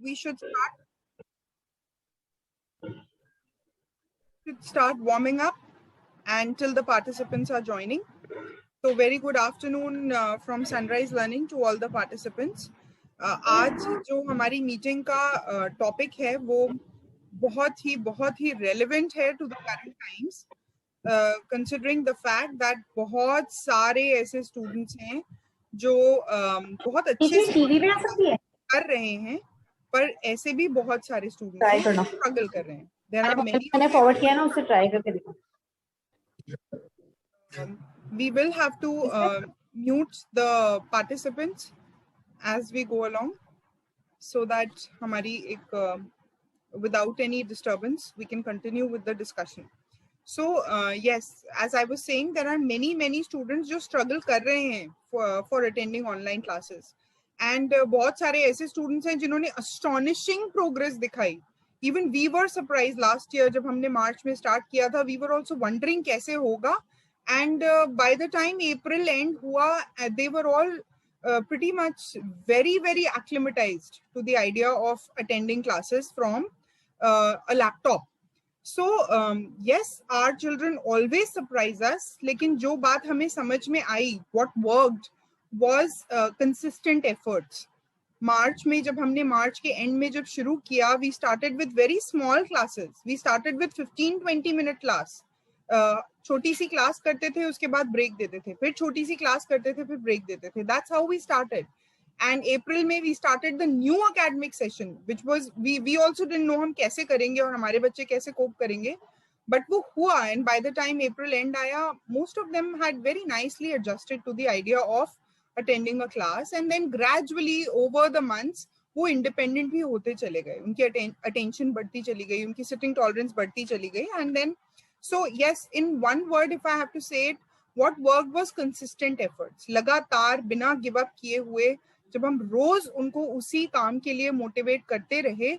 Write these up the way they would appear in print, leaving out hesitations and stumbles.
we should start warming up until the participants are joining. So very good afternoon from Sunrise Learning to all the participants. आज जो हमारी meeting का topic है वो बहुत ही relevant है to the current times, considering the fact that बहुत सारे ऐसे students हैं जो बहुत अच्छे से कर रहे हैं, पर ऐसे भी बहुत सारे students struggle कर रहे हैं. There are many. मैंने forward किया ना, उसे try करके देखो. We will have to mute the participants as we go along, so that हमारी एक without any disturbance we can continue with the discussion. So yes, as I was saying, there are many students जो struggle कर रहे हैं for attending online classes, and बहुत सारे ऐसे students हैं जिन्होंने astonishing progress दिखाई. Even we were surprised last year जब हमने March में start किया था, we were also wondering कैसे होगा. And by the time April end हुआ, they were all pretty much very acclimatized to the idea of attending classes from a laptop. So yes, our children always surprise us. लेकिन जो बात हमें समझ में आई, what worked was consistent efforts. March में जब हमने March के end में जब शुरू किया, we started with very small classes. We started with 15-20 minute class. छोटी सी क्लास करते थे, उसके बाद ब्रेक देते थे, फिर छोटी सी क्लास करते थे, फिर ब्रेक देते थे. That's how we started. And April में we started the new academic session, which was we also didn't know हम कैसे करेंगे और हमारे बच्चे कैसे cope करेंगे. But वो हुआ, and by the time April end आया, most of them had very nicely adjusted to the idea of attending a class, and then gradually over the months वो independent भी होते चले गए, उनकी attention बढ़ती चली गई, उनकी sitting tolerance बढ़ती चली गई. And then so yes, in one word, if I have to say it, what worked was consistent efforts. लगातार बिना give up किए हुए जब हम रोज उनको उसी काम के लिए मोटिवेट करते रहे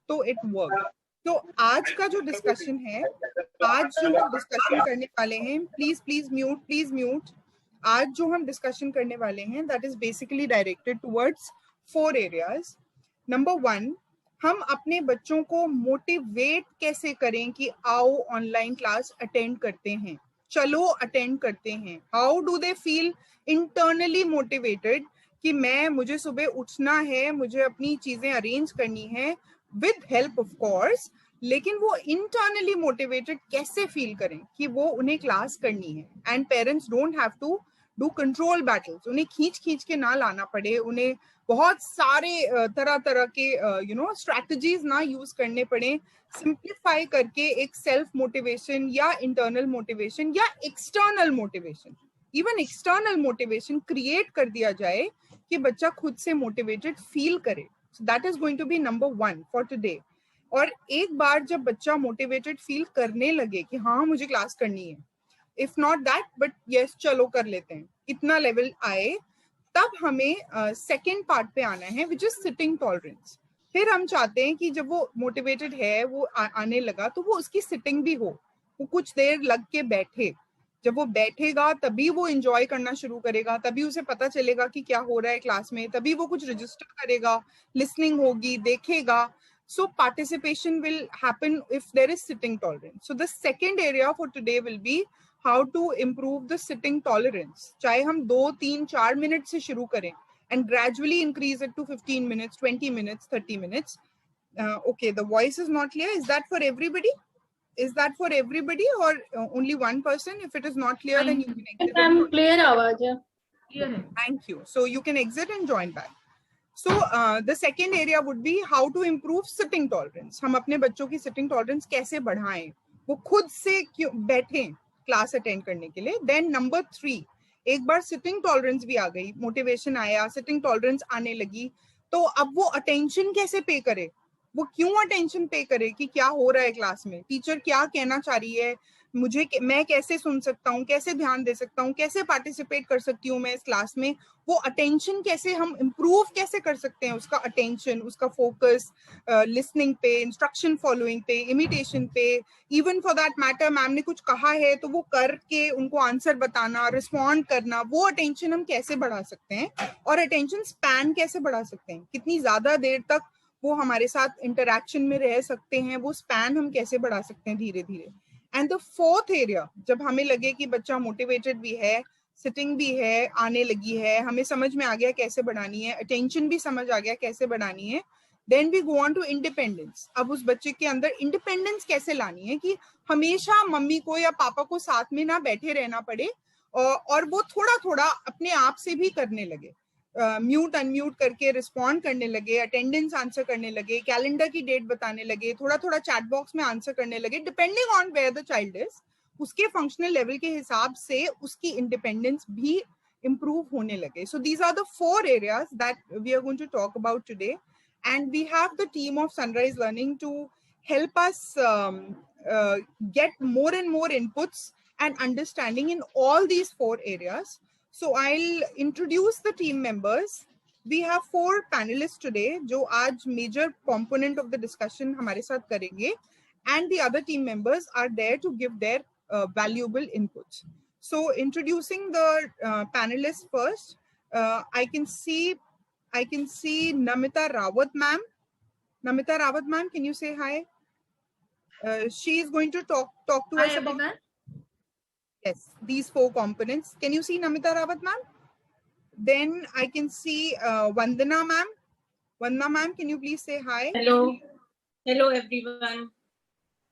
तो it worked. तो आज का जो डिस्कशन है, आज जो हम डिस्कशन करने वाले हैं, please mute. आज जो हम डिस्कशन करने वाले हैं, that is basically directed towards 4 areas. Number 1, हम अपने बच्चों को मोटिवेट कैसे करें कि आओ ऑनलाइन क्लास अटेंड करते हैं, चलो अटेंड करते हैं. How do they feel internally motivated कि मुझे सुबह उठना है, मुझे अपनी चीजें अरेंज करनी है विद हेल्प ऑफ कोर्स, लेकिन वो इंटरनली मोटिवेटेड कैसे फील करें कि वो उन्हें क्लास करनी है. And parents don't have to do control battles, उन्हें खींच के ना लाना पड़े, उन्हें बहुत सारे तरह के स्ट्रैटेजीज ना यूज करने पड़े. सिंप्लीफाई करके एक सेल्फ मोटिवेशन या इंटरनल मोटिवेशन या external motivation, even external motivation create कर दिया जाए कि बच्चा खुद से मोटिवेटेड फील करे. That is going to be number 1 for today. और एक बार जब बच्चा मोटिवेटेड फील करने लगे कि हाँ मुझे क्लास करनी है, if not that but yes चलो कर लेते हैं, इतना लेवल आए, तब हमें सेकेंड पार्ट पे आना है, विच इज सिटिंग टॉलरेंस. फिर हम चाहते हैं कि जब वो मोटिवेटेड है, वो आने लगा, तो वो उसकी सिटिंग भी हो, वो कुछ देर लग के बैठे. जब वो बैठेगा तभी वो एंजॉय करना शुरू करेगा, तभी उसे पता चलेगा कि क्या हो रहा है क्लास में, तभी वो कुछ रजिस्टर करेगा, लिसनिंग होगी, देखेगा. So participation will happen if there is sitting tolerance. So the second area for today will be how to improve the sitting tolerance. चाहे हम 2, 3, 4 मिनट से शुरू करें and gradually increase it to 15 minutes, 20 minutes, 30 minutes. Okay, the voice is not clear. Is that for everybody? Is that for everybody or only one person? If it is not clear, then you can exit. I'm clear आवाज है. Thank you. So you can exit and join back. So the second area would be how to improve sitting tolerance. हम अपने बच्चों की sitting tolerance कैसे बढ़ाएं, वो खुद से क्यों बैठें क्लास अटेंड करने के लिए. Then number 3, एक बार sitting tolerance भी आ गई, motivation आया, sitting tolerance आने लगी, तो अब वो attention कैसे पे करे, वो क्यों attention पे करे कि क्या हो रहा है क्लास में, टीचर क्या कहना चाह रही है, मैं कैसे सुन सकता हूँ, कैसे ध्यान दे सकता हूँ, कैसे पार्टिसिपेट कर सकती हूँ मैं इस क्लास में. वो अटेंशन कैसे हम इम्प्रूव कैसे कर सकते हैं, उसका अटेंशन, उसका फोकस लिसनिंग पे, इंस्ट्रक्शन फॉलोइंग पे, इमिटेशन पे, even for that matter ma'am ने कुछ कहा है तो वो करके उनको आंसर बताना, रिस्पॉन्ड करना, वो अटेंशन हम कैसे बढ़ा सकते हैं, और अटेंशन स्पैन कैसे बढ़ा सकते हैं, कितनी ज्यादा देर तक वो हमारे साथ इंटरेक्शन में रह सकते हैं, वो स्पैन हम कैसे बढ़ा सकते हैं धीरे धीरे. एंड द फोर्थ एरिया, जब हमें लगे कि बच्चा मोटिवेटेड भी है, सिटिंग भी है, आने लगी है, हमें समझ में आ गया कैसे बढ़ानी है, अटेंशन भी समझ आ गया कैसे बढ़ानी है, then we go on to independence. अब उस बच्चे के अंदर इंडिपेंडेंस कैसे लानी है कि हमेशा मम्मी को या पापा को साथ में ना बैठे रहना पड़े, और वो थोड़ा थोड़ा अपने आप से भी करने लगे, म्यूट अनम्यूट करके रिस्पॉन्ड करने लगे, अटेंडेंस आंसर करने लगे, कैलेंडर की डेट बताने लगे, थोड़ा थोड़ा चैट बॉक्स में आंसर करने लगे, depending on where the child is. उसके फंक्शनल लेवल के हिसाब से उसकी इंडिपेंडेंस भी improve होने लगे. So these are the 4 areas that we are going to talk about today, and we have the team of Sunrise Learning to help us get more and more inputs and understanding in all these 4 areas. So I'll introduce the team members. We have 4 panelists today जो आज major component of the discussion हमारे साथ करेंगे, and the other team members are there to give their valuable inputs. So introducing the panelists first, I can see Namita Rawat ma'am. Namita Rawat ma'am, can you say hi? She is going to talk to us about, yes, these 4 components. Can you see Namita Rawat ma'am? Then I can see Vandana ma'am. Vandana ma'am, can you please say hi? Hello. Hello everyone.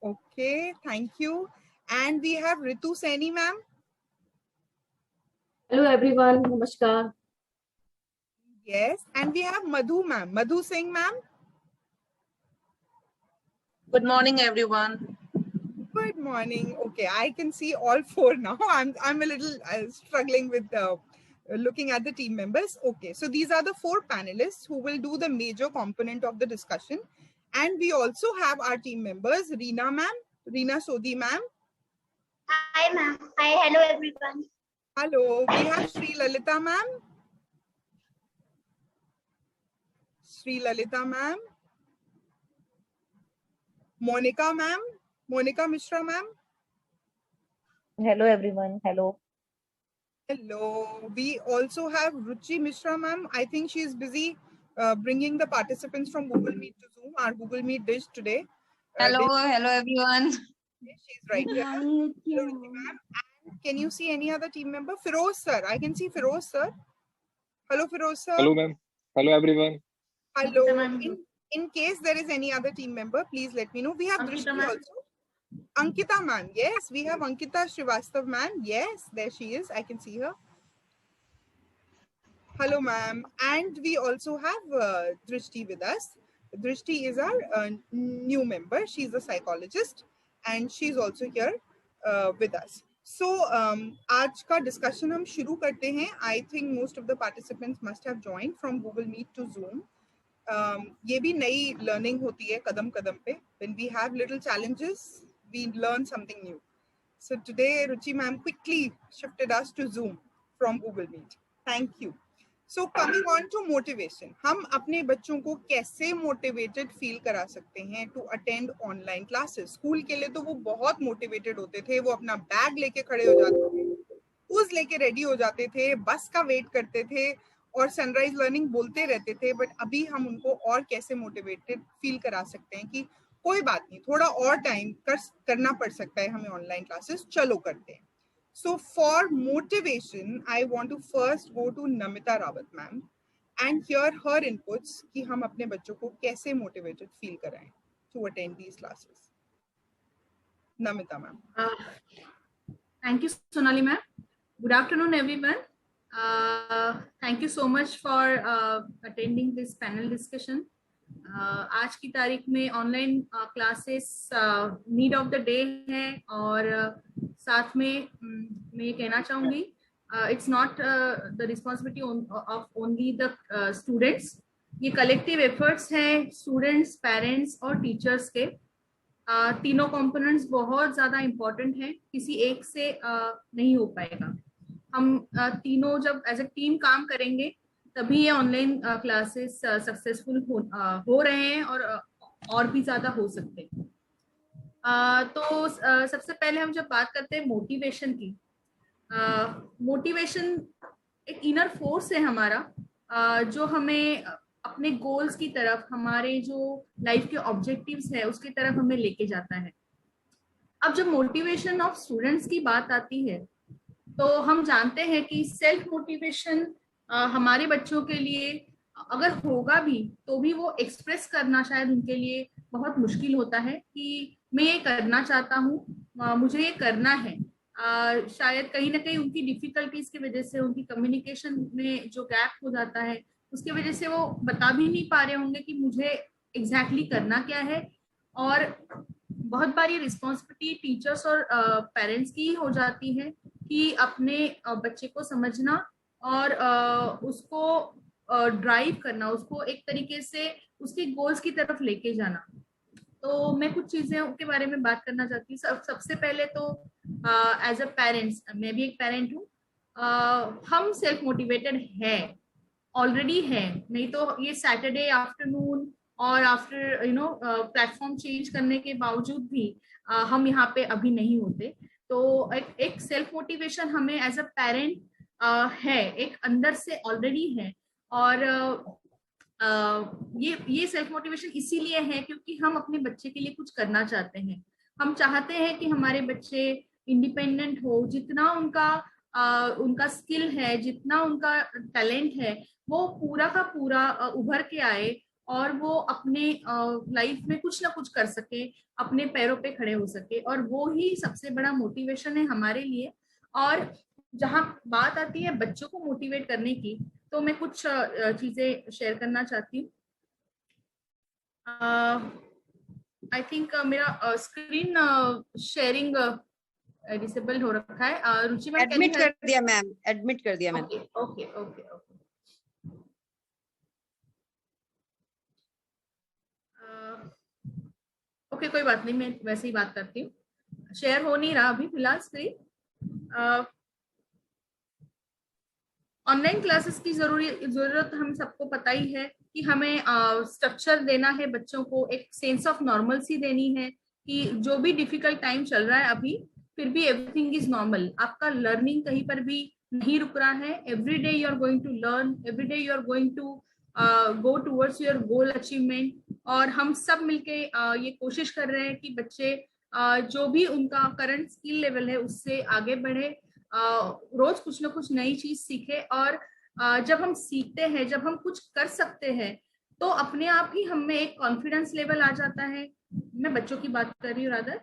Okay, thank you. And we have Ritu Saini ma'am. Hello everyone, namaskar. Yes, and we have Madhu ma'am. Madhu Singh ma'am. Good morning everyone. Good morning. Okay, I can see all 4 now. I'm a little struggling with looking at the team members. Okay, so these are the 4 panelists who will do the major component of the discussion. And we also have our team members, Reena ma'am, Reena Sodhi ma'am. Hi ma'am. Hi, hello everyone. Hello. We have Sri Lalita ma'am. Sri Lalita ma'am. Monica ma'am. Monica Mishra ma'am. Hello everyone. Hello. Hello. We also have Ruchi Mishra ma'am. I think she is busy bringing the participants from Google Meet to Zoom, our Google Meet dish today. Hello everyone. She's right here. Hello, Ruchi ma'am. And can you see any other team member? Feroz sir. I can see Feroz sir. Hello, Feroz sir. Hello ma'am. Hello everyone. Hello. In case there is any other team member, please let me know. We have Drishti also. Ankita ma'am. Yes, we have Ankita Srivastav ma'am. Yes, there she is. I can see her. Hello ma'am. And we also have Drishti with us. Drishti is our new member. She's a psychologist and she's also here with us. So आज का discussion हम शुरू करते हैं. I think most of the participants must have joined from Google Meet to Zoom. ये भी नई learning होती है कदम कदम पे. When we have little challenges, we learn something new. So today Ruchi ma'am quickly shifted us to Zoom from Google Meet. Thank you. So coming on to motivation, हम अपने बच्चों को कैसे motivated feel करा सकते हैं to attend online classes. School के लिए तो वो बहुत motivated होते थे, वो अपना बैग लेके खड़े हो जाते थे, शूज लेके रेडी हो जाते थे, बस का वेट करते थे और सनराइज लर्निंग बोलते रहते थे. बट अभी हम उनको और कैसे मोटिवेटेड फील करा सकते हैं कि कोई बात नहीं, थोड़ा और टाइम करना पड़ सकता है हमें ऑनलाइन क्लासेस, चलो करते हैं. So for motivation, I want to first go to Namita Rawat ma'am and hear her inputs कि हम अपने बच्चों को कैसे motivated feel कराएं to attend these classes. Namita ma'am. Thank you, Sonali ma'am. Good afternoon, everyone. Thank you so much for attending this panel discussion. आज की तारीख में online classes need of the day है और साथ में मैं ये कहना चाहूँगी it's not the responsibility of only the students. ये कलेक्टिव एफर्ट्स हैं स्टूडेंट्स, पेरेंट्स और टीचर्स के. तीनों कंपोनेंट्स बहुत ज़्यादा इम्पोर्टेंट हैं, किसी एक से नहीं हो पाएगा. हम तीनों जब एज ए टीम काम करेंगे तभी ये ऑनलाइन क्लासेस सक्सेसफुल हो रहे हैं और भी ज़्यादा हो सकते हैं. तो सबसे पहले हम जब बात करते हैं मोटिवेशन की, मोटिवेशन एक इनर फोर्स है हमारा जो हमें अपने गोल्स की तरफ, हमारे जो लाइफ के ऑब्जेक्टिव्स है उसकी तरफ हमें लेके जाता है। अब जब मोटिवेशन ऑफ स्टूडेंट्स की बात आती है तो हम जानते हैं कि सेल्फ मोटिवेशन हमारे बच्चों के लिए अगर होगा भी तो भी वो एक्सप्रेस करना शायद उनके लिए बहुत मुश्किल होता है कि मैं ये करना चाहता हूँ, मुझे ये करना है। शायद कहीं ना कहीं उनकी डिफिकल्टीज की वजह से, उनकी कम्युनिकेशन में जो गैप हो जाता है उसकी वजह से वो बता भी नहीं पा रहे होंगे कि मुझे एग्जैक्टली करना क्या है। और बहुत बार ये रिस्पॉन्सिबिलिटी टीचर्स और पेरेंट्स की हो जाती है कि अपने बच्चे को समझना और उसको ड्राइव करना, उसको एक तरीके से उसके गोल्स की तरफ लेके जाना। तो मैं कुछ चीजें के बारे में बात करना चाहती हूँ। सबसे पहले तो एज अ पेरेंट्स, मैं भी एक पेरेंट हूँ, हम सेल्फ मोटिवेटेड है, ऑलरेडी है, नहीं तो ये सैटरडे आफ्टरनून और आफ्टर प्लेटफॉर्म चेंज करने के बावजूद भी हम यहाँ पे अभी नहीं होते। तो एक सेल्फ मोटिवेशन हमें एज अ पेरेंट है, एक अंदर से ऑलरेडी है। और ये सेल्फ मोटिवेशन इसीलिए है क्योंकि हम अपने बच्चे के लिए कुछ करना चाहते हैं। हम चाहते हैं कि हमारे बच्चे इंडिपेंडेंट हो, जितना उनका स्किल है, जितना उनका टैलेंट है, वो पूरा का पूरा उभर के आए और वो अपने लाइफ में कुछ ना कुछ कर सके, अपने पैरों पे खड़े हो सके। और वो ही सबसे बड़ा मोटिवेशन है हमारे लिए। और जहां बात आती है बच्चों को मोटिवेट करने की, तो मैं कुछ चीजें शेयर करना चाहती हूँ। आई थिंक मेरा स्क्रीन शेयरिंग डिसेबल हो रखा है। रुचि मैम, एडमिट कर दिया मैम, एडमिट कर दिया ma'am. Okay okay okay. Okay, कोई बात नहीं, मैं वैसे ही बात करती हूँ। शेयर हो नहीं रहा अभी फिलहाल स्क्रीन। ऑनलाइन क्लासेस की जरूरत हम सबको पता ही है कि हमें स्ट्रक्चर देना है बच्चों को, एक सेंस ऑफ नॉर्मलसी देनी है कि जो भी डिफिकल्ट टाइम चल रहा है अभी, फिर भी एवरीथिंग इज नॉर्मल। आपका लर्निंग कहीं पर भी नहीं रुक रहा है। Every day you are going to learn, every day you are going to go towards your goal achievement. और हम सब मिलके ये कोशिश कर रहे हैं कि बच्चे जो भी उनका करंट स्किल लेवल है उससे आगे बढ़े, रोज कुछ ना कुछ नई चीज सीखे। और जब हम सीखते हैं, जब हम कुछ कर सकते हैं, तो अपने आप ही हम में एक कॉन्फिडेंस लेवल आ जाता है। मैं बच्चों की बात कर रही हूँ रादर।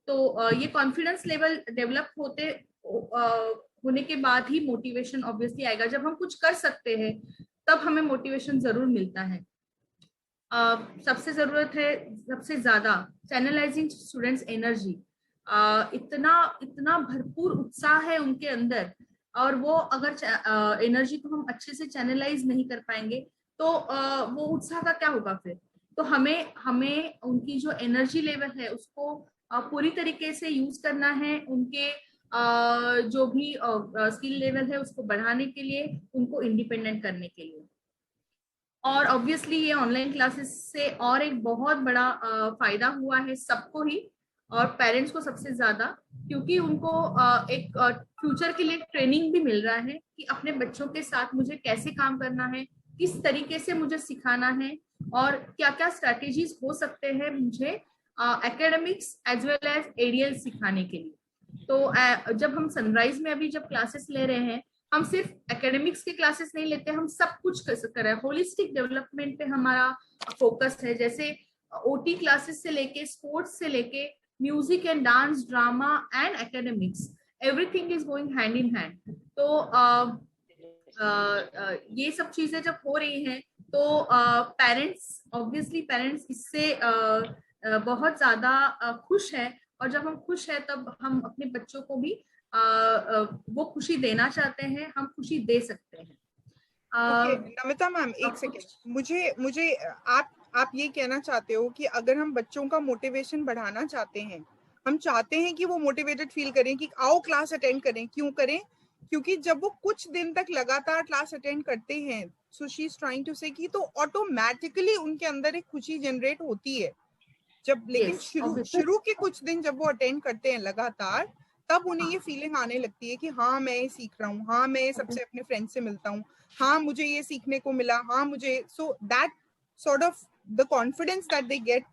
तो ये कॉन्फिडेंस लेवल डेवलप होने के बाद ही मोटिवेशन ऑब्वियसली आएगा। जब हम कुछ कर सकते हैं तब हमें मोटिवेशन जरूर मिलता है। सबसे जरूरत है सबसे ज्यादा चैनलाइजिंग स्टूडेंट्स एनर्जी। इतना भरपूर उत्साह है उनके अंदर, और वो अगर एनर्जी को हम अच्छे से चैनलाइज नहीं कर पाएंगे तो वो उत्साह का क्या होगा फिर। तो हमें उनकी जो एनर्जी लेवल है उसको पूरी तरीके से यूज करना है, उनके जो भी स्किल लेवल है उसको बढ़ाने के लिए, उनको इंडिपेंडेंट करने के लिए। और ऑब्वियसली ये ऑनलाइन क्लासेस से और एक बहुत बड़ा फायदा हुआ है सबको ही, और पेरेंट्स को सबसे ज्यादा, क्योंकि उनको एक फ्यूचर के लिए ट्रेनिंग भी मिल रहा है कि अपने बच्चों के साथ मुझे कैसे काम करना है, किस तरीके से मुझे सिखाना है, और क्या क्या स्ट्रैटेजीज हो सकते हैं मुझे academics as well as ADL सिखाने के लिए। तो जब हम सनराइज में अभी जब क्लासेस ले रहे हैं, हम सिर्फ एकेडमिक्स के क्लासेस नहीं लेते, हम सब कुछ कर रहे हैं। होलिस्टिक डेवलपमेंट पे हमारा फोकस है, जैसे ओटी क्लासेस से लेके, स्पोर्ट्स से लेके, music and dance, drama and academics, everything is going hand in hand. तो ये सब चीजें जब हो रही हैं तो पेरेंट्स, ऑब्वियसली पेरेंट्स इससे बहुत ज्यादा खुश है। और जब हम खुश है तब हम अपने बच्चों को भी वो खुशी देना चाहते हैं, हम खुशी दे सकते हैं। नमिता मैम, एक सेकेंड, मुझे आप ये कहना चाहते हो कि अगर हम बच्चों का मोटिवेशन बढ़ाना चाहते हैं, हम चाहते हैं कि वो मोटिवेटेड फील करें कि आओ क्लास अटेंड करें, क्यों करें? क्योंकि जब वो कुछ दिन तक लगातार क्लास अटेंड करते हैं, so she is trying to say कि तो ऑटोमेटिकली उनके अंदर एक खुशी जनरेट होती है जब, लेकिन शुरू के कुछ दिन जब वो अटेंड करते हैं लगातार, तब उन्हें ये फीलिंग आने लगती है कि हाँ मैं ये सीख रहा हूँ, हाँ मैं सबसे अपने फ्रेंड से मिलता हूँ, हाँ मुझे ये सीखने को मिला, हाँ मुझे, so that sort of the confidence that they get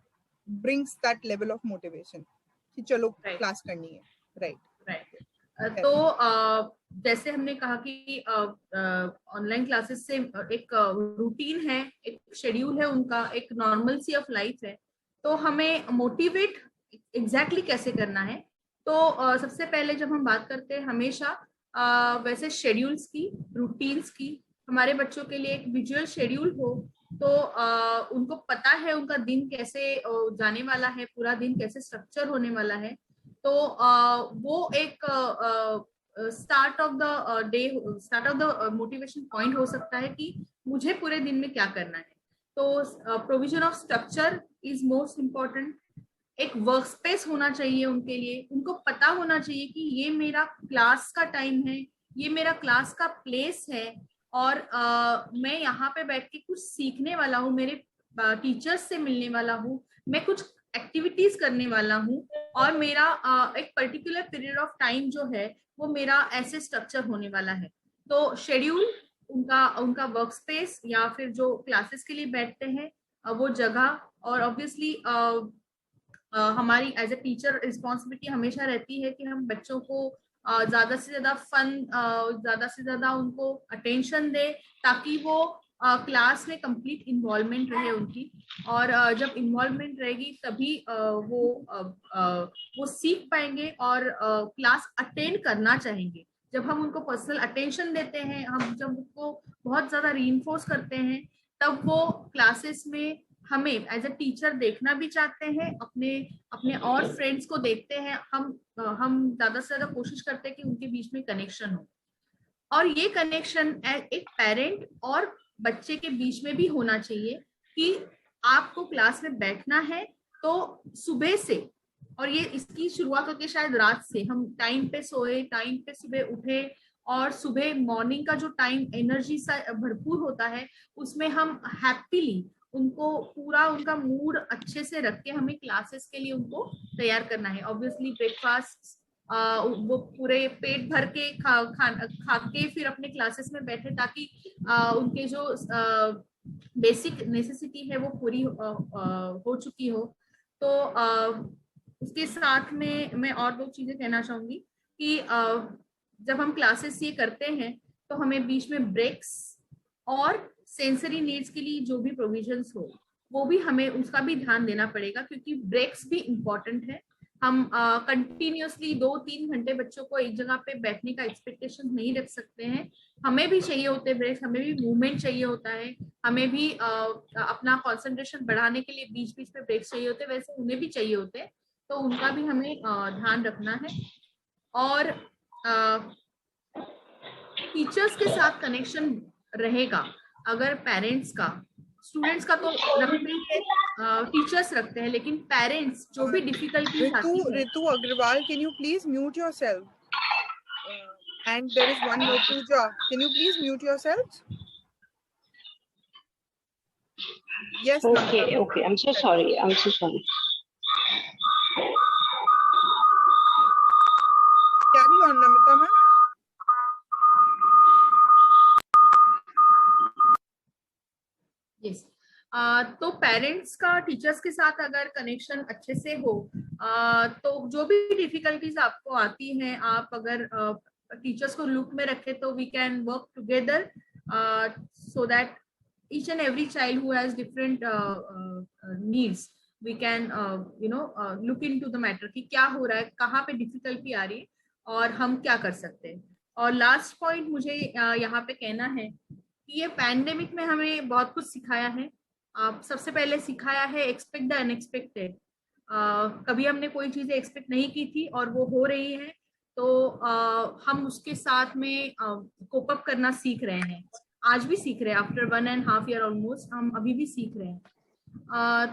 brings that level of motivation कि चलो क्लास करनी है. राइट. तो जैसे हमने कहा कि ऑनलाइन क्लासेस से एक रूटीन है, एक शेड्यूल है उनका, एक नॉर्मलसी ऑफ लाइफ है, तो हमें मोटिवेट एग्जैक्टली कैसे करना है. तो सबसे पहले जब हम बात करते हैं हमेशा वैसे शेड्यूल्स की, रूटीन्स की, हमारे बच्चों के लिए एक विजुअल शेड्यूल हो तो उनको पता है उनका दिन कैसे जाने वाला है, पूरा दिन कैसे स्ट्रक्चर होने वाला है. तो वो एक start of the day, start of the motivation point हो सकता है कि मुझे पूरे दिन में क्या करना है. तो provision of structure is most important. एक वर्क स्पेस होना चाहिए उनके लिए, उनको पता होना चाहिए कि ये मेरा क्लास का टाइम है, ये मेरा क्लास का प्लेस है और मैं यहाँ पे बैठ के कुछ सीखने वाला हूँ, मेरे टीचर्स से मिलने वाला हूँ, मैं कुछ एक्टिविटीज करने वाला हूँ और मेरा एक पर्टिकुलर पीरियड ऑफ टाइम जो है वो मेरा ऐसे स्ट्रक्चर होने वाला है. तो शेड्यूल, उनका वर्क स्पेस या फिर जो क्लासेस के लिए बैठते हैं वो जगह, और ऑब्वियसली हमारी एज ए टीचर रिस्पॉन्सिबिलिटी हमेशा रहती है कि हम बच्चों को ज्यादा से ज्यादा फन, ज्यादा से ज्यादा उनको अटेंशन दे ताकि वो क्लास में कंप्लीट इन्वॉल्वमेंट रहे उनकी. और जब इन्वॉल्वमेंट रहेगी तभी वो सीख पाएंगे और क्लास अटेंड करना चाहेंगे. जब हम उनको पर्सनल अटेंशन देते हैं, हम जब उनको बहुत ज्यादा रीइंफोर्स करते हैं, तब वो क्लासेस में हमें एज ए टीचर देखना भी चाहते हैं, अपने और फ्रेंड्स को देखते हैं. हम ज्यादा से ज्यादा कोशिश करते हैं कि उनके बीच में कनेक्शन हो, और ये कनेक्शन एक पेरेंट और बच्चे के बीच में भी होना चाहिए कि आपको क्लास में बैठना है तो सुबह से, और ये इसकी शुरुआत होती है शायद रात से, हम टाइम पे सोए, टाइम पे सुबह उठे, और सुबह मॉर्निंग का जो टाइम एनर्जी से भरपूर होता है उसमें हम हैप्पीली उनको पूरा उनका मूड अच्छे से रख के हमें क्लासेस के लिए उनको तैयार करना है. ऑब्वियसली ब्रेकफास्ट वो पूरे पेट भर के खा के फिर अपने क्लासेस में बैठे ताकि उनके जो बेसिक नेसेसिटी है वो पूरी हो चुकी हो. तो उसके साथ में मैं और दो चीजें कहना चाहूंगी कि जब हम क्लासेस ये करते हैं तो हमें बीच में ब्रेक्स और सेंसरी नीड्स के लिए जो भी प्रोविजंस हो वो भी हमें उसका भी ध्यान देना पड़ेगा, क्योंकि ब्रेक्स भी इम्पोर्टेंट है. हम कंटिन्यूअसली 2-3 घंटे बच्चों को एक जगह पे बैठने का एक्सपेक्टेशन नहीं रख सकते हैं. हमें भी चाहिए होते हैं ब्रेक्स, हमें भी मूवमेंट चाहिए होता है, हमें भी अपना कंसंट्रेशन बढ़ाने के लिए बीच बीच में ब्रेक्स चाहिए होते हैं, वैसे उन्हें भी चाहिए होते हैं. तो उनका भी हमें ध्यान रखना है. और टीचर्स के साथ कनेक्शन रहेगा अगर पेरेंट्स का, स्टूडेंट्स का तो रखते हैं, टीचर्स रखते हैं, लेकिन पेरेंट्स जो भी डिफिकल्टीज आती है. Ritu Agrawal, can you please mute yourself? And there is one more, Pooja. Can you please mute yourself? Yes. Okay. I'm so sorry. Carry on, Namita ma'am. Yes. तो parents का teachers के साथ अगर connection अच्छे से हो तो जो भी डिफिकल्टीज आपको आती हैं, आप अगर टीचर्स को लूप में रखें तो we can work together so that each and every child who has different needs, we can look into the matter कि क्या हो रहा है, कहाँ पे डिफिकल्टी आ रही है और हम क्या कर सकते हैं. और लास्ट पॉइंट मुझे यहाँ पे कहना है कि ये पैंडेमिक में हमें बहुत कुछ सिखाया है. सबसे पहले सिखाया है एक्सपेक्ट द अनएक्सपेक्टेड. कभी हमने कोई चीजें एक्सपेक्ट नहीं की थी और वो हो रही है, तो हम उसके साथ में कोप अप करना सीख रहे हैं. आज भी सीख रहे हैं, आफ्टर 1.5 year ऑलमोस्ट हम अभी भी सीख रहे हैं.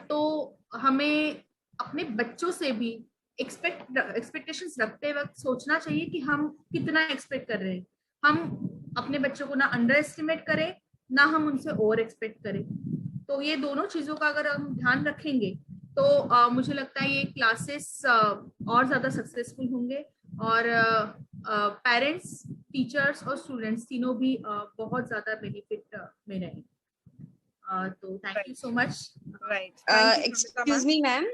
तो हमें अपने बच्चों से भी एक्सपेक्टेशंस रखते वक्त सोचना चाहिए कि हम कितना एक्सपेक्ट कर रहे हैं. हम अपने बच्चों को ना अंडर एस्टिमेट करें, ना हम उनसे ओवर एक्सपेक्ट करें. तो ये दोनों चीजों का अगर हम ध्यान रखेंगे तो मुझे लगता है ये क्लासेस और ज्यादा सक्सेसफुल होंगे और पेरेंट्स, टीचर्स और स्टूडेंट्स तीनों भी बहुत ज्यादा बेनिफिट में रहेंगे। तो thank you so much. Excuse me ma'am,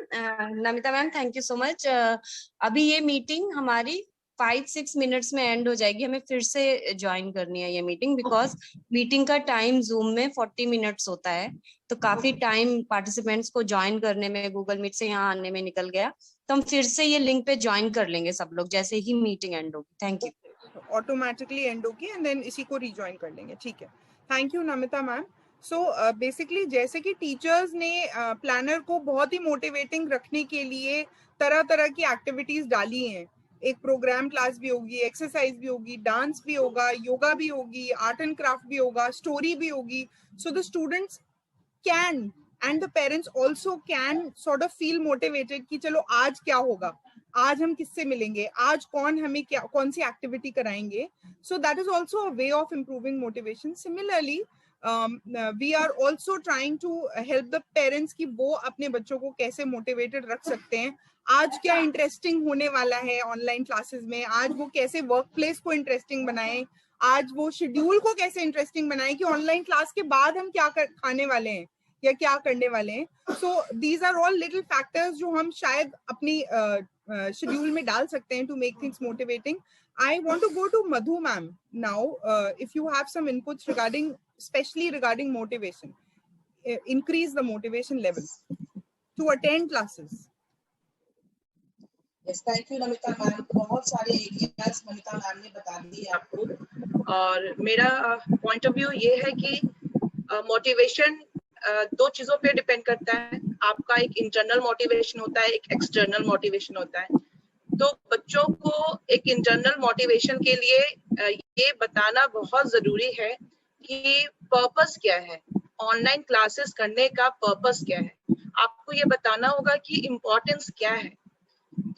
Namita ma'am, thank you so much. अभी ये मीटिंग हमारी 5-6 मिनट्स में एंड हो जाएगी, हमें फिर से ज्वाइन करनी है ये मीटिंग, बिकॉज मीटिंग का टाइम जूम में 40 मिनट्स होता है, तो काफी टाइम पार्टिसिपेंट्स को ज्वाइन करने में, गूगल मीट से यहाँ आने में निकल गया, तो हम फिर से ये लिंक पे ज्वाइन कर लेंगे सब लोग जैसे ही मीटिंग एंड होगी। Thank you. ऑटोमेटिकली एंड होगी एंड देन इसी को रिजॉइन कर लेंगे, ठीक है। Thank you Namita ma'am. So basically जैसे कि टीचर्स ने प्लानर को बहुत ही मोटिवेटिंग रखने के लिए तरह तरह की एक्टिविटीज डाली हैं। एक प्रोग्राम क्लास भी होगी, एक्सरसाइज भी होगी, डांस भी होगा, योगा भी होगी, आर्ट एंड क्राफ्ट भी होगा, स्टोरी भी होगी। So the students can and the parents also can sort of feel motivated कि चलो आज क्या होगा, आज हम किससे मिलेंगे, आज कौन हमें क्या कौन सी एक्टिविटी कराएंगे. So that is also a way of improving motivation. Similarly, we are also trying to help the parents कि वो अपने बच्चों को कैसे motivated रख सकते हैं. आज क्या इंटरेस्टिंग होने वाला है ऑनलाइन क्लासेस में, आज वो कैसे वर्क प्लेस को इंटरेस्टिंग बनाएं, आज वो शेड्यूल को कैसे इंटरेस्टिंग बनाएं कि ऑनलाइन क्लास के बाद हम क्या खाने वाले हैं या क्या करने वाले हैं. So these are all little factors जो हम शायद अपनी शेड्यूल में डाल सकते हैं to make things motivating. I want to go to Madhu ma'am now. If you have some inputs regarding, especially regarding motivation, increase the motivation level to attend classes. Yes, thank you Namita ma'am. बहुत सारे areas Namita ma'am ने बता दिए आपको, और मेरा point of view ये है कि मोटिवेशन दो चीजों पे डिपेंड करता है. आपका एक इंटरनल मोटिवेशन होता है, एक एक्सटर्नल मोटिवेशन होता है. तो बच्चों को एक इंटरनल मोटिवेशन के लिए ये बताना बहुत जरूरी है कि पर्पस क्या है, ऑनलाइन क्लासेस करने का पर्पस क्या है. आपको ये बताना होगा कि इम्पोर्टेंस क्या है.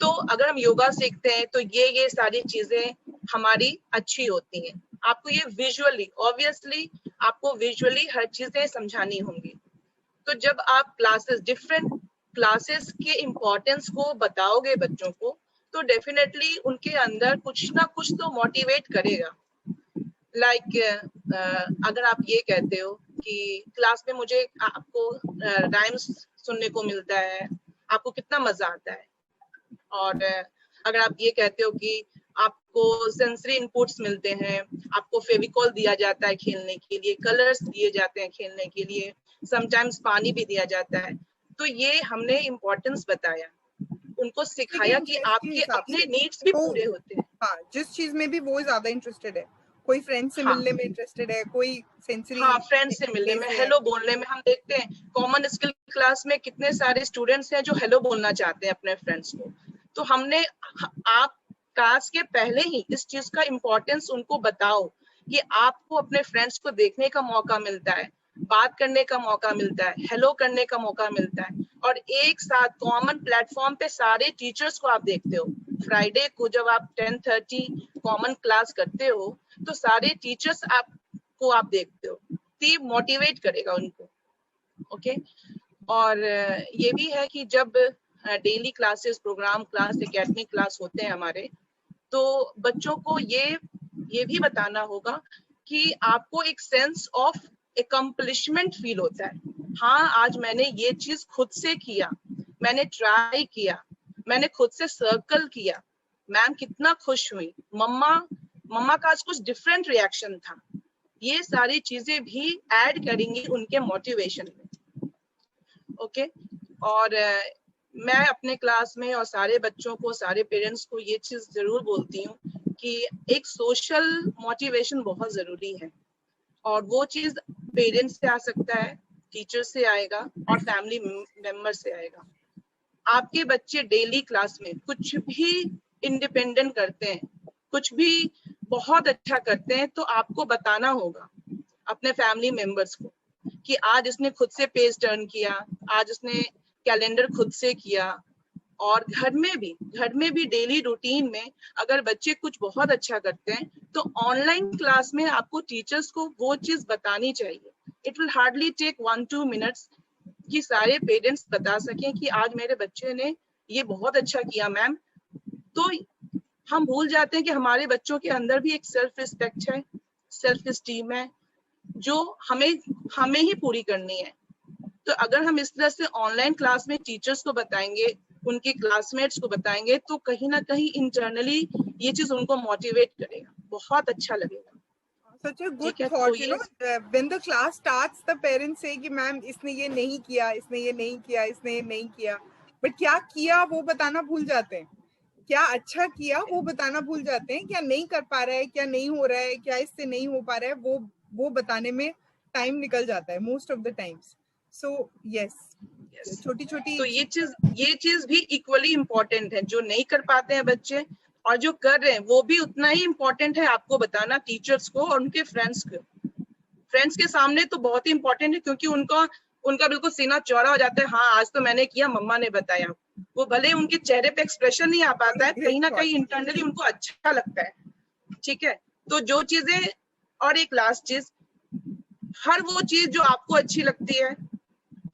तो अगर हम योगा सीखते हैं तो ये सारी चीजें हमारी अच्छी होती हैं. आपको ये विजुअली, ऑब्वियसली आपको विजुअली हर चीजें समझानी होंगी. तो जब आप क्लासेस, डिफरेंट क्लासेस के इम्पोर्टेंस को बताओगे बच्चों को, तो डेफिनेटली उनके अंदर कुछ ना कुछ तो मोटिवेट करेगा. अगर आप ये कहते हो कि क्लास में मुझे आपको राइम्स सुनने को मिलता है, आपको कितना मजा आता है. और अगर आप ये कहते हो कि आपको सेंसरी इनपुट्स मिलते हैं, आपको फेविकॉल दिया जाता है खेलने के लिए, कलर्स दिए जाते हैं खेलने के लिए, समटाइम्स पानी भी दिया जाता है. तो ये हमने इम्पोर्टेंस बताया, उनको सिखाया कि आपके अपने नीड्स भी पूरे होते हैं. हाँ, जिस चीज में भी वो ज्यादा इंटरेस्टेड है. कोई फ्रेंड से मिलने में इंटरेस्टेड है, कोई सेंसरी, हाँ, फ्रेंड से मिलने में, हेलो बोलने में. हम देखते हैं कॉमन स्किल क्लास में कितने सारे स्टूडेंट्स हैं जो हेलो बोलना चाहते हैं अपने फ्रेंड्स को. तो हमने, आप क्लास के पहले ही इस चीज का इम्पोर्टेंस उनको बताओ कि आपको अपने फ्रेंड्स को देखने का मौका मिलता है, बात करने का मौका मिलता है, हेलो करने का मौका मिलता है, और एक साथ कॉमन प्लेटफॉर्म पे सारे टीचर्स को आप देखते हो. फ्राइडे को जब आप 10:30 कॉमन क्लास करते हो तो सारे टीचर्स आपको आप देखते हो, तो ये मोटिवेट करेगा उनको. ओके. और ये भी है कि जब daily classes, program class, academic class होते हैं हमारे, तो बच्चों को ये भी बताना होगा कि आपको एक सेंस ऑफ एकम्प्लिशमेंट फील होता है. हाँ, आज मैंने ये चीज खुद से किया, मैंने ट्राई किया, मैंने खुद से सर्कल किया, मैम कितना खुश हुई, मम्मा का आज कुछ डिफरेंट रिएक्शन था. ये सारी चीजें भी ऐड करेंगी उनके मोटिवेशन में. ओके. और मैं अपने क्लास में और सारे बच्चों को, सारे पेरेंट्स को ये चीज जरूर बोलती हूँ कि एक सोशल मोटिवेशन बहुत जरूरी है, और वो चीज पेरेंट्स से आ सकता है, टीचर से आएगा और फैमिली मेंबर से आएगा. आपके बच्चे डेली क्लास में कुछ भी इंडिपेंडेंट करते हैं, कुछ भी बहुत अच्छा करते हैं, तो आपको बताना होगा अपने फैमिली मेंबर्स को कि आज इसने खुद से पेज टर्न किया, आज इसने कैलेंडर खुद से किया. और घर में भी डेली रूटीन में अगर बच्चे कुछ बहुत अच्छा करते हैं, तो ऑनलाइन क्लास में आपको टीचर्स को वो चीज बतानी चाहिए. It will hardly take 1-2 minutes कि सारे पेरेंट्स बता सकें कि आज मेरे बच्चे ने ये बहुत अच्छा किया मैम. तो हम भूल जाते हैं कि हमारे बच्चों के अंदर भी एक सेल्फ रिस्पेक्ट है, सेल्फ स्टीम है, जो हमें ही पूरी करनी है। तो अगर हम इस तरह से ऑनलाइन क्लास में टीचर्स को बताएंगे, उनके क्लासमेट्स को बताएंगे, तो कहीं ना कहीं इंटरनली ये चीज उनको मोटिवेट करेगा, बहुत अच्छा लगेगा। Such a good thought, you know, when the class starts, the parents say कि मैम इसने ये नहीं किया, इसने ये नहीं किया, इसने ये नहीं किया, but क्या किया वो बताना भूल जाते हैं, क्या अच्छा किया वो बताना भूल जाते हैं, क्या नहीं कर पा रहा है, क्या नहीं हो रहा है, क्या इससे नहीं हो पा रहा है, वो बताने में टाइम निकल जाता है most of the times. So yes, छोटी छोटी तो ये चीज भी इक्वली इम्पोर्टेंट है। जो नहीं कर पाते हैं बच्चे और जो कर रहे हैं वो भी उतना ही इम्पोर्टेंट है आपको बताना, टीचर्स को और उनके फ्रेंड्स के सामने तो बहुत ही इम्पोर्टेंट है, क्योंकि उनका बिल्कुल सीना चौड़ा हो जाता है, हाँ आज तो मैंने किया, मम्मा ने बताया। वो भले उनके चेहरे पे एक्सप्रेशन नहीं आ पाता है, कहीं ना कहीं इंटरनली उनको अच्छा लगता है। ठीक है, तो जो चीजें, और एक लास्ट चीज, हर वो चीज जो आपको अच्छी लगती है,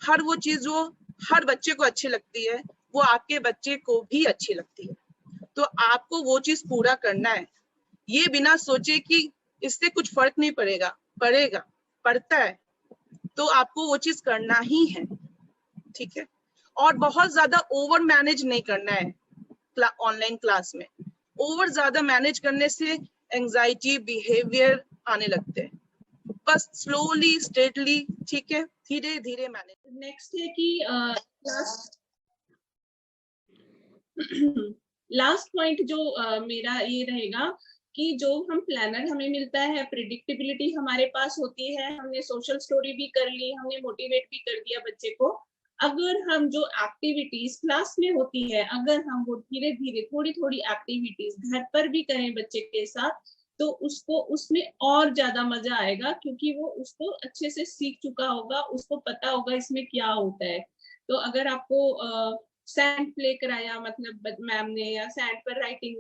हर वो चीज जो हर बच्चे को अच्छी लगती है, वो आपके बच्चे को भी अच्छी लगती है। तो आपको वो चीज पूरा करना है, ये बिना सोचे कि इससे कुछ फर्क नहीं पड़ता है, तो आपको वो चीज करना ही है। ठीक है, और बहुत ज्यादा ओवर मैनेज नहीं करना है ऑनलाइन क्लास में। ओवर ज्यादा मैनेज करने से एंजाइटी, बिहेवियर आने लगते हैं। बस स्लोली स्टेडली, ठीक है, धीरे धीरे मैनेज। नेक्स्ट है कि लास्ट पॉइंट जो मेरा ये रहेगा कि जो हम प्लानर हमें मिलता है, प्रिडिक्टेबिलिटी हमारे पास होती है, हमने सोशल स्टोरी भी कर ली, हमने मोटिवेट भी कर दिया बच्चे को। अगर हम जो एक्टिविटीज क्लास में होती है, अगर हम वो धीरे धीरे थोड़ी थोड़ी एक्टिविटीज घर पर भी करें बच्चे के साथ, तो उसको उसमें और ज्यादा मजा आएगा, क्योंकि वो उसको अच्छे से सीख चुका होगा, उसको पता होगा इसमें क्या होता है। तो अगर आपको सैंड प्ले कराया, मतलब मैम ने, या सैंड पर राइटिंग,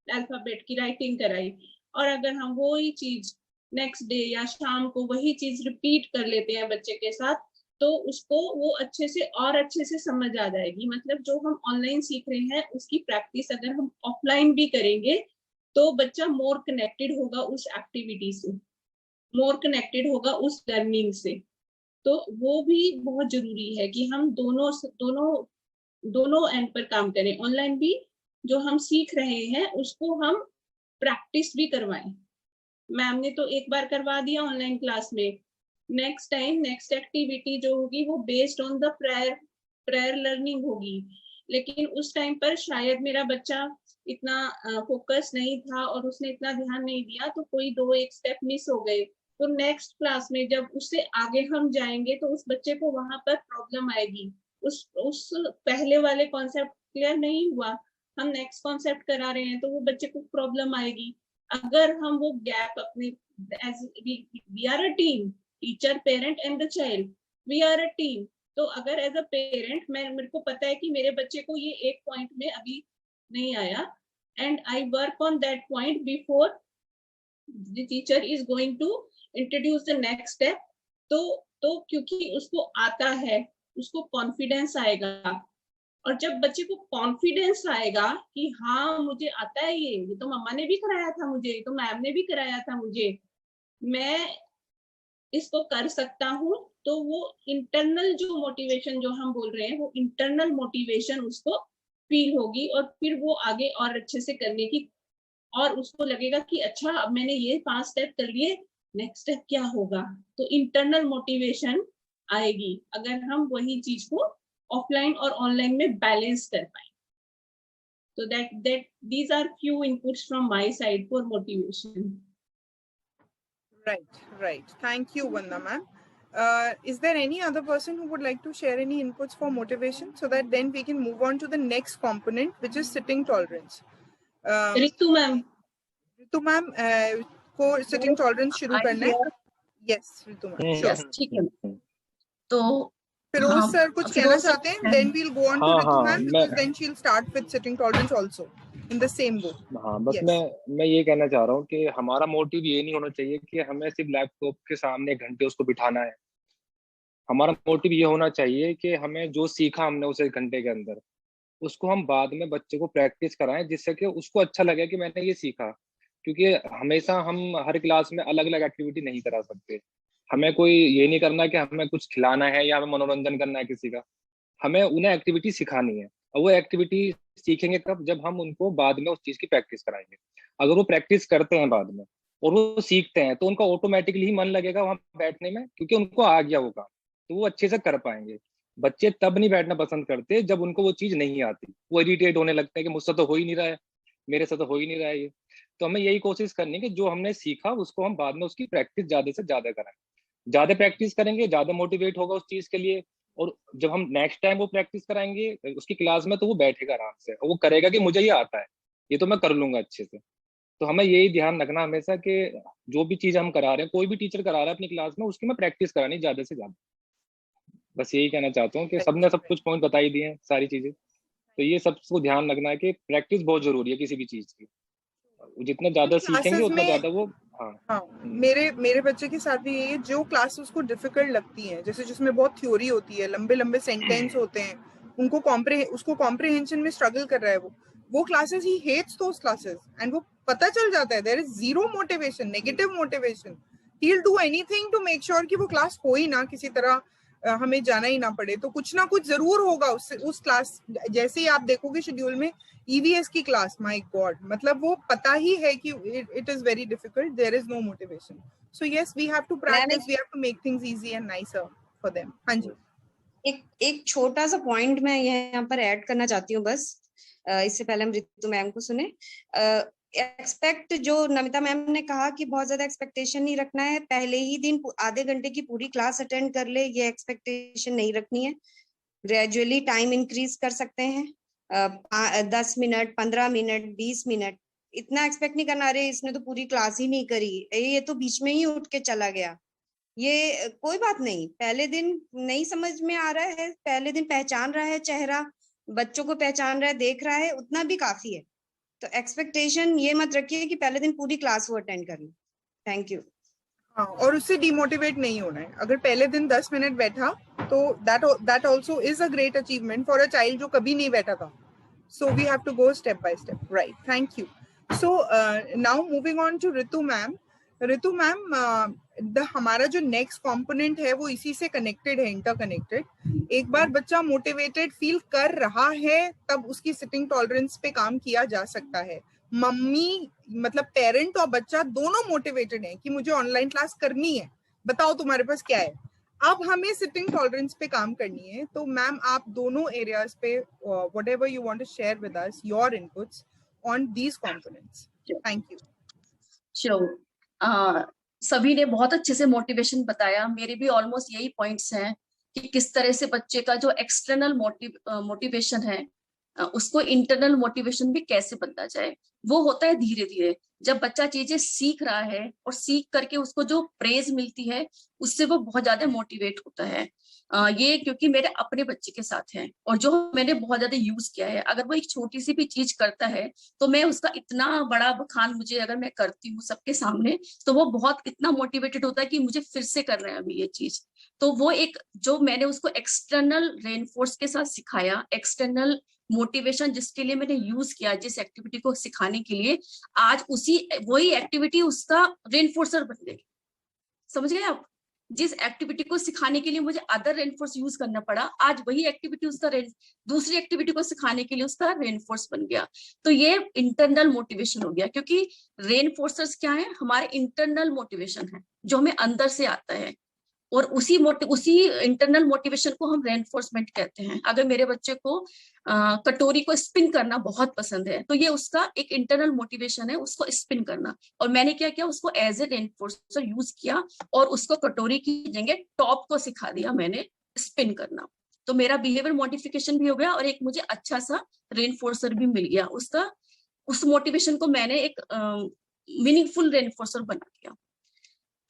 अल्फाबेट की राइटिंग कराई, और अगर हम वही चीज नेक्स्ट डे या शाम को वही चीज रिपीट कर लेते हैं बच्चे के साथ, तो उसको वो अच्छे से समझ आ जाएगी। मतलब जो हम ऑनलाइन सीख रहे हैं उसकी प्रैक्टिस अगर हम ऑफलाइन भी करेंगे, तो बच्चा मोर कनेक्टेड होगा उस एक्टिविटी से, मोर कनेक्टेड होगा उस लर्निंग से। तो वो भी बहुत जरूरी है कि हम दोनों एंड पर काम करें। ऑनलाइन भी जो हम सीख रहे हैं उसको हम प्रैक्टिस भी करवाएं। मैम ने तो एक बार करवा दिया ऑनलाइन क्लास में, नेक्स्ट टाइम नेक्स्ट एक्टिविटी जो होगी वो based on the prior learning होगी। लेकिन उस टाइम पर शायद मेरा बच्चा इतना फोकस नहीं था और उसने इतना ध्यान नहीं दिया, तो कोई 2-1 स्टेप मिस हो गए। तो नेक्स्ट क्लास में जब उससे आगे हम जाएंगे तो उस बच्चे को वहां पर प्रॉब्लम आएगी, उस पहले वाले कॉन्सेप्ट क्लियर नहीं हुआ, हम नेक्स्ट कॉन्सेप्ट करा रहे हैं, तो वो बच्चे को प्रॉब्लम आएगी। अगर हम वो गैप अपने, as we are a team, teacher, parent and the child, we are a team. तो अगर एज अ पेरेंट मेरे को पता है कि मेरे बच्चे को ये एक पॉइंट में अभी नहीं आया, and I work on that point before the teacher is going to introduce the next step, तो क्योंकि उसको आता है, उसको कॉन्फिडेंस आएगा। और जब बच्चे को कॉन्फिडेंस आएगा कि हाँ मुझे आता है, ये तो मम्मा ने भी कराया था मुझे, ये तो मैम ने भी कराया था मुझे, मैं इसको कर सकता हूँ, तो वो इंटरनल जो मोटिवेशन जो हम बोल रहे हैं, वो इंटरनल मोटिवेशन उसको फील होगी, और फिर वो आगे और अच्छे से करने की, और उसको लगेगा कि अच्छा अब मैंने ये 5 स्टेप कर लिए, नेक्स्ट स्टेप क्या होगा। तो इंटरनल मोटिवेशन आएगी अगर हम वही चीज को ऑफलाइन और ऑनलाइन में बैलेंस कर पाए। So that these are few inputs from my side for motivation. Right. Thank you, Vanda ma'am. Is there any other person who would like to share any inputs for motivation, so that then we can move on to the next component, which is sitting tolerance? Ritu ma'am. Ritu ma'am, को sitting tolerance शुरू करना है? Yes, Ritu ma'am. Sure. ठीक है। तो Firoz sir कुछ कहना चाहते हैं? Then we'll go on to Ritu ma'am, because then she'll start with sitting tolerance also in the same go. हाँ, बस मैं ये कहना चाह रहा हूँ कि हमारा मोटिव ये नहीं होना चाहिए कि हमें सिर्फ लैपटॉप के सामने घंटे उसको बिठाना है। हमारा मोटिव ये होना चाहिए कि हमें जो सीखा हमने उस 1 घंटे के अंदर, उसको हम बाद में बच्चे को प्रैक्टिस कराएं, जिससे कि उसको अच्छा लगे कि मैंने ये सीखा। क्योंकि हमेशा हम हर क्लास में अलग अलग एक्टिविटी नहीं करा सकते। हमें कोई ये नहीं करना कि हमें कुछ खिलाना है या हमें मनोरंजन करना है किसी का, हमें उन्हें एक्टिविटी सिखानी है। और वो एक्टिविटी सीखेंगे कब, जब हम उनको बाद में उस चीज की प्रैक्टिस कराएंगे। अगर वो प्रैक्टिस करते हैं बाद में और वो सीखते हैं तो उनका ऑटोमेटिकली ही मन लगेगा वहां बैठने में, क्योंकि उनको आ गया वो काम, तो वो अच्छे से कर पाएंगे। बच्चे तब नहीं बैठना पसंद करते जब उनको वो चीज नहीं आती, वो इरिटेट होने लगते हैं कि मुझसे तो हो ही नहीं रहा है, मेरे से तो हो ही नहीं रहा है ये। तो हमें यही कोशिश करनी है कि जो हमने सीखा उसको हम बाद में उसकी प्रैक्टिस ज्यादा से ज्यादा कराएं। ज्यादा प्रैक्टिस करेंगे ज्यादा मोटिवेट होगा उस चीज के लिए, और जब हम नेक्स्ट टाइम वो प्रैक्टिस कराएंगे उसकी क्लास में तो वो बैठेगा आराम से और वो करेगा कि मुझे ये आता है, ये तो मैं कर लूंगा अच्छे से। तो हमें यही ध्यान रखना हमेशा कि जो भी चीज हम करा रहे हैं, कोई भी टीचर करा रहा है अपनी क्लास में, उसकी मैं प्रैक्टिस करानी ज्यादा से ज्यादा। बस यही कहना चाहता हूँ कि सबने सब कुछ पॉइंट बताई दिए हैं, सारी चीजें। तो ये सबको ध्यान रखना है कि प्रैक्टिस बहुत जरूरी है किसी भी चीज की, जितना ज्यादा सीखेंगे उतना ज्यादा वो। हाँ, मेरे बच्चे के साथ भी यही है। जो क्लासेस को डिफिकल्ट लगती हैं, जैसे जिसमें बहुत थ्योरी होती है, लंबे लंबे सेंटेंस होते हैं, उनको उसको कॉम्प्रिहेंशन में स्ट्रगल कर रहा है, वो क्लासेस ही हेट्स दोस क्लासेस, एंड वो पता चल जाता है there is zero motivation, negative motivation. He will do anything to make sure कि वो क्लास हो ही ना, किसी तरह हमें जाना ही ना पड़े। तो कुछ ना कुछ जरूर होगा उस क्लास। जैसे ही आप देखोगे शेड्यूल में EVS की क्लास, माय गॉड, मतलब वो पता ही है कि it is very difficult, there is no motivation. So yes, we have to practice, we have to make things easy and nicer for them. हाँ जी, एक छोटा सा पॉइंट मैं यहाँ पर ऐड करना चाहती हूँ बस, इससे पहले हम रितु मैम को सुने। एक्सपेक्ट, जो नमिता मैम ने कहा कि बहुत ज्यादा एक्सपेक्टेशन नहीं रखना है, पहले ही दिन आधे घंटे की पूरी क्लास अटेंड कर ले, ये एक्सपेक्टेशन नहीं रखनी है। ग्रेजुअली टाइम इंक्रीज कर सकते हैं, 10 मिनट, 15 मिनट, 20 मिनट, इतना एक्सपेक्ट नहीं करना, अरे इसने तो पूरी क्लास ही नहीं करी, ये तो बीच में ही उठ के चला गया। ये कोई बात नहीं, पहले दिन नहीं समझ में आ रहा है, पहले दिन पहचान रहा है चेहरा, बच्चों को पहचान रहा है, देख रहा है, उतना भी काफी है। तो एक्सपेक्टेशन ये मत रखिए कि पहले दिन पूरी क्लास वो अटेंड कर ले। Thank you. हाँ, और उससे डिमोटिवेट नहीं होना है। अगर पहले दिन 10 मिनट बैठा तो that also is a great achievement for a child जो कभी नहीं बैठा था। So we have to go step by step, right? Thank you. So now moving on to Ritu ma'am. Ritu ma'am, हमारा जो नेक्स्ट कंपोनेंट है वो इसी से कनेक्टेड है, इंटरकनेक्टेड। एक बार बच्चा मोटिवेटेड फील कर रहा है तब उसकी सिटिंग टॉलरेंस पे काम किया जा सकता है। मम्मी, मतलब पेरेंट और बच्चा दोनों मोटिवेटेड हैं कि मुझे ऑनलाइन क्लास करनी है, बताओ तुम्हारे पास क्या है। अब हमें सिटिंग टॉलरेंस पे काम करनी है। तो मैम, आप दोनों एरियाज पे whatever you want to share with us your inputs on these components. Thank you. Sure, सभी ने बहुत अच्छे से मोटिवेशन बताया। मेरे भी ऑलमोस्ट यही पॉइंट्स हैं कि किस तरह से बच्चे का जो एक्सटर्नल मोटिवेशन है उसको इंटरनल मोटिवेशन भी कैसे बनता जाए। वो होता है धीरे धीरे, जब बच्चा चीजें सीख रहा है और सीख करके उसको जो प्रेज मिलती है उससे वो बहुत ज्यादा मोटिवेट होता है। ये क्योंकि मेरे अपने बच्चे के साथ है और जो मैंने बहुत ज्यादा यूज किया है। अगर वो एक छोटी सी भी चीज करता है तो मैं उसका इतना बड़ा बखान, मुझे अगर मैं करती हूँ सबके सामने, तो वो बहुत इतना मोटिवेटेड होता है कि मुझे फिर से करना है अभी ये चीज। तो वो एक जो मैंने उसको एक्सटर्नल रेनफोर्स के साथ सिखाया, एक्सटर्नल मोटिवेशन जिसके लिए मैंने यूज किया, जिस एक्टिविटी को सिखाने के लिए, आज वही एक्टिविटी उसका रेनफोर्सर बन गई। समझ गए आप? जिस एक्टिविटी को सिखाने के लिए मुझे अदर रेनफोर्स यूज करना पड़ा, आज वही एक्टिविटी उसका दूसरी एक्टिविटी को सिखाने के लिए उसका रेनफोर्स बन गया। तो ये इंटरनल मोटिवेशन हो गया, क्योंकि रेनफोर्सर्स क्या है? हमारे इंटरनल मोटिवेशन है जो हमें अंदर से आता है, और उसी इंटरनल मोटिवेशन को हम रेनफोर्समेंट कहते हैं। अगर मेरे बच्चे को कटोरी को स्पिन करना बहुत पसंद है तो ये उसका एक इंटरनल मोटिवेशन है, उसको स्पिन करना। और मैंने क्या किया, उसको एज ए रेनफोर्सर यूज किया और उसको कटोरी की जगह टॉप को सिखा दिया मैंने स्पिन करना। तो मेरा बिहेवियर मॉडिफिकेशन भी हो गया और एक मुझे अच्छा सा रेनफोर्सर भी मिल गया। उस मोटिवेशन को मैंने एक मीनिंगफुल रेनफोर्सर बना दिया।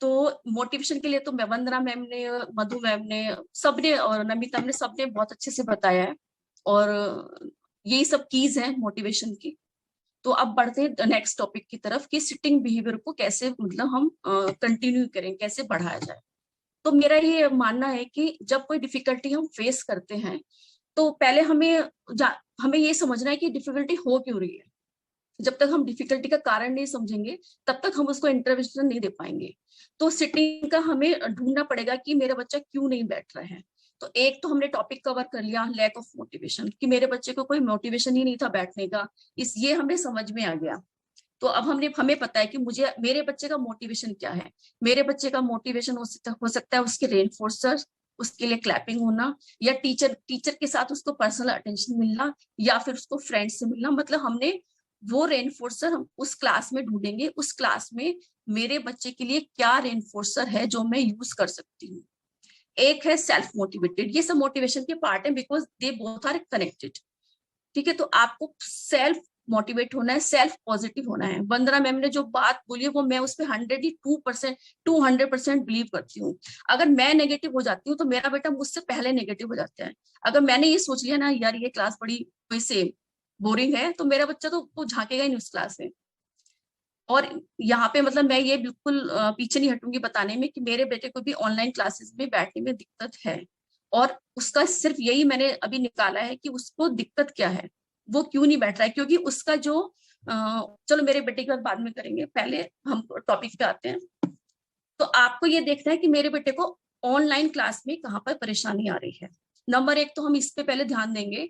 तो मोटिवेशन के लिए तो वंदना मैम ने, मधु मैम ने, सबने और नमिता ने, सबने बहुत अच्छे से बताया है, और यही सब कीज है मोटिवेशन की। तो अब बढ़ते हैं नेक्स्ट टॉपिक की तरफ कि सिटिंग बिहेवियर को कैसे मतलब हम कंटिन्यू करें, कैसे बढ़ाया जाए। तो मेरा ये मानना है कि जब कोई डिफिकल्टी हम फेस करते हैं तो पहले हमें हमें ये समझना है कि डिफिकल्टी हो क्यों रही है। जब तक हम डिफिकल्टी का कारण नहीं समझेंगे तब तक हम उसको इंटरवेंशन नहीं दे पाएंगे। तो सिटिंग का हमें ढूंढना पड़ेगा कि मेरा बच्चा क्यों नहीं बैठ रहा है। तो एक तो हमने टॉपिक कवर कर लिया, लैक ऑफ मोटिवेशन, कि मेरे बच्चे को कोई मोटिवेशन ही नहीं था बैठने का, ये हमें समझ में आ गया। तो अब हमें पता है कि मुझे मेरे बच्चे का मोटिवेशन क्या है। मेरे बच्चे का मोटिवेशन हो सकता है उसके रेनफोर्सर, उसके लिए क्लैपिंग होना, या टीचर के साथ उसको पर्सनल अटेंशन मिलना, या फिर उसको फ्रेंड से मिलना। मतलब हमने वो रेनफोर्सर हम उस क्लास में ढूंढेंगे, उस क्लास में मेरे बच्चे के लिए क्या रेनफोर्सर है जो मैं यूज कर सकती हूँ। एक है सेल्फ मोटिवेटेड, ये सब मोटिवेशन के पार्ट है because they both are connected. ठीक है, तो आपको सेल्फ मोटिवेट होना है, सेल्फ पॉजिटिव होना है। वंदना मैम ने जो बात बोली है वो मैं उस पर 200% बिलीव करती हूँ। अगर मैं नेगेटिव हो जाती हूँ तो मेरा बेटा मुझसे पहले नेगेटिव हो जाता है। अगर मैंने ये सोच लिया ना यार ये क्लास बड़ी वैसे बोरिंग है, तो मेरा बच्चा तो झांकेगा ही नहीं उस क्लास में। और यहाँ पे मतलब मैं ये बिल्कुल पीछे नहीं हटूंगी बताने में कि मेरे बेटे को भी ऑनलाइन क्लासेस में बैठने में दिक्कत है, और उसका सिर्फ यही मैंने अभी निकाला है कि उसको दिक्कत क्या है, वो क्यों नहीं बैठ रहा है। क्योंकि उसका जो चलो मेरे बेटे की बात बाद में करेंगे, पहले हम टॉपिक पे आते हैं। तो आपको ये देखना है कि मेरे बेटे को ऑनलाइन क्लास में कहाँ पर परेशानी आ रही है। नंबर एक तो हम इस पे पहले ध्यान देंगे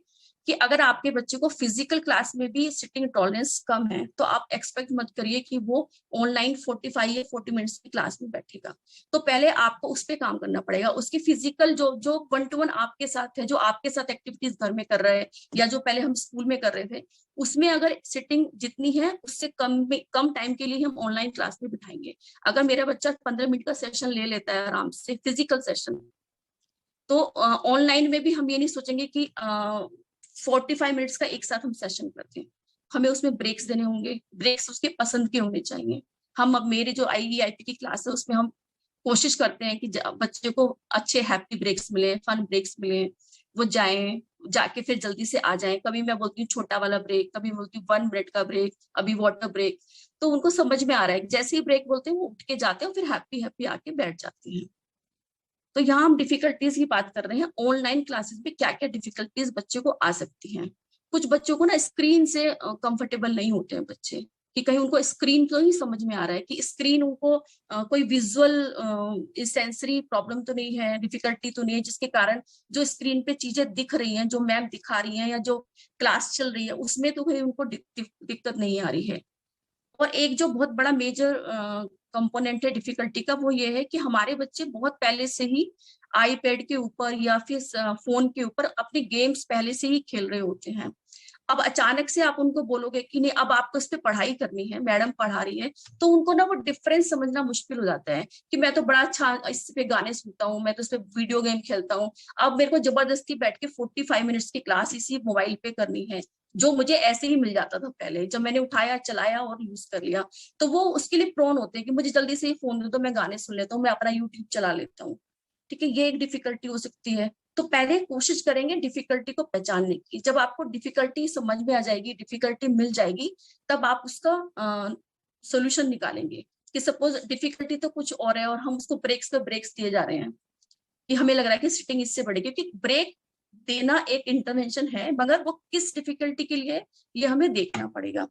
कि अगर आपके बच्चे को फिजिकल क्लास में भी सिटिंग टॉलरेंस कम है तो आप एक्सपेक्ट मत करिए कि वो ऑनलाइन 45 या 40 मिनट्स की क्लास में बैठेगा। तो पहले आपको उस पर काम करना पड़ेगा। उसकी फिजिकल जो 1-to-1 आपके साथ है, जो आपके साथ एक्टिविटीज घर में कर रहे हैं या जो पहले हम स्कूल में कर रहे थे, उसमें अगर सिटिंग जितनी है उससे कम टाइम के लिए हम ऑनलाइन क्लास में बिठाएंगे। अगर मेरा बच्चा 15 मिनट का सेशन ले लेता है आराम से फिजिकल सेशन, तो ऑनलाइन में भी हम ये नहीं सोचेंगे कि 45 मिनट्स का एक साथ हम सेशन करते हैं। हमें उसमें ब्रेक्स देने होंगे, ब्रेक्स उसके पसंद के होने चाहिए। हम अब मेरे जो IVIP की क्लास है उसमें हम कोशिश करते हैं कि बच्चे को अच्छे हैप्पी ब्रेक्स मिले, फन ब्रेक्स मिले, वो जाके फिर जल्दी से आ जाएं। कभी मैं बोलती हूँ छोटा वाला ब्रेक, कभी बोलती हूँ 1 मिनट का ब्रेक, अभी वाटर ब्रेक। तो उनको समझ में आ रहा है, जैसे ही ब्रेक बोलते हैं वो उठ के जाते हैं, फिर हैप्पी आके बैठ जाते हैं। तो यहाँ हम डिफिकल्टीज की बात कर रहे हैं। ऑनलाइन क्लासेस में क्या क्या डिफिकल्टीज बच्चे को आ सकती हैं। कुछ बच्चों को ना स्क्रीन से कंफर्टेबल नहीं होते हैं बच्चे, कि कहीं उनको स्क्रीन तो नहीं समझ में आ रहा है कि स्क्रीन उनको कोई विजुअल सेंसरी प्रॉब्लम तो नहीं है, डिफिकल्टी तो नहीं है, जिसके कारण जो स्क्रीन पे चीजें दिख रही हैं, जो मैम दिखा रही हैं या जो क्लास चल रही है उसमें तो कहीं उनको दिक्कत नहीं आ रही है। और एक जो बहुत बड़ा मेजर कंपोनेंट है डिफिकल्टी का, वो ये है कि हमारे बच्चे बहुत पहले से ही आईपैड के ऊपर या फिर फोन के ऊपर अपने गेम्स पहले से ही खेल रहे होते हैं। अब अचानक से आप उनको बोलोगे कि नहीं अब आपको इस पे पढ़ाई करनी है, मैडम पढ़ा रही है, तो उनको ना वो डिफरेंस समझना मुश्किल हो जाता है कि मैं तो बड़ा अच्छा इस पे गाने सुनता हूँ, मैं तो इस पे वीडियो गेम खेलता हूँ, अब मेरे को जबरदस्ती बैठ के 45 मिनट्स की क्लास इसी मोबाइल पे करनी है, जो मुझे ऐसे ही मिल जाता था पहले जब मैंने उठाया, चलाया और यूज कर लिया। तो वो उसके लिए प्रोन होते हैं कि मुझे जल्दी से ही फोन दे दो, मैं गाने सुन लेता हूँ, मैं अपना यूट्यूब चला लेता हूँ। ठीक है, ये एक डिफिकल्टी हो सकती है। तो पहले कोशिश करेंगे डिफिकल्टी को पहचानने की। जब आपको डिफिकल्टी समझ में आ जाएगी, डिफिकल्टी मिल जाएगी, तब आप उसका सोल्यूशन निकालेंगे कि सपोज डिफिकल्टी तो कुछ और है और हम उसको ब्रेक्स दिए जा रहे हैं कि हमें लग रहा है कि सिटिंग इससे बढ़ेगी, क्योंकि ब्रेक देना एक इंटरवेंशन है, मगर वो किस डिफिकल्टी के लिए ये हमें देखना पड़ेगा।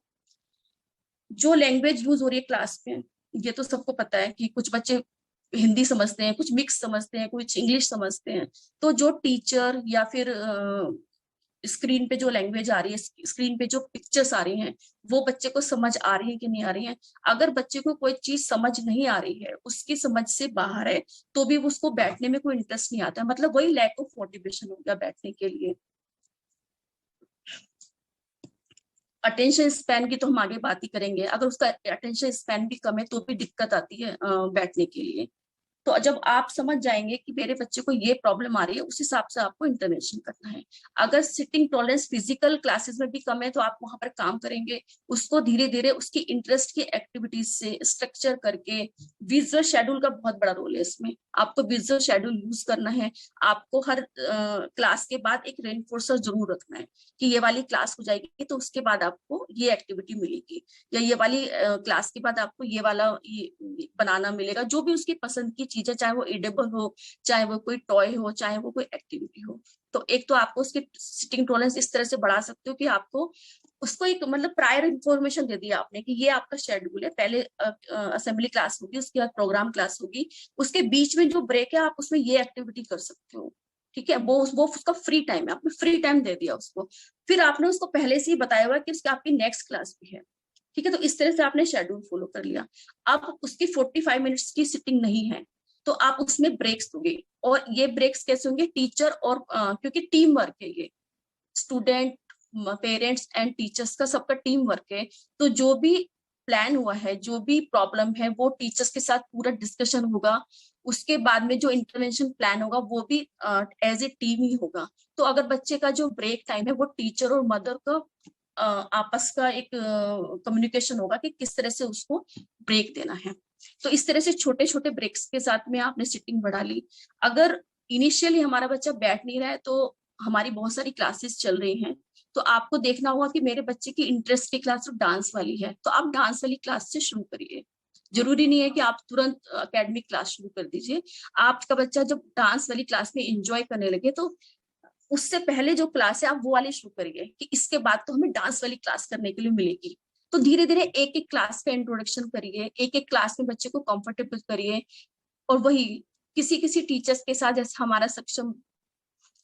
जो लैंग्वेज यूज हो रही है क्लास में, ये तो सबको पता है कि कुछ बच्चे हिंदी समझते हैं, कुछ मिक्स समझते हैं, कुछ इंग्लिश समझते हैं। तो जो टीचर या फिर स्क्रीन पे जो लैंग्वेज आ रही है, स्क्रीन पे जो पिक्चर्स आ रही हैं, वो बच्चे को समझ आ रही है कि नहीं आ रही है। अगर बच्चे को कोई चीज समझ नहीं आ रही है, उसकी समझ से बाहर है, तो भी उसको बैठने में कोई इंटरेस्ट नहीं आता है, मतलब वही लैक ऑफ मोटिवेशन हो गया बैठने के लिए। अटेंशन स्पैन की तो हम आगे बात ही करेंगे। अगर उसका अटेंशन स्पैन भी कम है तो भी दिक्कत आती है बैठने के लिए। तो जब आप समझ जाएंगे कि मेरे बच्चे को ये प्रॉब्लम आ रही है, उस हिसाब से आपको इंटरवेंशन करना है। अगर सिटिंग टॉलरेंस फिजिकल क्लासेस में भी कम है तो आप वहां पर काम करेंगे, उसको धीरे धीरे उसकी इंटरेस्ट की एक्टिविटीज से स्ट्रक्चर करके। विजुअल शेड्यूल का बहुत बड़ा रोल है इसमें, आपको विजुअल शेड्यूल यूज करना है। आपको हर क्लास के बाद एक रेनफोर्सर जरूर रखना है कि ये वाली क्लास हो जाएगी तो उसके बाद आपको ये एक्टिविटी मिलेगी, या ये वाली क्लास के बाद आपको ये वाला बनाना मिलेगा। जो भी उसकी पसंद की चीज है, चाहे वो एडेबल हो, चाहे वो कोई टॉय हो, चाहे वो कोई एक्टिविटी हो। तो एक तो आपको उसकी सिटिंग टॉलरेंस इस तरह से बढ़ा सकते हो कि आपको उसको एक मतलब प्रायर इंफॉर्मेशन दे दिया आपने कि ये आपका शेड्यूल है, पहले असेंबली क्लास होगी, उसके बाद प्रोग्राम क्लास होगी, उसके बीच में जो ब्रेक है आप उसमें ये एक्टिविटी कर सकते हो, ठीक है। वो उसका फ्री टाइम है, आपने फ्री टाइम दे दिया उसको। फिर आपने उसको पहले से ही बताया हुआ कि उसकी आपकी नेक्स्ट क्लास भी है, ठीक है। तो इस तरह से आपने शेड्यूल फॉलो कर लिया। अब उसकी 45 मिनट्स की सिटिंग नहीं है तो आप उसमें ब्रेक्स दोगे, और ये ब्रेक्स कैसे होंगे, टीचर और क्योंकि टीम वर्क है, ये स्टूडेंट, पेरेंट्स एंड टीचर्स का सबका टीम वर्क है, तो जो भी प्लान हुआ है, जो भी प्रॉब्लम है, वो टीचर्स के साथ पूरा डिस्कशन होगा। उसके बाद में जो इंटरवेंशन प्लान होगा वो भी एज ए टीम ही होगा। तो अगर बच्चे का जो ब्रेक टाइम है वो टीचर और मदर का आपस का एक कम्युनिकेशन होगा कि किस तरह से उसको ब्रेक देना है। तो इस तरह से छोटे छोटे ब्रेक्स के साथ में आपने सिटिंग बढ़ा ली। अगर इनिशियली हमारा बच्चा बैठ नहीं रहा है तो हमारी बहुत सारी क्लासेस चल रही हैं, तो आपको देखना होगा कि मेरे बच्चे की इंटरेस्ट की क्लास तो डांस वाली है, तो आप डांस वाली क्लास से शुरू करिए। जरूरी नहीं है कि आप तुरंत एकेडमिक क्लास शुरू कर दीजिए। आपका बच्चा जब डांस वाली क्लास में एंजॉय करने लगे तो उससे पहले जो क्लास है आप वो वाली शुरू करिए कि इसके बाद तो हमें डांस वाली क्लास करने के लिए मिलेगी। तो धीरे धीरे एक एक क्लास का इंट्रोडक्शन करिए, एक एक क्लास में बच्चे को कंफर्टेबल करिए। और वही किसी किसी टीचर्स के साथ, जैसे हमारा सक्षम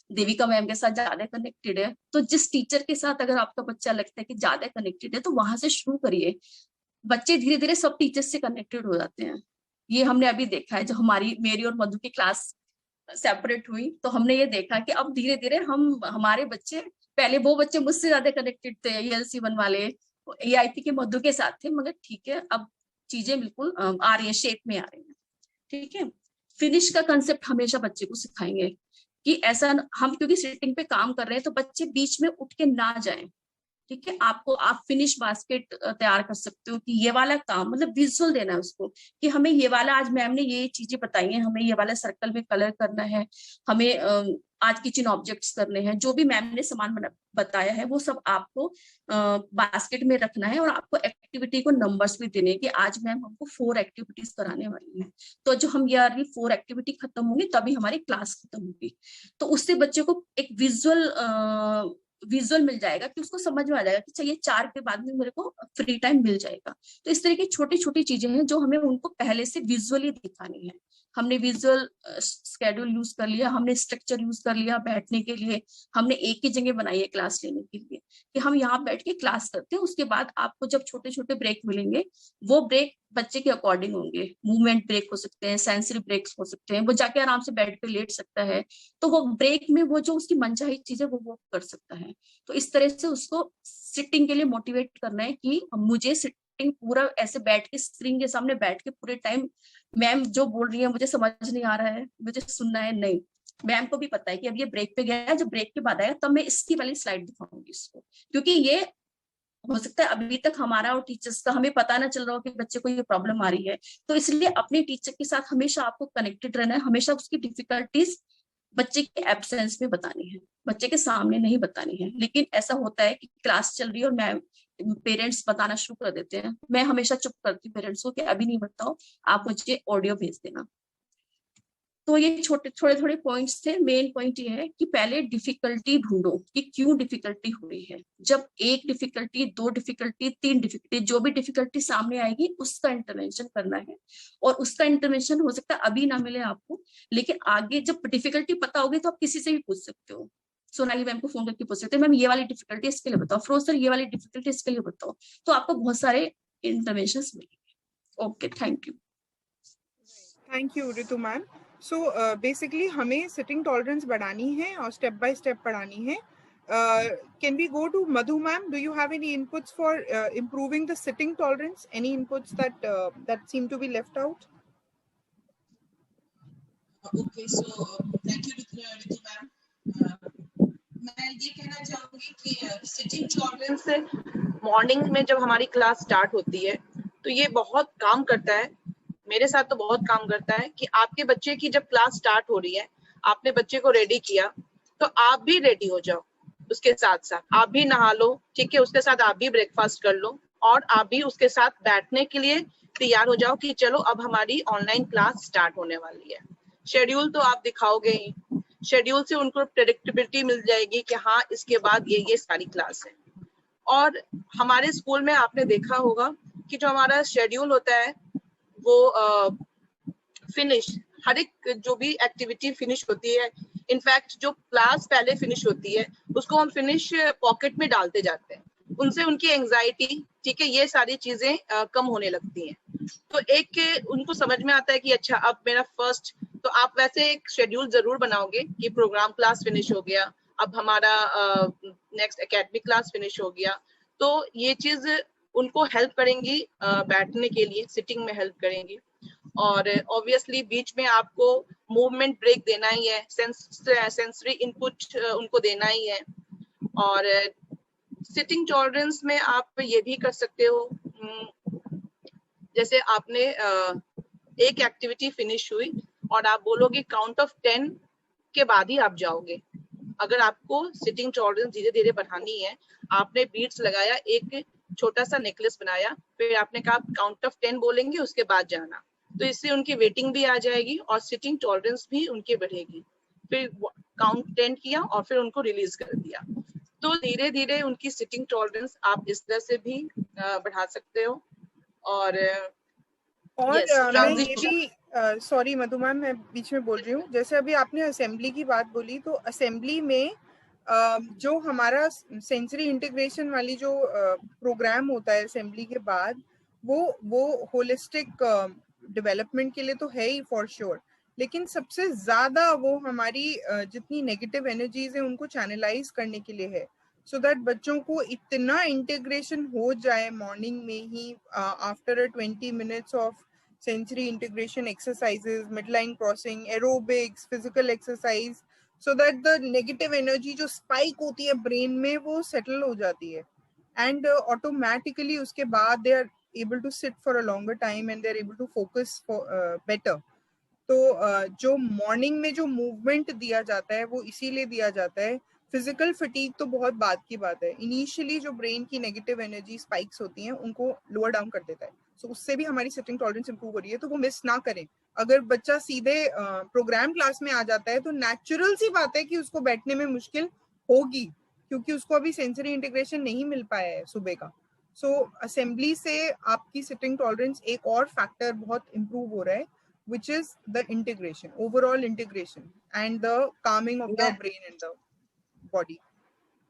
देविका मैम के साथ ज्यादा कनेक्टेड है, तो जिस टीचर के साथ अगर आपका बच्चा लगता है कि ज्यादा कनेक्टेड है तो वहां से शुरू करिए। बच्चे धीरे धीरे सब टीचर्स से कनेक्टेड हो जाते हैं। ये हमने अभी देखा है, जब मेरी और मधु की क्लास सेपरेट हुई तो हमने ये देखा कि अब धीरे धीरे हमारे बच्चे, पहले वो बच्चे मुझसे ज्यादा कनेक्टेड थे ELC1 वाले, AIP के मधु के साथ थे, मगर ठीक है अब चीजें बिल्कुल आ रही है, शेप में आ रही है, ठीक है। फिनिश का कंसेप्ट हमेशा बच्चे को सिखाएंगे कि ऐसा हम क्योंकि सिटिंग पे काम कर रहे हैं तो बच्चे बीच में उठ के ना जाएं, ठीक है। आप फिनिश बास्केट तैयार कर सकते हो कि ये वाला काम, मतलब विजुअल देना है उसको कि हमें ये वाला, आज मैम ने ये चीजें बताई हैं, हमें ये वाला सर्कल में कलर करना है, हमें आज किचन ऑब्जेक्ट्स करने हैं, जो भी मैम ने सामान बताया है वो सब आपको बास्केट में रखना है। और आपको एक्टिविटी को नंबर्स भी देने कि आज मैम हमको 4 एक्टिविटीज कराने वाली है, तो जो हम ये 4 एक्टिविटी खत्म होंगी तभी हमारी क्लास खत्म होगी। तो उससे बच्चे को एक विजुअल मिल जाएगा कि उसको समझ में आ जाएगा कि चाहिए 4 के बाद में मेरे को फ्री टाइम मिल जाएगा। तो इस तरह की छोटी छोटी चीजें हैं जो हमें उनको पहले से विजुअली दिखानी है। हमने विजुअल स्केड्यूल यूज कर लिया, हमने स्ट्रक्चर यूज कर लिया बैठने के लिए, हमने एक ही जगह बनाई है क्लास लेने के लिए कि हम यहाँ बैठ के क्लास करते हैं। उसके बाद आपको जब छोटे छोटे ब्रेक मिलेंगे वो ब्रेक बच्चे के अकॉर्डिंग होंगे। मूवमेंट ब्रेक हो सकते हैं, सेंसरी ब्रेक्स हो सकते हैं, वो जाके आराम से बेड पे लेट सकता है, तो वो ब्रेक में वो जो उसकी मनचाही चीज है वो कर सकता है। तो इस तरह से उसको सिटिंग के लिए मोटिवेट करना है कि मुझे सिटिंग पूरा ऐसे बैठ के स्क्रीन के सामने बैठ के पूरे टाइम मैम जो बोल रही है मुझे समझ नहीं आ रहा है, मुझे सुनना है, नहीं। मैम को भी पता है कि अब ये ब्रेक पे गया है, जब ब्रेक के बाद आएगा तब मैं इसकी वाली स्लाइड दिखाऊंगी इसको, क्योंकि ये हो सकता है अभी तक हमारा और टीचर्स का हमें पता ना चल रहा हो कि बच्चे को ये प्रॉब्लम आ रही है। तो इसलिए अपने टीचर के साथ हमेशा आपको कनेक्टेड रहना है, हमेशा उसकी डिफिकल्टीज बच्चे के एब्सेंस में बतानी है, बच्चे के सामने नहीं बतानी है। लेकिन ऐसा होता है कि क्लास चल रही है और मैं पेरेंट्स बताना शुरू कर देते हैं, मैं हमेशा चुप करती हूँ पेरेंट्स को कि अभी नहीं बताओ, आप मुझे ऑडियो भेज देना। तो ये थोड़े थोड़े पॉइंट्स थे। मेन पॉइंट ये है कि पहले डिफिकल्टी ढूंढो कि क्यों डिफिकल्टी हो रही है। जब 1 डिफिकल्टी, 2 डिफिकल्टी, 3 डिफिकल्टी, जो भी डिफिकल्टी सामने आएगी उसका इंटरवेंशन करना है। और उसका इंटरवेंशन हो सकता है अभी ना मिले आपको, लेकिन आगे जब डिफिकल्टी पता होगी तो आप किसी से भी पूछ सकते हो। सोनाली मैम को फोन करके पूछ सकते हैं, मैम ये वाली डिफिकल्टी इसके लिए बताओ, फिरोज सर ये वाली डिफिकल्टी इसके लिए बताओ, तो आपको बहुत सारे इंटरवेंशन मिलेंगे। Okay, thank you. Thank you Ritu ma'am. So basically हमें सिटिंग टॉलरेंस बढ़ानी है और स्टेप बाय स्टेप बढ़ानी है। Can we go to Madhu ma'am? Do you have any inputs for improving the sitting tolerance? Any inputs that seem to be left out? Okay, so thank you Ritu ma'am. मैं ये कहना चाहूंगी कि sitting tolerance से morning में जब हमारी class start होती है तो ये बहुत काम करता है, मेरे साथ तो बहुत काम करता है कि आपके बच्चे की जब क्लास स्टार्ट हो रही है, आपने बच्चे को रेडी किया तो आप भी रेडी हो जाओ, उसके साथ साथ आप भी नहा लो, ठीक है, उसके साथ आप भी ब्रेकफास्ट कर लो और आप भी उसके साथ बैठने के लिए तैयार हो जाओ कि चलो अब हमारी ऑनलाइन क्लास स्टार्ट होने वाली है। शेड्यूल तो आप दिखाओगे ही, शेड्यूल से उनको प्रेडिक्टेबिलिटी मिल जाएगी कि हाँ इसके बाद ये सारी क्लास है। और हमारे स्कूल में आपने देखा होगा कि जो हमारा शेड्यूल होता है वो फिनिश, हर एक जो भी एक्टिविटी फिनिश होती है, इनफैक्ट जो क्लास पहले फिनिश होती है उसको हम फिनिश पॉकेट में डालते जाते हैं, उनसे उनकी एंजाइटी, ठीक है, ये सारी चीजें कम होने लगती हैं। तो एक उनको समझ में आता है कि अच्छा अब मेरा फर्स्ट, तो आप वैसे एक शेड्यूल जरूर बनाओगे कि प्रोग्राम क्लास फिनिश हो गया, अब हमारा नेक्स्ट एकेडमिक क्लास फिनिश हो गया। तो ये चीज उनको हेल्प करेंगी बैठने के लिए, सिटिंग में हेल्प करेंगी। और ऑब्वियसली बीच में आपको मूवमेंट ब्रेक देना ही है, सेंसरी इनपुट उनको देना ही है। और सिटिंग टॉलरेंस में आप ये भी कर सकते हो, जैसे आपने एक एक्टिविटी फिनिश हुई और आप बोलोगे काउंट ऑफ 10 के बाद ही आप जाओगे। अगर आपको सिटिंग टॉलरेंस धीरे धीरे बढ़ानी है, आपने बीट्स लगाया, एक छोटा सा नेकलेस बनाया, फिर आपने कहा काउंट ऑफ 10 बोलेंगे उसके बाद जाना, तो इससे उनकी वेटिंग भी आ जाएगी और सिटिंग टॉलरेंस भी उनकी बढ़ेगी। फिर काउंट 10 किया और फिर उनको रिलीज कर दिया। तो धीरे धीरे उनकी सिटिंग टॉलरेंस आप इस तरह से भी बढ़ा सकते हो। और मैं ये भी सॉरी मधु मैम, मैं बीच में बोल रही हूँ, जैसे अभी आपने असेंबली की बात बोली, तो असेंबली में जो हमारा सेंसरी इंटीग्रेशन वाली जो प्रोग्राम होता है असेंबली के बाद, वो होलिस्टिक डेवलपमेंट के लिए तो है ही फॉर श्योर, लेकिन सबसे ज्यादा वो हमारी जितनी नेगेटिव एनर्जीज है उनको चैनलाइज करने के लिए है, सो दैट बच्चों को इतना इंटीग्रेशन हो जाए मॉर्निंग में ही, after 20 minutes of sensory integration exercises, midline crossing, aerobics, physical exercise, so that the negative energy जो spike होती है brain में वो settle हो जाती है, and automatically उसके बाद they are able to sit for a longer time and they are able to focus for better. तो जो morning में जो movement दिया जाता है वो इसीलिए दिया जाता है। फिजिकल फटीग तो बहुत बाद की बात है, इनिशियली जो ब्रेन की नेगेटिव एनर्जी स्पाइक्स होती हैं उनको लोअर डाउन कर देता है, सो उससे भी हमारी सिटिंग टॉलरेंस इंप्रूव हो रही है। तो वो मिस ना करें। अगर बच्चा सीधे प्रोग्राम क्लास में आ जाता है तो नेचुरल सी बात है कि उसको बैठने में मुश्किल होगी, क्योंकि उसको अभी सेंसरी इंटीग्रेशन नहीं मिल पाया है सुबह का। सो असेंबली से आपकी सिटिंग टॉलरेंस एक और फैक्टर बहुत इंप्रूव हो रहा है, which is the integration, overall integration and the calming of the brain and the body.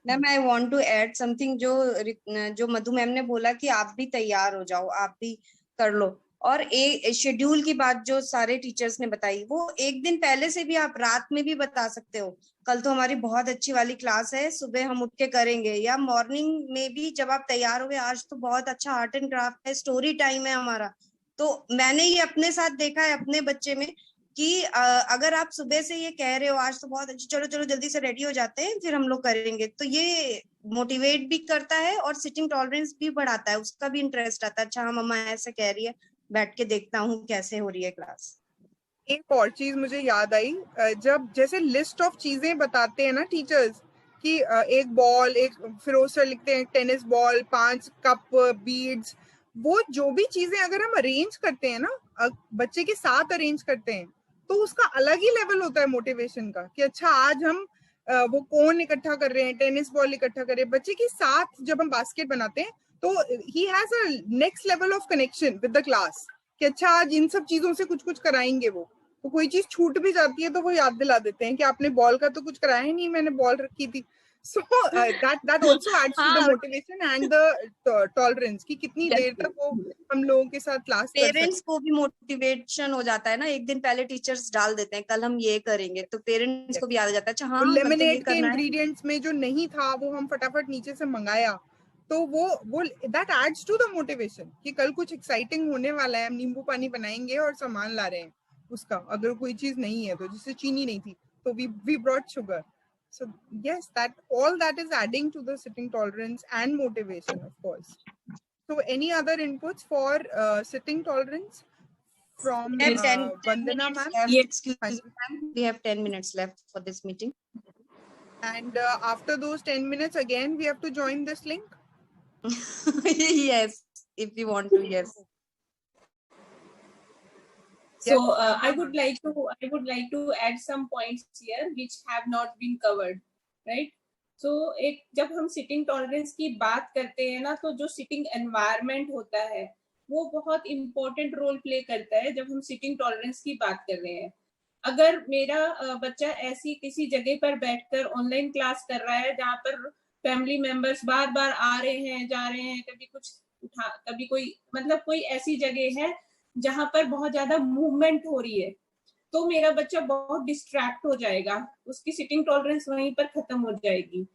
Ma'am I want to add something, जो मधु मैम ने बोला कि आप भी तैयार हो जाओ, आप भी कर लो, और एक शेड्यूल की बात जो सारे टीचर्स ने बताई, वो एक दिन पहले से भी आप रात में भी बता सकते हो, कल तो हमारी बहुत अच्छी वाली क्लास है, सुबह हम उठ के करेंगे, या मॉर्निंग में भी जब आप तैयार हो गए, आज तो बहुत अच्छा आर्ट एंड क्राफ्ट है, स्टोरी टाइम है हमारा। तो मैंने ये अपने साथ देखा है अपने बच्चे में कि अगर आप सुबह से ये कह रहे हो आज तो बहुत अच्छी, चलो चलो जल्दी से रेडी हो जाते हैं फिर हम लोग करेंगे, तो ये मोटिवेट भी करता है और सिटिंग टॉलरेंस भी बढ़ाता है, उसका भी इंटरेस्ट आता है, अच्छा हाँ मम्मा ऐसे कह रही है, बैठ के देखता हूँ कैसे हो रही है क्लास। एक और चीज मुझे याद आई, जब जैसे लिस्ट ऑफ चीजें बताते हैं ना टीचर्स कि एक बॉल, एक फिरोज सर लिखते हैं टेनिस बॉल, 5 कप, बीड्स, वो जो भी चीजें अगर हम अरेंज करते हैं ना, बच्चे के साथ अरेंज करते हैं, तो उसका अलग ही लेवल होता है मोटिवेशन का, कि अच्छा आज हम वो कोन इकट्ठा कर रहे हैं, टेनिस बॉल इकट्ठा कर रहे हैं। बच्चे के साथ जब हम बास्केट बनाते हैं तो he has a next level of connection with the class, कि अच्छा आज इन सब चीजों से कुछ कुछ कराएंगे वो, तो कोई चीज छूट भी जाती है तो वो याद दिला देते हैं कि आपने बॉल का तो कुछ कराया ही नहीं, मैंने बॉल रखी थी। So that also adds to the motivation and the tolerance कि कितनी देर तक वो हम लोगों के साथ क्लास कर सकते हैं। पेरेंट्स को भी मोटिवेशन हो जाता है ना, एक दिन पहले टीचर्स डाल देते हैं कल हम ये करेंगे, तो पेरेंट्स को भी याद आ जाता है अच्छा हाँ लेमनेड के इंग्रेडिएंट्स में जो नहीं था वो हम फटाफट नीचे से मंगाया, तो वो that adds to the motivation कि कल कुछ एक्साइटिंग होने वाला है, हम नींबू पानी बनाएंगे और सामान ला रहे हैं उसका, अगर कोई चीज नहीं है तो, जैसे चीनी नहीं थी तो we brought sugar. So yes, that all that is adding to the sitting tolerance and motivation, of course. So any other inputs for sitting tolerance from Vandana ma'am? Excuse me, ma'am. We have 10 minutes left for this meeting. And after those 10 minutes, again we have to join this link. Yes, if you want to, yes. So I would like to add some points here which have not been covered, right? So एक जब हम sitting tolerance की बात करते हैं ना, तो जो सिटिंग एनवायरनमेंट होता है वो बहुत इंपॉर्टेंट रोल प्ले करता है जब हम सिटिंग टॉलरेंस की बात कर रहे हैं। अगर मेरा बच्चा ऐसी किसी जगह पर बैठकर ऑनलाइन क्लास कर रहा है जहाँ पर फैमिली मेंबर्स बार बार आ रहे हैं, जा रहे हैं, कभी कोई मतलब कोई ऐसी जगह है जहां पर बहुत ज्यादा मूवमेंट हो रही है, तो मेरा बच्चा बहुत डिस्ट्रैक्ट हो जाएगा, उसकी सिटिंग टॉलरेंस वहीं पर खत्म हो जाएगी।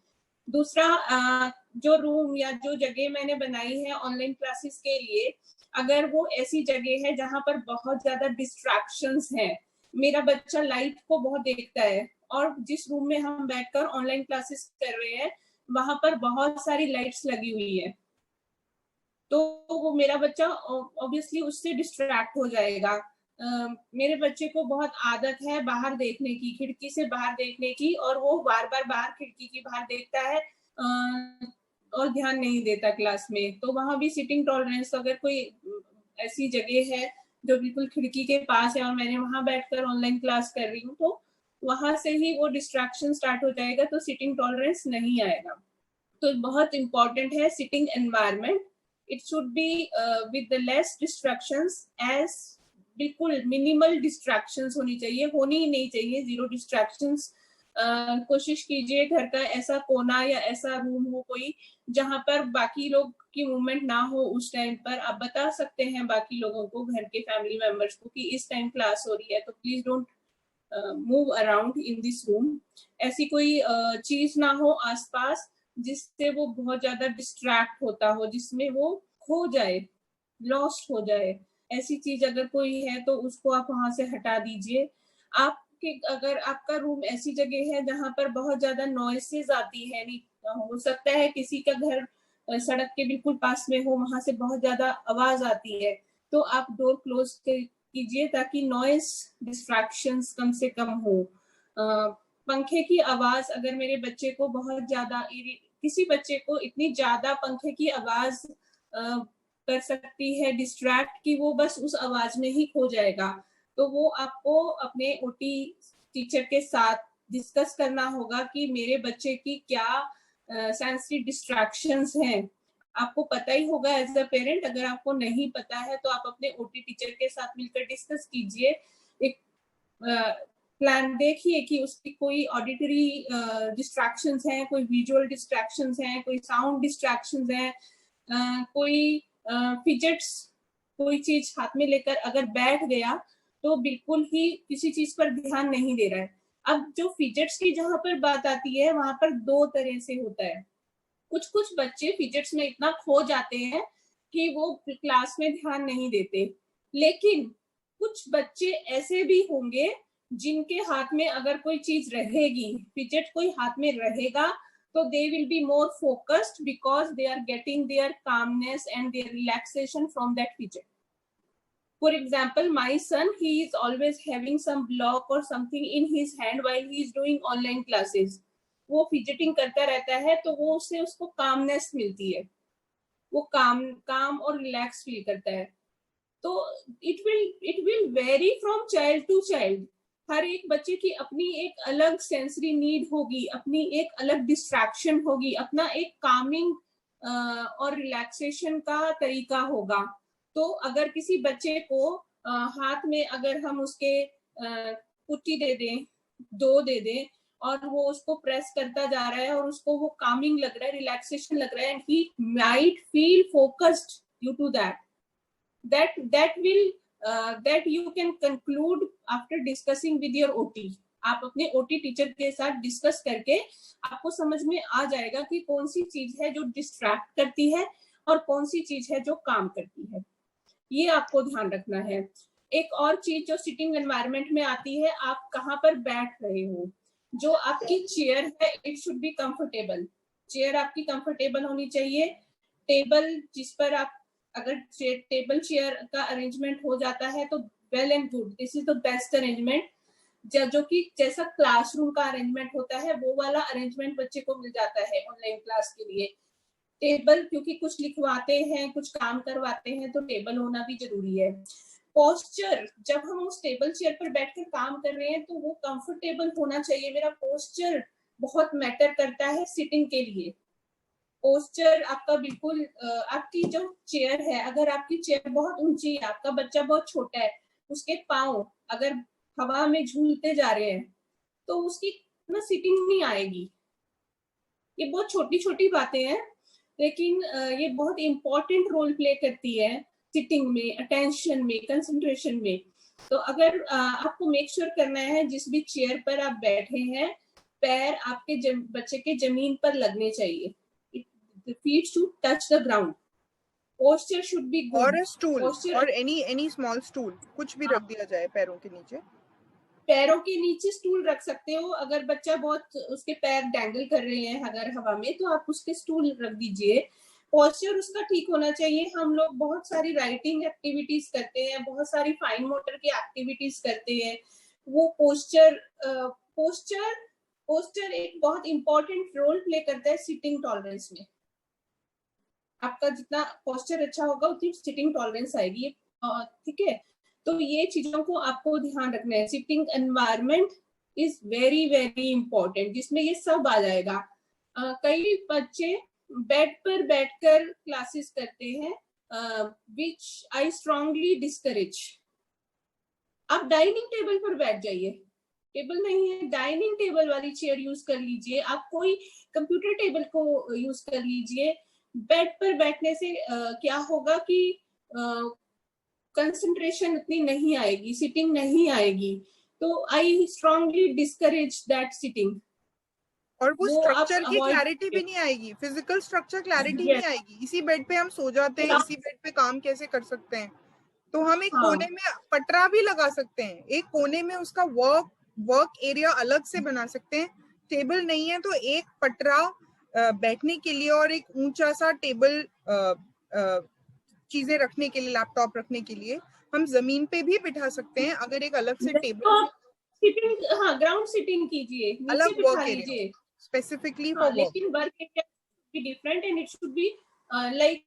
दूसरा, जो रूम या जो जगह मैंने बनाई है ऑनलाइन क्लासेस के लिए, अगर वो ऐसी जगह है जहां पर बहुत ज्यादा डिस्ट्रैक्शंस हैं, मेरा बच्चा लाइट को बहुत देखता है, और जिस रूम में हम बैठकर ऑनलाइन क्लासेस कर रहे हैं वहां पर बहुत सारी लाइट्स लगी हुई है, तो वो मेरा बच्चा ऑब्वियसली उससे डिस्ट्रैक्ट हो जाएगा। मेरे बच्चे को बहुत आदत है बाहर देखने की, खिड़की से बाहर देखने की, और वो बार बार बाहर खिड़की की बाहर देखता है और ध्यान नहीं देता क्लास में। तो वहां भी सिटिंग टॉलरेंस, अगर कोई ऐसी जगह है जो बिल्कुल खिड़की के पास है और मैंने वहां बैठकर ऑनलाइन क्लास कर रही हूँ, तो वहां से ही वो डिस्ट्रैक्शन स्टार्ट हो जाएगा, तो सिटिंग टॉलरेंस नहीं आएगा। तो बहुत इंपॉर्टेंट है sitting environment. It should be with the less distractions, as बिल्कुल मिनिमल डिस्ट्रैक्शंस होनी चाहिए, होनी ही नहीं चाहिए, जीरो डिस्ट्रैक्शंस। कोशिश कीजिए घर का ऐसा कोना या ऐसा रूम हो कोई जहां पर बाकी लोग की मूवमेंट ना हो। उस टाइम पर आप बता सकते हैं बाकी लोगों को, घर के फैमिली मेंबर्स को, कि इस टाइम क्लास हो रही है तो please don't move around in this room. ऐसी कोई चीज ना हो आसपास जिससे वो बहुत ज्यादा डिस्ट्रैक्ट होता हो, जिसमें वो खो जाए, लॉस्ट हो जाए। ऐसी चीज अगर कोई है तो उसको आप वहां से हटा दीजिए। अगर आपका रूम ऐसी जगह है जहां पर बहुत ज्यादा नॉइसेस आती है, नहीं हो सकता है किसी का घर सड़क के बिल्कुल पास में हो, वहां से बहुत ज्यादा आवाज आती है, तो आप डोर क्लोज कीजिए ताकि नॉइस डिस्ट्रैक्शंस कम से कम हो। पंखे की आवाज, अगर मेरे बच्चे को बहुत ज्यादा, किसी बच्चे को इतनी ज्यादा पंखे की आवाज कर सकती है डिस्ट्रैक्ट कि वो बस उस आवाज में ही खो जाएगा, तो वो आपको अपने ओटी टीचर के साथ डिस्कस करना होगा कि मेरे बच्चे की क्या सेंसिटिव डिस्ट्रैक्शंस हैं। आपको पता ही होगा एज अ पेरेंट, अगर आपको नहीं पता है तो आप अपने ओटी टीचर के साथ मिलकर डिस्कस कीजिए, एक प्लान देखिए कि उसकी कोई ऑडिटरी डिस्ट्रैक्शंस हैं, कोई विजुअल डिस्ट्रैक्शंस हैं, कोई साउंड डिस्ट्रैक्शंस हैं, कोई फिजेट्स, कोई चीज हाथ में लेकर अगर बैठ गया तो बिल्कुल ही किसी चीज पर ध्यान नहीं दे रहा है। अब जो फिजेट्स की जहां पर बात आती है वहां पर दो तरह से होता है। कुछ बच्चे फिजेट्स में इतना खो जाते हैं कि वो क्लास में ध्यान नहीं देते, लेकिन कुछ बच्चे ऐसे भी होंगे जिनके हाथ में अगर कोई चीज रहेगी, फिजेट कोई हाथ में रहेगा, तो they will be more focused because they are getting their calmness and their relaxation from that fidget. For example, my son, he is always having some block or something in his hand while he is doing online classes. वो fidgeting करता रहता है, तो वो उससे उसको calmness मिलती है, वो calm और relax feel करता है। तो it will vary from child to child. हर एक बच्चे की अपनी एक अलग सेंसरी नीड होगी, अपनी एक अलग डिस्ट्रैक्शन होगी, अपना एक कामिंग और रिलैक्सेशन का तरीका होगा। तो अगर किसी बच्चे को हाथ में अगर हम उसके पुट्टी दे दें, दो दे दें, और वो उसको प्रेस करता जा रहा है और उसको वो कामिंग लग रहा है, रिलैक्सेशन लग रहा है, and he might feel focused due to that will that you can conclude after discussing with your OT. आप अपने OT टीचर के साथ डिस्कस करके आपको समझ में आ जाएगा कि कौन सी चीज है जो डिस्ट्रैक्ट करती है और कौन सी चीज है जो काम करती है। ये आपको ध्यान रखना है। एक और चीज जो सिटिंग एनवायरनमेंट में आती है, आप कहाँ पर बैठ रहे हो। जो आपकी चेयर है, it should be comfortable. Chair आपकी कंफर्टेबल होनी चाहिए। टेबल जिस पर आप, अगर टेबल चेयर का अरेंजमेंट हो जाता है तो well and good, this is the best arrangement. जो कि जैसा क्लासरूम का अरेंजमेंट होता है वो वाला अरेंजमेंट बच्चे को मिल जाता है ऑनलाइन क्लास के लिए। टेबल, क्योंकि कुछ लिखवाते हैं, कुछ काम करवाते हैं, तो टेबल होना भी जरूरी है। पोस्चर, जब हम उस टेबल चेयर पर बैठकर काम कर रहे हैं तो वो कंफर्टेबल होना चाहिए। मेरा पोस्चर बहुत मैटर करता है सिटिंग के लिए। पोस्चर आपका बिल्कुल, आपकी जो चेयर है, अगर आपकी चेयर बहुत ऊंची है, आपका बच्चा बहुत छोटा है, उसके पाँव अगर हवा में झूलते जा रहे हैं तो उसकी ना सिटिंग नहीं आएगी। ये बहुत छोटी छोटी बातें हैं, लेकिन ये बहुत इंपॉर्टेंट रोल प्ले करती है सिटिंग में, अटेंशन में, कंसंट्रेशन में। तो अगर आपको मेक श्योर करना है जिस भी चेयर पर आप बैठे हैं, पैर आपके बच्चे के जमीन पर लगने चाहिए। The feet should touch the ground. Posture should be good. Or a stool, Posture, or any small stool, कुछ भी रख दिया जाए पैरों के नीचे। पैरों के नीचे स्टूल रख सकते हो। अगर बच्चा बहुत उसके पैर डैंगल कर रहे हैं अगर हवा में, तो आप उसके स्टूल रख दीजिए। पोस्चर उसका ठीक होना चाहिए। हम लोग बहुत सारी राइटिंग एक्टिविटीज करते हैं, बहुत सारी फाइन मोटर की एक्टिविटीज करते हैं। वो पोस्चर एक बहुत इंपॉर्टेंट रोल प्ले करता है सिटिंग टॉलरेंस में। आपका जितना पोस्चर अच्छा होगा उतनी सिटिंग टॉलरेंस आएगी, ठीक है। तो ये चीजों को आपको ध्यान रखना है। Sitting environment is very very important, जिसमें ये सब आ जाएगा। कई बच्चे बेड पर बैठकर क्लासेस करते हैं, विच आई स्ट्रांगली डिस्करेज। आप डाइनिंग टेबल पर बैठ जाइए, टेबल नहीं है, डाइनिंग टेबल वाली चेयर यूज कर लीजिए। आप कोई कंप्यूटर टेबल को यूज कर लीजिए। बेड पर बैठने से क्या होगा कि कंसंट्रेशन उतनी नहीं आएगी, सिटिंग नहीं आएगी। तो I strongly discourage that sitting. और वो स्ट्रक्चर की क्लैरिटी भी नहीं आएगी, फिजिकल स्ट्रक्चर क्लैरिटी नहीं आएगी। इसी बेड पे हम सो जाते हैं, इसी बेड पे काम कैसे कर सकते हैं। तो हम एक कोने में पटरा भी लगा सकते हैं, एक कोने में उसका वर्क एरिया अलग से बना सकते हैं। टेबल नहीं है तो एक पटरा बैठने के लिए और एक ऊंचा सा टेबल चीजें रखने के लिए, लैपटॉप रखने के लिए हम जमीन पे भी बिठा सकते हैं। अगर एक अलग से टेबल सिटिंग, हाँ, ग्राउंड सिटिंग कीजिए, अलग work area specifically for work. लेकिन work area be different and it should be like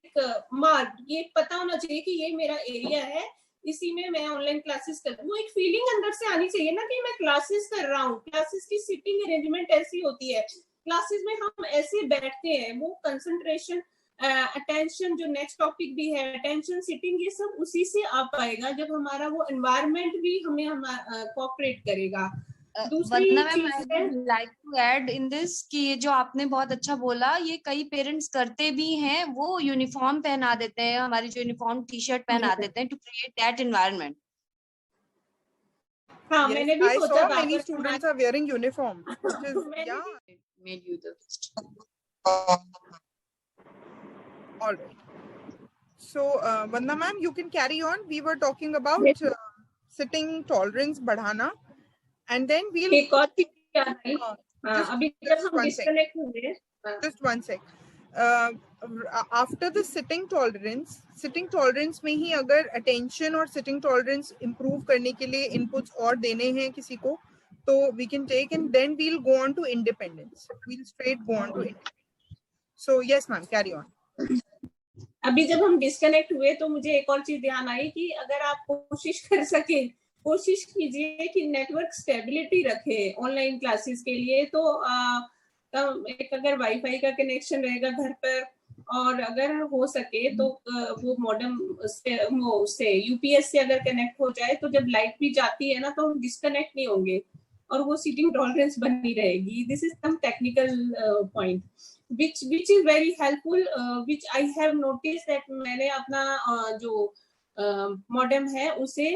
marked. ये पता होना चाहिए कि ये मेरा एरिया है, इसी में मैं ऑनलाइन क्लासेस कर, वो एक फीलिंग अंदर से आनी चाहिए ना कि मैं क्लासेस कर रहा हूँ। क्लासेस की सिटिंग अरेंजमेंट ऐसी होती है, क्लासेस में हम ऐसे बैठते हैं, वो कंसंट्रेशन, अटेंशन, जो नेक्स्ट टॉपिक भी है अटेंशन, सिटिंग, ये सब उसी से आ पाएगा जब हमारा वो एनवायरनमेंट भी हमें कोऑपरेट करेगा। दूसरी चीज है, like to add in this कि ये जो आपने बहुत अच्छा बोला, ये कई पेरेंट्स करते भी हैं, वो यूनिफॉर्म पहना देते हैं, हमारी जो यूनिफॉर्म टी शर्ट पहना देते हैं टू क्रिएट दैट एनवायरनमेंट। हाँ, मैंने भी सोचा था many students are wearing uniform, which is made you the best. All right. So, Vandana ma'am, you can carry on. We were talking about sitting tolerance बढ़ाना, and then we'll. एक और चीज क्या है? अभी जब हम डिस्कनेक्ट हुए, just one sec. After the sitting tolerance में ही अगर attention और sitting tolerance improve करने के लिए inputs और देने हैं किसी को, तो we can take, and then we'll go on to independence. We'll straight go on to independence. So yes ma'am, carry on. अभी जब हम डिस्कनेक्ट हुए तो मुझे एक और चीज ध्यान आई कि अगर आप कोशिश कीजिए कि नेटवर्क स्टेबिलिटी रखे ऑनलाइन क्लासेस के लिए। तो एक अगर वाईफाई का कनेक्शन रहेगा घर पर, और अगर हो सके तो वो मॉडेम से यूपीएस से अगर कनेक्ट हो जाए, तो जब लाइट भी जाती है ना तो हम डिस्कनेक्ट नहीं होंगे और वो सीटिंग टॉलरेंस बनी रहेगी। This is some technical point which is very helpful, which I have noticed that मैंने अपना जो मॉडेम है उसे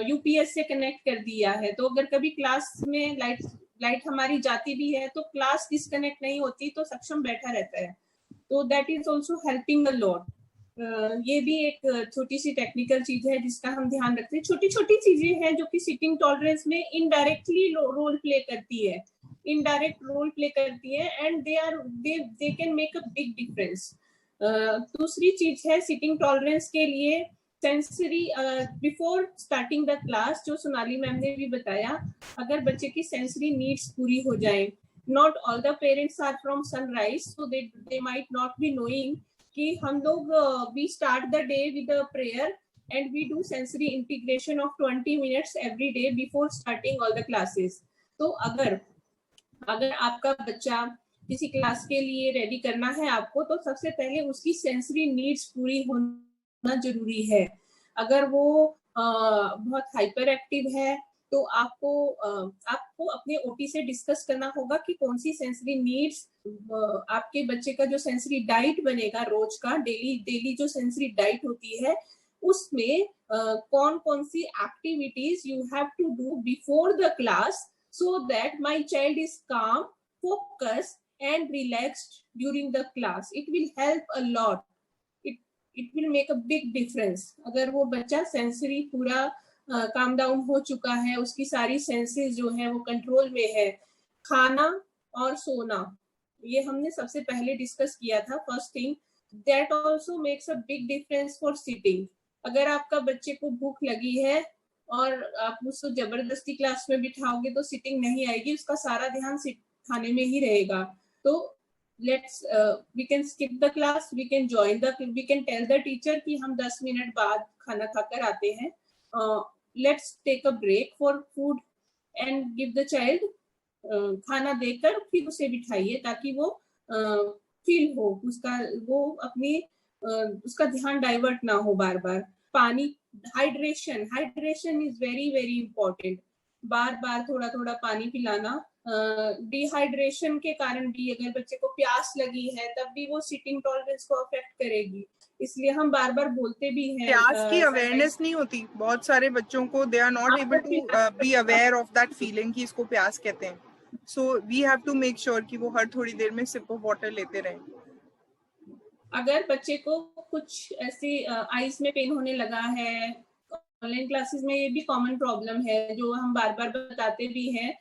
यूपीएस से कनेक्ट कर दिया है। तो अगर कभी क्लास में लाइट हमारी जाती भी है तो क्लास डिस्कनेक्ट नहीं होती, तो सक्षम बैठा रहता है। तो that is also helping a lot. ये भी एक छोटी सी टेक्निकल चीज है जिसका हम ध्यान रखते हैं। छोटी छोटी चीजें हैं जो कि सिटिंग टॉलरेंस में इनडायरेक्टली रोल प्ले करती है, and they can make a big difference. दूसरी चीज है सिटिंग टॉलरेंस के लिए sensory, before starting the class, जो सोनाली मैम ने भी बताया, अगर बच्चे की सेंसरी नीड्स पूरी हो जाए। Not all the parents are from Sunrise, so they might not be knowing कि हम लोग we start the day with a prayer and we do sensory integration of 20 minutes every day before starting all the classes. तो अगर आपका बच्चा किसी class के लिए रेडी करना है आपको, तो सबसे पहले उसकी सेंसरी नीड्स पूरी होना जरूरी है. अगर वो बहुत हाइपर एक्टिव है तो आपको अपने ओटी से डिस्कस करना होगा कि कौन सी सेंसरी नीड्स, आपके बच्चे का जो सेंसरी डाइट बनेगा रोज का, डेली जो सेंसरी डाइट होती है, उसमें कौन सी activities you have to do before the class so that my child is calm, focused and relaxed during the class. It will help a lot. It will make a big difference. अगर वो बच्चा sensory पूरा calm down हो चुका है, उसकी सारी senses जो है वो कंट्रोल में है. खाना और सोना, ये हमने सबसे पहले डिस्कस किया था. First thing, that also makes a big difference for sitting. अगर आपका बच्चे को भूख लगी है और आप उसको जबरदस्ती क्लास में बिठाओगे तो सिटिंग नहीं आएगी, उसका सारा ध्यान खाने में ही रहेगा. तो we can skip the class, we can tell the teacher कि हम 10 मिनट बाद खाना खाकर आते हैं. Let's take a break for food and give the child खाना देकर फिर उसे बिठाइए, ताकि वो फील हो उसका ध्यान डाइवर्ट ना हो बार बार. पानी, hydration is very very important. बार बार थोड़ा थोड़ा पानी पिलाना. डिहाइड्रेशन के कारण भी अगर बच्चे को प्यास लगी है तब भी वो सिटिंग टॉलरेंस को अफेक्ट करेगी. इसलिए हम बार बार बोलते भी हैं. प्यास की अवेयरनेस नहीं होती बहुत सारे बच्चों को. They are not able to be aware of that feeling कि इसको प्यास कहते हैं. So we have to make sure कि वो हर थोड़ी देर में सिप ऑफ वाटर लेते रहें. अगर बच्चे को कुछ ऐसी आईज में पेन होने लगा है, ऑनलाइन क्लासेस में ये भी कॉमन प्रॉब्लम है जो हम बार बार बताते भी हैं.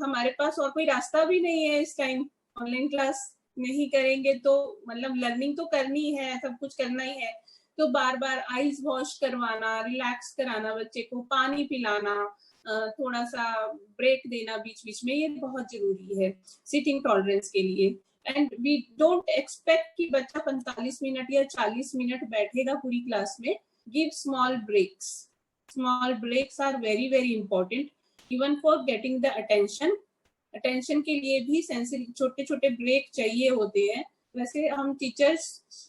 हमारे पास और कोई रास्ता भी नहीं है इस टाइम. ऑनलाइन क्लास नहीं करेंगे तो मतलब लर्निंग तो करनी है, सब कुछ करना ही है. तो बार बार आईज वॉश करवाना, रिलैक्स कराना, बच्चे को पानी पिलाना, थोड़ा सा ब्रेक देना बीच बीच में, ये बहुत जरूरी है सिटिंग टॉलरेंस के लिए. एंड वी डोंट एक्सपेक्ट कि बच्चा 45 मिनट या 40 मिनट बैठेगा पूरी क्लास में. Give small breaks. Small breaks are very very important even for getting the attention के लिए भी सेंसरी छोटे छोटे ब्रेक चाहिए होते हैं. वैसे हम टीचर्स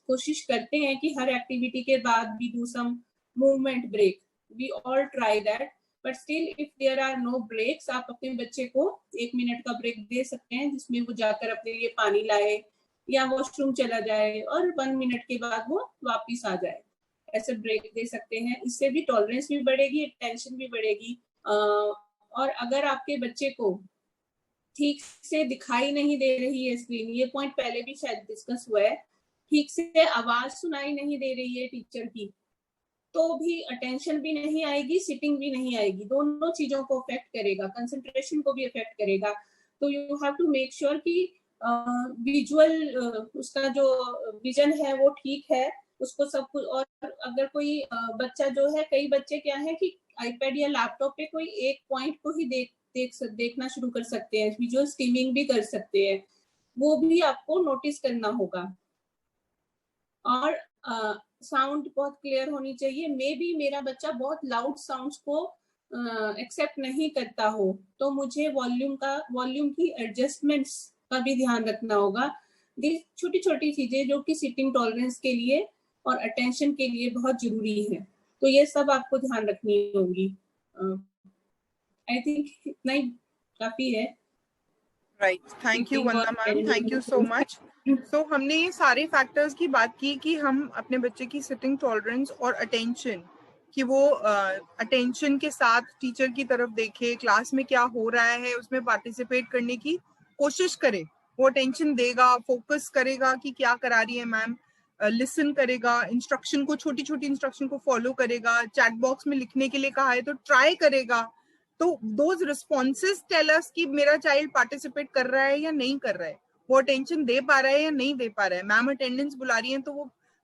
कोशिश करते हैं कि हर एक्टिविटी के बाद भी do some movement break. We all try that, but still if there are no breaks, आप अपने बच्चे को 1 मिनट का ब्रेक दे सकते हैं जिसमें वो जाकर अपने लिए पानी लाए या वॉशरूम चला जाए और 1 मिनट के बाद वो वापिस आ जाए. ऐसे ब्रेक दे सकते हैं. इससे भी टॉलरेंस भी बढ़ेगी, टेंशन भी बढ़ेगी. और अगर आपके बच्चे को ठीक से दिखाई नहीं दे रही है स्क्रीन, ये पॉइंट पहले भी शायद डिस्कस हुआ है, ठीक से आवाज सुनाई नहीं दे रही है टीचर की, तो भी अटेंशन भी नहीं आएगी, सिटिंग भी नहीं आएगी. दोनों चीजों को अफेक्ट करेगा, कंसंट्रेशन को भी अफेक्ट करेगा. तो you have to make sure कि विजुअल उसका जो विजन है वो ठीक है, उसको सब कुछ. और अगर कोई बच्चा जो है, कई बच्चे क्या है कि आईपैड या लैपटॉप पे कोई एक पॉइंट को ही देखना शुरू कर सकते हैं, विजुअल स्ट्रीमिंग भी कर सकते हैं, वो भी आपको नोटिस करना होगा. और साउंड बहुत क्लियर होनी चाहिए. मे बी मेरा बच्चा बहुत लाउड साउंड्स को एक्सेप्ट नहीं करता हो, तो मुझे वॉल्यूम की एडजस्टमेंट्स का भी ध्यान रखना होगा. छोटी छोटी चीजें जो कि सिटिंग टॉलरेंस के लिए और अटेंशन के लिए बहुत जरूरी है, तो ये सब आपको ध्यान रखनी होगी. आई थिंक इतना ही काफी है. Right, thank you Vandana ma'am, thank you so much. So हमने ये सारे फैक्टर्स की बात की कि हम अपने बच्चे की सिटिंग टॉलरेंस और अटेंशन, कि वो अटेंशन के साथ टीचर की तरफ देखे, क्लास में क्या हो रहा है उसमें पार्टिसिपेट करने की कोशिश करे. वो अटेंशन देगा, फोकस करेगा कि क्या करा रही है मैम, लिसन करेगा, इंस्ट्रक्शन को, छोटी छोटी इंस्ट्रक्शन को फॉलो करेगा, चैट बॉक्स में लिखने के लिए कहा है तो ट्राई करेगा. तो दोज रिस्पॉन्सेज टेल अस कि मेरा चाइल्ड पार्टिसिपेट कर रहा है या नहीं कर रहा है, वो अटेंशन दे पा रहा है या नहीं दे पा रहा है. मैम अटेंडेंस बुला रही है तो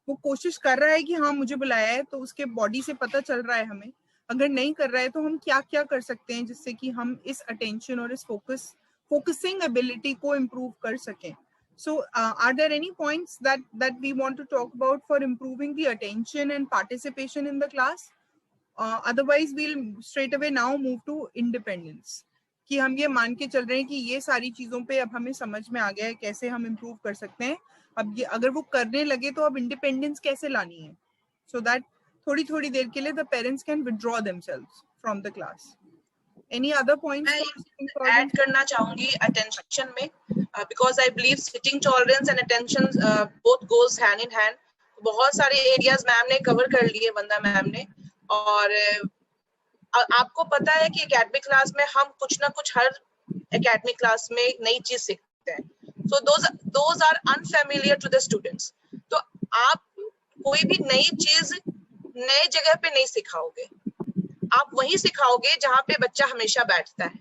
वो कोशिश कर रहा है कि हाँ मुझे बुलाया है, तो उसके बॉडी से पता चल रहा है हमें. अगर नहीं कर रहा है तो हम क्या क्या कर सकते हैं जिससे कि हम इस अटेंशन और इस फोकसिंग एबिलिटी को इम्प्रूव कर सकें. So are there any points that we want to talk about for improving the attention and participation in the class? Otherwise we'll straight away now move to independence, कि हम ये मान के चल रहे हैं कि ये सारी चीजों पे अब हमें समझ में आ गया है कैसे हम improve कर सकते हैं. अब ये अगर वो करने लगे तो अब independence कैसे लानी है, so that थोड़ी थोड़ी देर के लिए the parents can withdraw themselves from the class. Any other points? मैं ऐड करना चाहूंगी attention में, because I believe sitting tolerance and attention both goes hand in hand. बहुत सारे areas मैम ने cover कर लिए, वंदना मैम ने, और आपको पता है कि एकेडमिक क्लास में हम कुछ ना कुछ हर एकेडमिक क्लास में नई चीज सीखते हैं. So those are unfamiliar to the students. तो आप कोई भी नई चीज नए जगह पे नहीं सिखाओगे, आप वहीं सिखाओगे जहाँ पे बच्चा हमेशा बैठता है,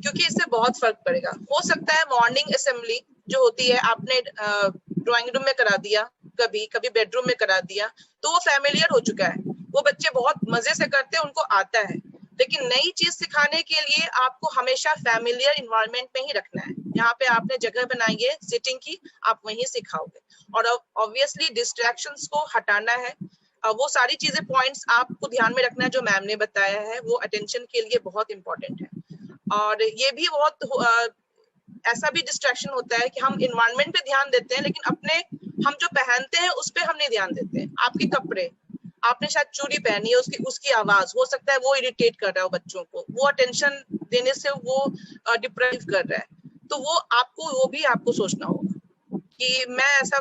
क्योंकि इससे बहुत फर्क पड़ेगा. हो सकता है मॉर्निंग असेंबली जो होती है आपने ड्राइंग रूम में करा दिया, कभी कभी बेडरूम में करा दिया, तो वो फैमिलियर हो चुका है, वो बच्चे बहुत मजे से करते हैं, उनको आता है. लेकिन नई चीज सिखाने के लिए आपको हमेशा फैमिलियर इन्वायरमेंट में ही रखना है. यहाँ पे आपने जगह बनाई है सिटिंग की, आप वहीं सिखाओगे. और ऑब्वियसली डिस्ट्रैक्शंस को हटाना है. वो सारी चीजें पॉइंट्स आपको ध्यान में रखना है जो मैम ने बताया है, वो अटेंशन के लिए बहुत इंपॉर्टेंट है. और ये भी बहुत ऐसा भी डिस्ट्रैक्शन होता है कि हम इन्वायरमेंट पे ध्यान देते हैं, लेकिन अपने हम जो पहनते हैं उस पे हम नहीं ध्यान देते हैं. आपके कपड़े, आपने शायद चूड़ी पहनी है, उसकी आवाज हो सकता है वो इरिटेट कर रहा है बच्चों को, वो अटेंशन देने से वो डिप्राइव कर रहा है. तो वो भी आपको सोचना होगा कि मैं ऐसा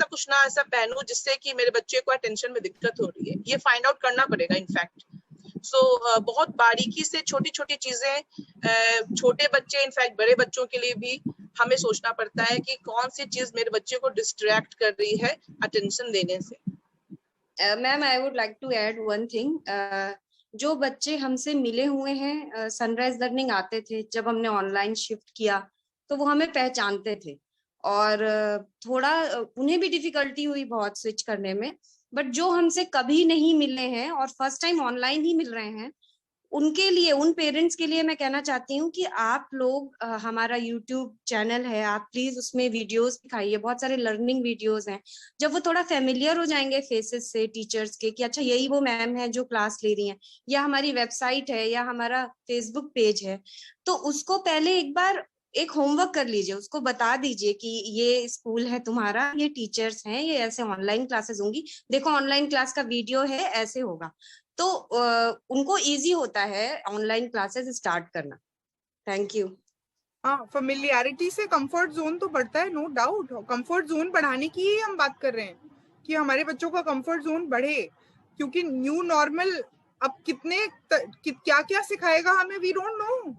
कुछ ना ऐसा पहनूं जिससे कि मेरे बच्चे को अटेंशन में दिक्कत हो रही है. ये फाइंड आउट करना पड़ेगा इनफैक्ट. सो बहुत बारीकी से छोटी छोटी चीजें, छोटे बच्चे इनफैक्ट बड़े बच्चों के लिए भी हमें सोचना पड़ता है कि कौन सी चीज मेरे बच्चे को डिस्ट्रैक्ट कर रही है अटेंशन देने से. Ma'am I would like to add one thing. जो बच्चे हमसे मिले हुए हैं, सनराइज लर्निंग आते थे, जब हमने ऑनलाइन शिफ्ट किया तो वो हमें पहचानते थे, और थोड़ा उन्हें भी डिफिकल्टी हुई बहुत स्विच करने में. बट जो हमसे कभी नहीं मिले हैं और फर्स्ट टाइम ऑनलाइन ही मिल रहे हैं, उनके लिए, उन पेरेंट्स के लिए मैं कहना चाहती हूँ कि आप लोग, हमारा यूट्यूब चैनल है, आप प्लीज उसमें वीडियोस दिखाइए. बहुत सारे लर्निंग वीडियोस हैं. जब वो थोड़ा फेमिलियर हो जाएंगे फेसेस से टीचर्स के, कि अच्छा यही वो मैम है जो क्लास ले रही हैं, या हमारी वेबसाइट है, या हमारा फेसबुक पेज है, तो उसको पहले एक बार एक होमवर्क कर लीजिए, उसको बता दीजिए कि ये स्कूल है तुम्हारा, ये टीचर्स हैं, ये ऐसे ऑनलाइन क्लासेस होंगी, देखो ऑनलाइन क्लास का वीडियो है, ऐसे होगा. तो उनको इजी होता है ऑनलाइन क्लासेस स्टार्ट करना. Thank you. हाँ, फेमिलियरिटी से कंफर्ट जोन तो बढ़ता है, नो डाउट. कंफर्ट जोन बढ़ाने की ही हम बात कर रहे हैं कि हमारे बच्चों का कंफर्ट जोन बढ़े, क्योंकि न्यू नॉर्मल अब क्या क्या सिखाएगा हमें, वी डोंट नो.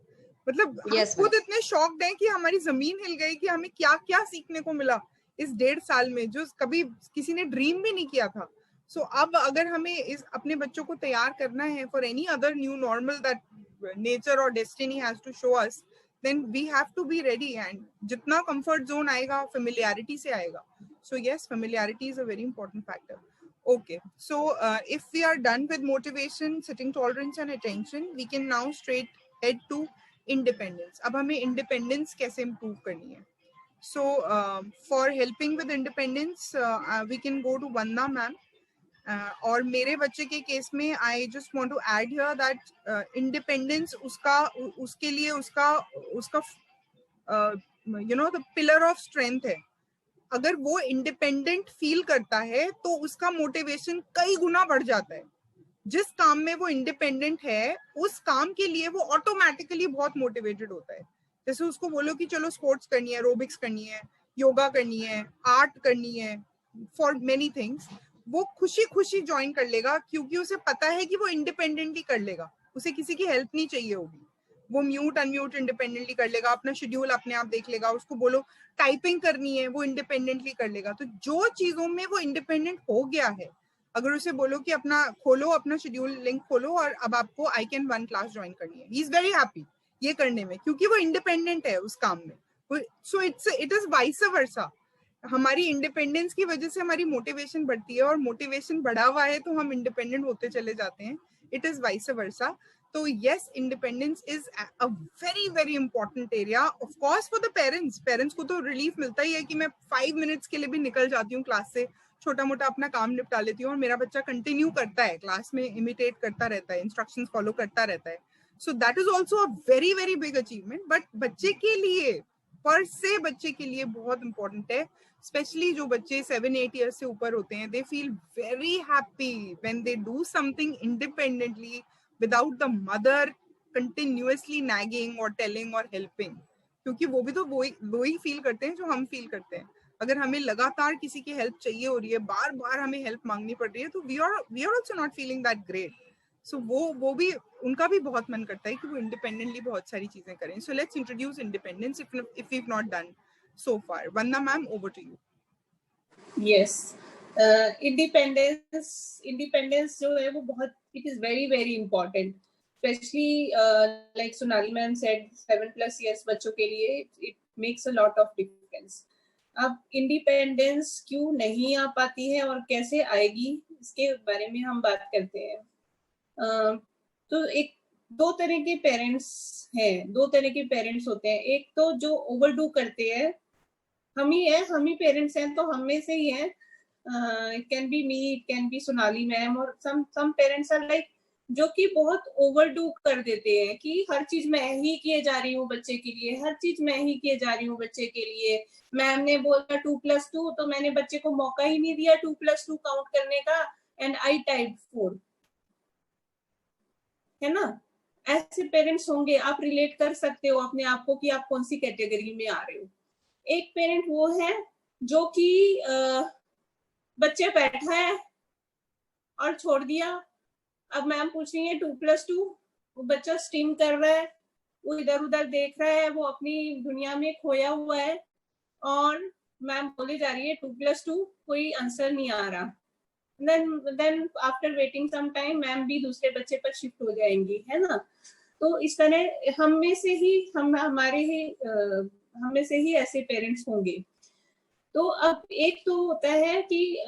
मतलब yes, खुद इतने शॉक्ड हैं कि हमारी जमीन हिल गई कि हमें क्या क्या सीखने को मिला इस 1.5 साल में, जो कभी किसी ने ड्रीम भी नहीं किया था. सो अब अगर हमें अपने बच्चों को तैयार करना है for any other new normal that nature और destiny has to show us, then we have to be ready. And जितना कंफर्ट जोन आएगा फेमिलियरिटी से आएगा. So yes, familiarity is a very important factor. Okay, so if we are done with motivation, sitting tolerance and attention, we can now straight head to independence. अब हमें independence कैसे improve करनी है? So for helping with independence, we can go to Vandana ma'am. और मेरे बच्चे के case में I just want to add here that independence उसके लिए उसका you know, the pillar of strength है. अगर वो इंडिपेंडेंट फील करता है तो उसका मोटिवेशन कई गुना बढ़ जाता है. जिस काम में वो इंडिपेंडेंट है उस काम के लिए वो ऑटोमेटिकली बहुत मोटिवेटेड होता है. जैसे उसको बोलो कि चलो स्पोर्ट्स करनी है, एरोबिक्स करनी है, योगा करनी है, आर्ट करनी है, फॉर मेनी थिंग्स, वो खुशी खुशी ज्वाइन कर लेगा, क्योंकि उसे पता है कि वो इंडिपेंडेंटली कर लेगा, उसे किसी की हेल्प नहीं चाहिए होगी. वो म्यूट अनम्यूट इंडिपेंडेंटली कर लेगा, अपना शेड्यूल अपने आप देख लेगा. उसको बोलो टाइपिंग करनी है, वो इंडिपेंडेंटली कर लेगा. तो जो चीजों में वो इंडिपेंडेंट हो गया है, अगर उसे बोलो कि अपना खोलो, अपना शेड्यूल लिंक खोलो और अब आपको ICAN-1 क्लास ज्वाइन करनी है, ही इज वेरी हैप्पी ये करने में, क्योंकि वो इंडिपेंडेंट है उस काम में. So it is vice versa. हमारी इंडिपेंडेंस की वजह से हमारी मोटिवेशन बढ़ती है, और मोटिवेशन बढ़ा हुआ है तो हम इंडिपेंडेंट होते चले जाते हैं. It is vice versa. तो yes, independence is a very very important area, of course, for the parents को तो relief मिलता ही है कि मैं 5 minutes के लिए भी निकल जाती हूँ क्लास से, छोटा मोटा अपना काम निपटा लेती हूँ और मेरा बच्चा कंटिन्यू करता है क्लास में, इमिटेट करता रहता है, इंस्ट्रक्शंस फॉलो करता रहता है. So that is also a very very big achievement. But बच्चे के लिए पर से बच्चे के लिए बहुत इंपॉर्टेंट है, स्पेशली जो बच्चे 7-8 ईयर्स से ऊपर होते हैं. They feel very happy when they do something independently without the mother continuously nagging और टेलिंग और हेल्पिंग, क्योंकि वो भी तो वही फील करते हैं जो हम फील करते हैं. अगर हमें लगातार किसी की हेल्प चाहिए हो रही है, बार बार हमें हेल्प मांगनी पड़ रही है, तो we are also not feeling that great. So वो भी, उनका भी बहुत मन करता है कि वो इंडिपेंडेंटली बहुत सारी चीजें करें. So let's introduce independence if we have not done so far. Vandana ma'am, over to you. Yes, independence जो है वो बहुत, it is very very important, especially like Sonali ma'am said, 7+ years बच्चों के लिए it makes a lot of difference. अब independence क्यों नहीं आ पाती है और कैसे आएगी, इसके बारे में हम बात करते हैं. तो दो तरह के पेरेंट्स होते हैं. एक तो जो ओवरडू करते हैं, हम ही पेरेंट्स हैं, तो हम में से ही हैं. It can be me, it can be Sonali ma'am, और सम पेरेंट्स आर लाइक जो कि बहुत ओवरडू कर देते हैं कि हर चीज मैं ही किए जा रही हूँ बच्चे के लिए, हर चीज मैं ही किए जा रही हूँ बच्चे के लिए. मैम ने बोला 2+2 तो मैंने बच्चे को मौका ही नहीं दिया 2+2 काउंट करने का, एंड आई टाइप 4. है ना? ऐसे पेरेंट्स होंगे, आप रिलेट कर सकते हो अपने आप को कि आप कौन सी कैटेगरी में आ रहे हो. एक पेरेंट वो है जो कि बच्चे बैठा है और छोड़ दिया, अब मैम पूछ रही है 2+2, वो बच्चा स्टिम कर रहा है, वो इधर उधर देख रहा है, वो अपनी दुनिया में खोया हुआ है, और मैम बोले जा रही है 2+2, कोई आंसर नहीं आ रहा. then after waiting some time ma'am भी दूसरे बच्चे पर शिफ्ट हो जाएंगी, है ना? तो इस तरह हम में से ही ऐसे पेरेंट्स होंगे. तो अब एक तो होता है कि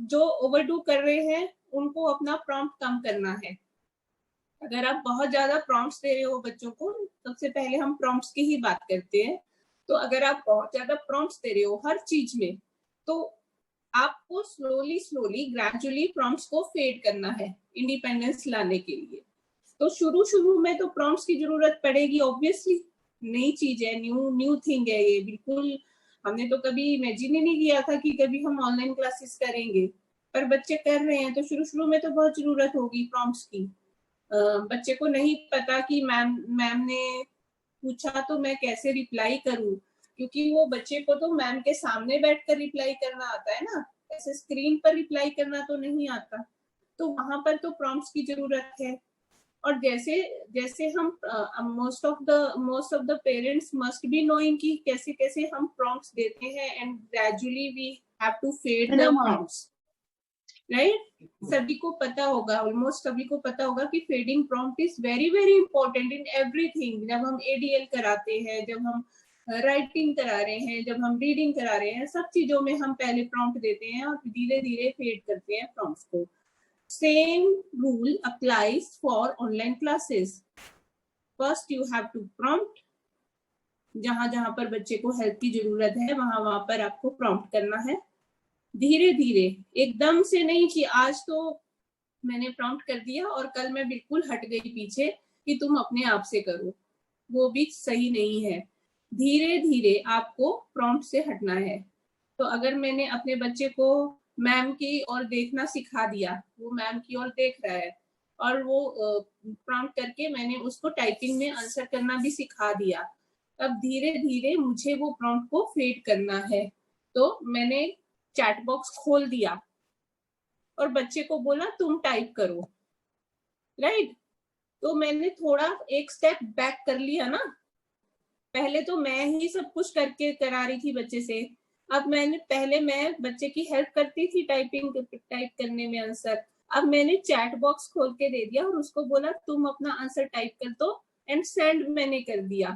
जो ओवरडू कर रहे हैं उनको अपना प्रॉम्प्ट कम करना है. अगर आप बहुत ज्यादा प्रॉम्प्ट्स दे रहे हो बच्चों को, सबसे पहले हम प्रॉम्प्ट्स की ही बात करते हैं. तो अगर आप बहुत ज्यादा प्रॉम्प्ट्स दे रहे हो हर चीज में, तो आपको स्लोली ग्रेजुअली प्रॉम्प्ट्स को फेड करना है इंडिपेंडेंस लाने के लिए. तो शुरू में तो प्रॉम्प्ट्स की जरूरत पड़ेगी, ऑब्वियसली. नई चीज है, न्यू थिंग है ये. बिल्कुल हमने तो कभी इमेजिन ही नहीं किया था कि कभी हम ऑनलाइन क्लासेस करेंगे, पर बच्चे कर रहे हैं, तो शुरू में तो बहुत जरूरत होगी प्रॉम्प्ट्स की. बच्चे को नहीं पता कि मैम ने पूछा तो मैं कैसे रिप्लाई करूं, क्योंकि वो बच्चे को तो मैम के सामने बैठकर रिप्लाई करना आता है ना, ऐसे स्क्रीन पर रिप्लाई करना तो नहीं आता. तो वहां पर तो प्रॉम्प्ट्स की जरूरत है. और जैसे हम most of the parents must be knowing कि कैसे हम प्रॉम्प्ट्स देते हैं, and gradually we have to fade the prompts, right? सभी को पता होगा, ऑलमोस्ट सभी को पता होगा कि fading prompt is very very important in everything. जब हम ADL कराते हैं, जब हम राइटिंग करा रहे हैं, जब हम रीडिंग करा रहे हैं, सब चीजों में हम पहले प्रॉम्प्ट देते हैं और धीरे धीरे फेड करते हैं प्रॉम्प्ट्स को. Same rule applies for online classes. First you have to prompt. जहां पर बच्चे को हेल्प की जरूरत है वहां पर आपको प्रॉम्प्ट करना है. धीरे धीरे, एकदम से नहीं कि आज तो मैंने प्रॉम्प्ट कर दिया और कल मैं बिल्कुल हट गई पीछे कि तुम अपने आप से करो, वो भी सही नहीं है. धीरे धीरे आपको प्रॉम्प्ट से हटना है. तो अगर मैंने अपने बच्चे को मैम की ओर देखना सिखा दिया, वो मैम की ओर देख रहा है, और वो प्रॉम्प्ट करके मैंने उसको टाइपिंग में आंसर करना भी सिखा दिया, अब धीरे धीरे मुझे वो प्रॉम्प्ट को फेड करना है. तो मैंने चैट बॉक्स खोल दिया और बच्चे को बोला तुम टाइप करो, राइट? तो मैंने थोड़ा एक स्टेप बैक कर लिया ना. पहले तो मैं ही सब कुछ करके करा रही थी बच्चे से, अब मैं बच्चे की हेल्प करती थी टाइप करने में आंसर. अब मैंने चैट बॉक्स खोल के दे दिया और उसको बोला तुम अपना आंसर टाइप कर दो, एंड सेंड मैंने कर दिया.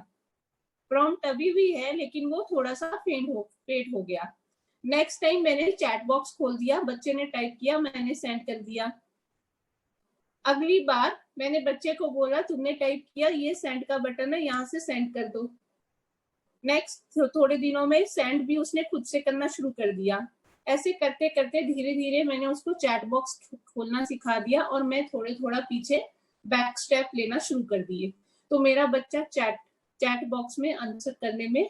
प्रॉम्प्ट अभी भी है लेकिन वो थोड़ा सा फेड हो गया. नेक्स्ट टाइम मैंने चैट बॉक्स खोल दिया, बच्चे ने टाइप किया, मैंने सेंड कर दिया. अगली बार मैंने बच्चे को बोला तुमने टाइप किया, ये सेंड का बटन है, यहाँ से सेंड कर दो। नेक्स्ट थोड़े दिनों में सेंड भी उसने खुद से करना शुरू कर दिया। ऐसे करते करते धीरे धीरे मैंने उसको चैट बॉक्स खोलना सिखा दिया और मैं थोड़ा पीछे बैक स्टेप लेना शुरू कर दिए। तो मेरा बच्चा चैट बॉक्स में आंसर करने में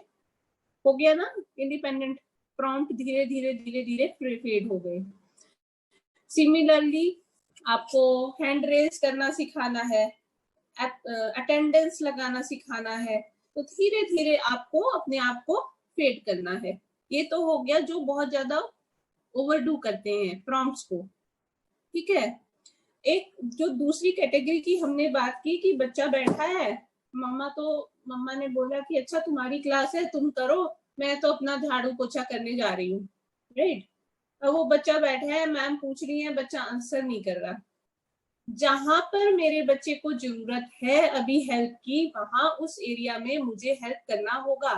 हो गया ना इंडिपेंडेंट। प्रॉम्प्ट धीरे धीरे फेड हो गए। सिमिलरली आपको हैंड रेज करना सिखाना है, अटेंडेंस लगाना सिखाना है, तो धीरे धीरे आपको अपने आप को फेड करना है। ये तो हो गया जो बहुत ज्यादा ओवरडू करते हैं प्रॉम्प्ट्स को, ठीक है। एक जो दूसरी कैटेगरी की हमने बात की कि बच्चा बैठा है, मम्मा ने बोला कि अच्छा तुम्हारी क्लास है तुम करो, मैं तो अपना झाड़ू पोछा करने जा रही हूँ, राइट। अब वो बच्चा बैठा है, मैम पूछ रही है, बच्चा आंसर नहीं कर रहा। जहां पर मेरे बच्चे को जरूरत है अभी हेल्प की, वहां उस एरिया में मुझे हेल्प करना होगा,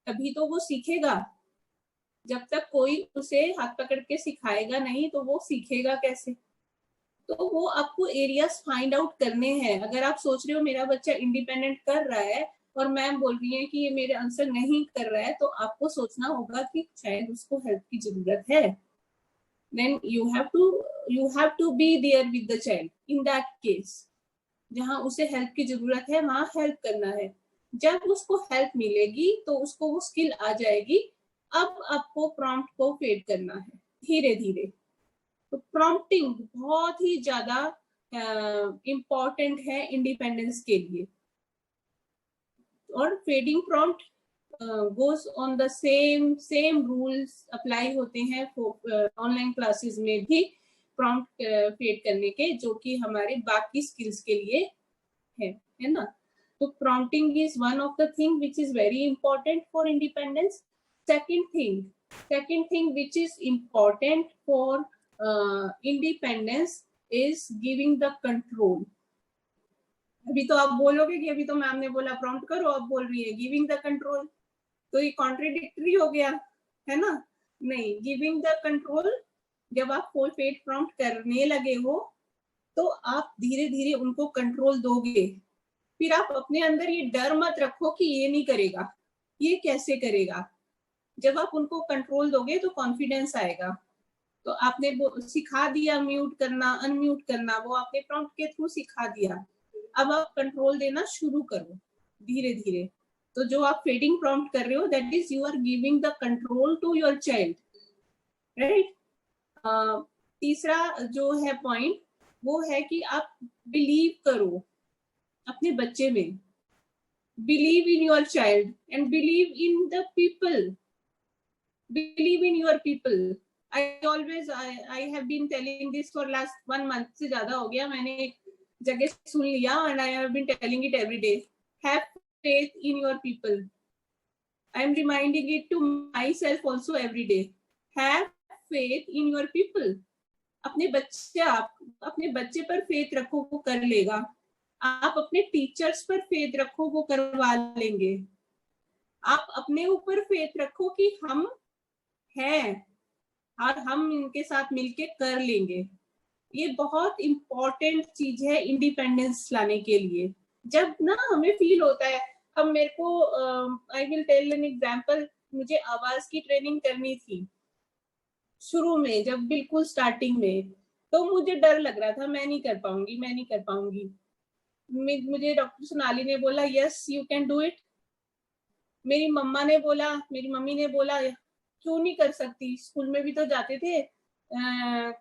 तभी तो वो सीखेगा। जब तक कोई उसे हाथ पकड़ के सिखाएगा नहीं तो वो सीखेगा कैसे। तो वो आपको एरियाज फाइंड आउट करने हैं। अगर आप सोच रहे हो मेरा बच्चा इंडिपेंडेंट कर रहा है और मैम बोल रही है कि ये मेरे आंसर नहीं कर रहा है, तो आपको सोचना होगा कि शायद उसको हेल्प की जरूरत है। Then you have to be there with the child in that case। जहां उसे हेल्प की जरूरत है वहां हेल्प करना है। जब उसको हेल्प मिलेगी तो उसको वो स्किल आ जाएगी। अब आपको प्रॉम्प्ट को फेड करना है धीरे धीरे। तो प्रॉम्प्टिंग बहुत ही ज्यादा इम्पोर्टेंट है इंडिपेंडेंस के लिए। और fading prompt goes on the same rules apply होते हैं ऑनलाइन क्लासेस में भी प्रॉम्प्ट फेड करने के, जो कि हमारे बाकी स्किल्स के लिए है ना। तो prompting is one of the thing which is very important for independence. Second thing which is important for independence is giving the control. अभी तो आप बोलोगे कि अभी तो मैम ने बोला प्रॉम्प्ट करो, अब बोल रही है गिविंग द कंट्रोल, तो ये कॉन्ट्रडिक्टरी हो गया, है ना। नहीं, गिविंग द कंट्रोल, जब आप फुल फेड प्रॉम्प्ट करने लगे हो तो आप धीरे धीरे उनको कंट्रोल दोगे। फिर आप अपने अंदर ये डर मत रखो कि ये नहीं करेगा, ये कैसे करेगा। जब आप उनको कंट्रोल दोगे तो कॉन्फिडेंस आएगा। तो आपने सिखा दिया म्यूट करना, अनम्यूट करना, वो आपने प्रॉम्प्ट के थ्रू सिखा दिया। अब आप कंट्रोल देना शुरू करो धीरे धीरे। तो जो आप फेडिंग प्रॉम्प्ट कर रहे हो, that is you are giving the control to your child, right. तीसरा जो है पॉइंट वो है कि आप बिलीव करो अपने बच्चे में, believe in your child and believe in the people, believe in your people. I have been telling this for last 1 month से ज्यादा हो गया, मैंने एक जगह सुन लिया and I have been telling it every day. Have faith in your people. I am reminding it to myself also every day. Have faith in your people. अपने बच्चे पर फेथ रखो, वो कर लेगा। आप अपने टीचर्स पर फेथ रखो, वो करवा लेंगे। आप अपने ऊपर फेथ रखो कि हम हैं और हम इनके साथ मिलके कर लेंगे। ये बहुत इम्पोर्टेंट चीज है इंडिपेंडेंस लाने के लिए। जब ना हमें फील होता है, अब मेरे को I will tell an example, मुझे आवाज की ट्रेनिंग करनी थी शुरू में, जब बिल्कुल स्टार्टिंग में, तो मुझे डर लग रहा था मैं नहीं कर पाऊंगी। मुझे डॉक्टर सोनाली ने बोला yes you can do it. मेरी मम्मी ने बोला क्यों नहीं कर सकती, स्कूल में भी तो जाते थे